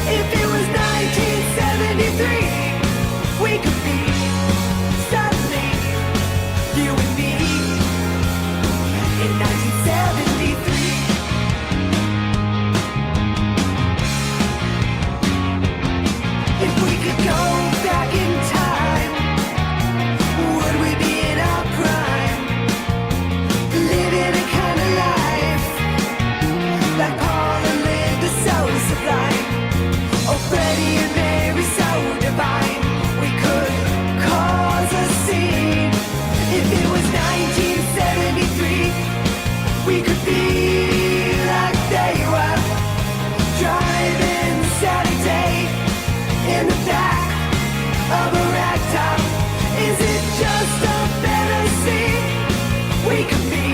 If it was 1973, we could be suddenly you and me in 1973. If we could go back in time, would we be in our prime, living a kind of life like Paul and Linda, so sublime, oh Freddie and Mary, so divine, we could cause a scene. If it was 1973, we could be like they were, driving Saturday in the back of a ragtop. Is it just a fantasy? We could be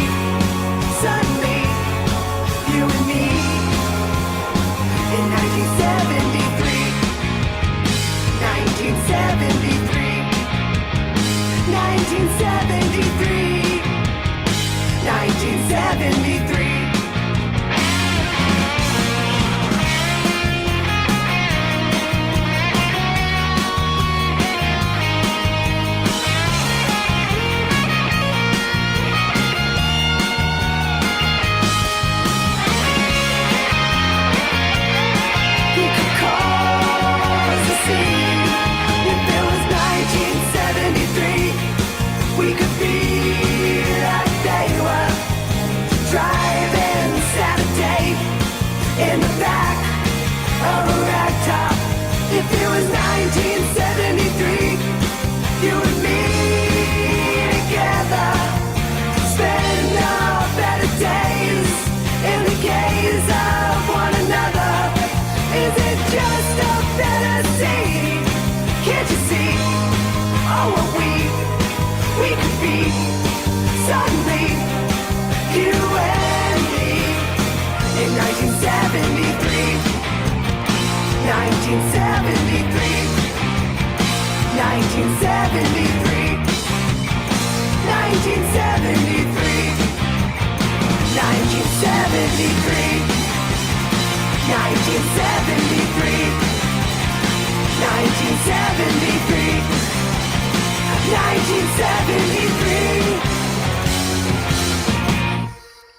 suddenly you and me in 1973, 1973, 1973, 1973. We could cause a scene. If it was 1973, we could be like they were, driving Saturday in the back of a ragtop. If it was 1973, you and me together, spend our better days in the gaze of one another. Is it just a fantasy? Can't you see? Oh, what we could be suddenly you and me in 1973, 1973, 1973, 1973, 1973, 1973, 1973, 1973.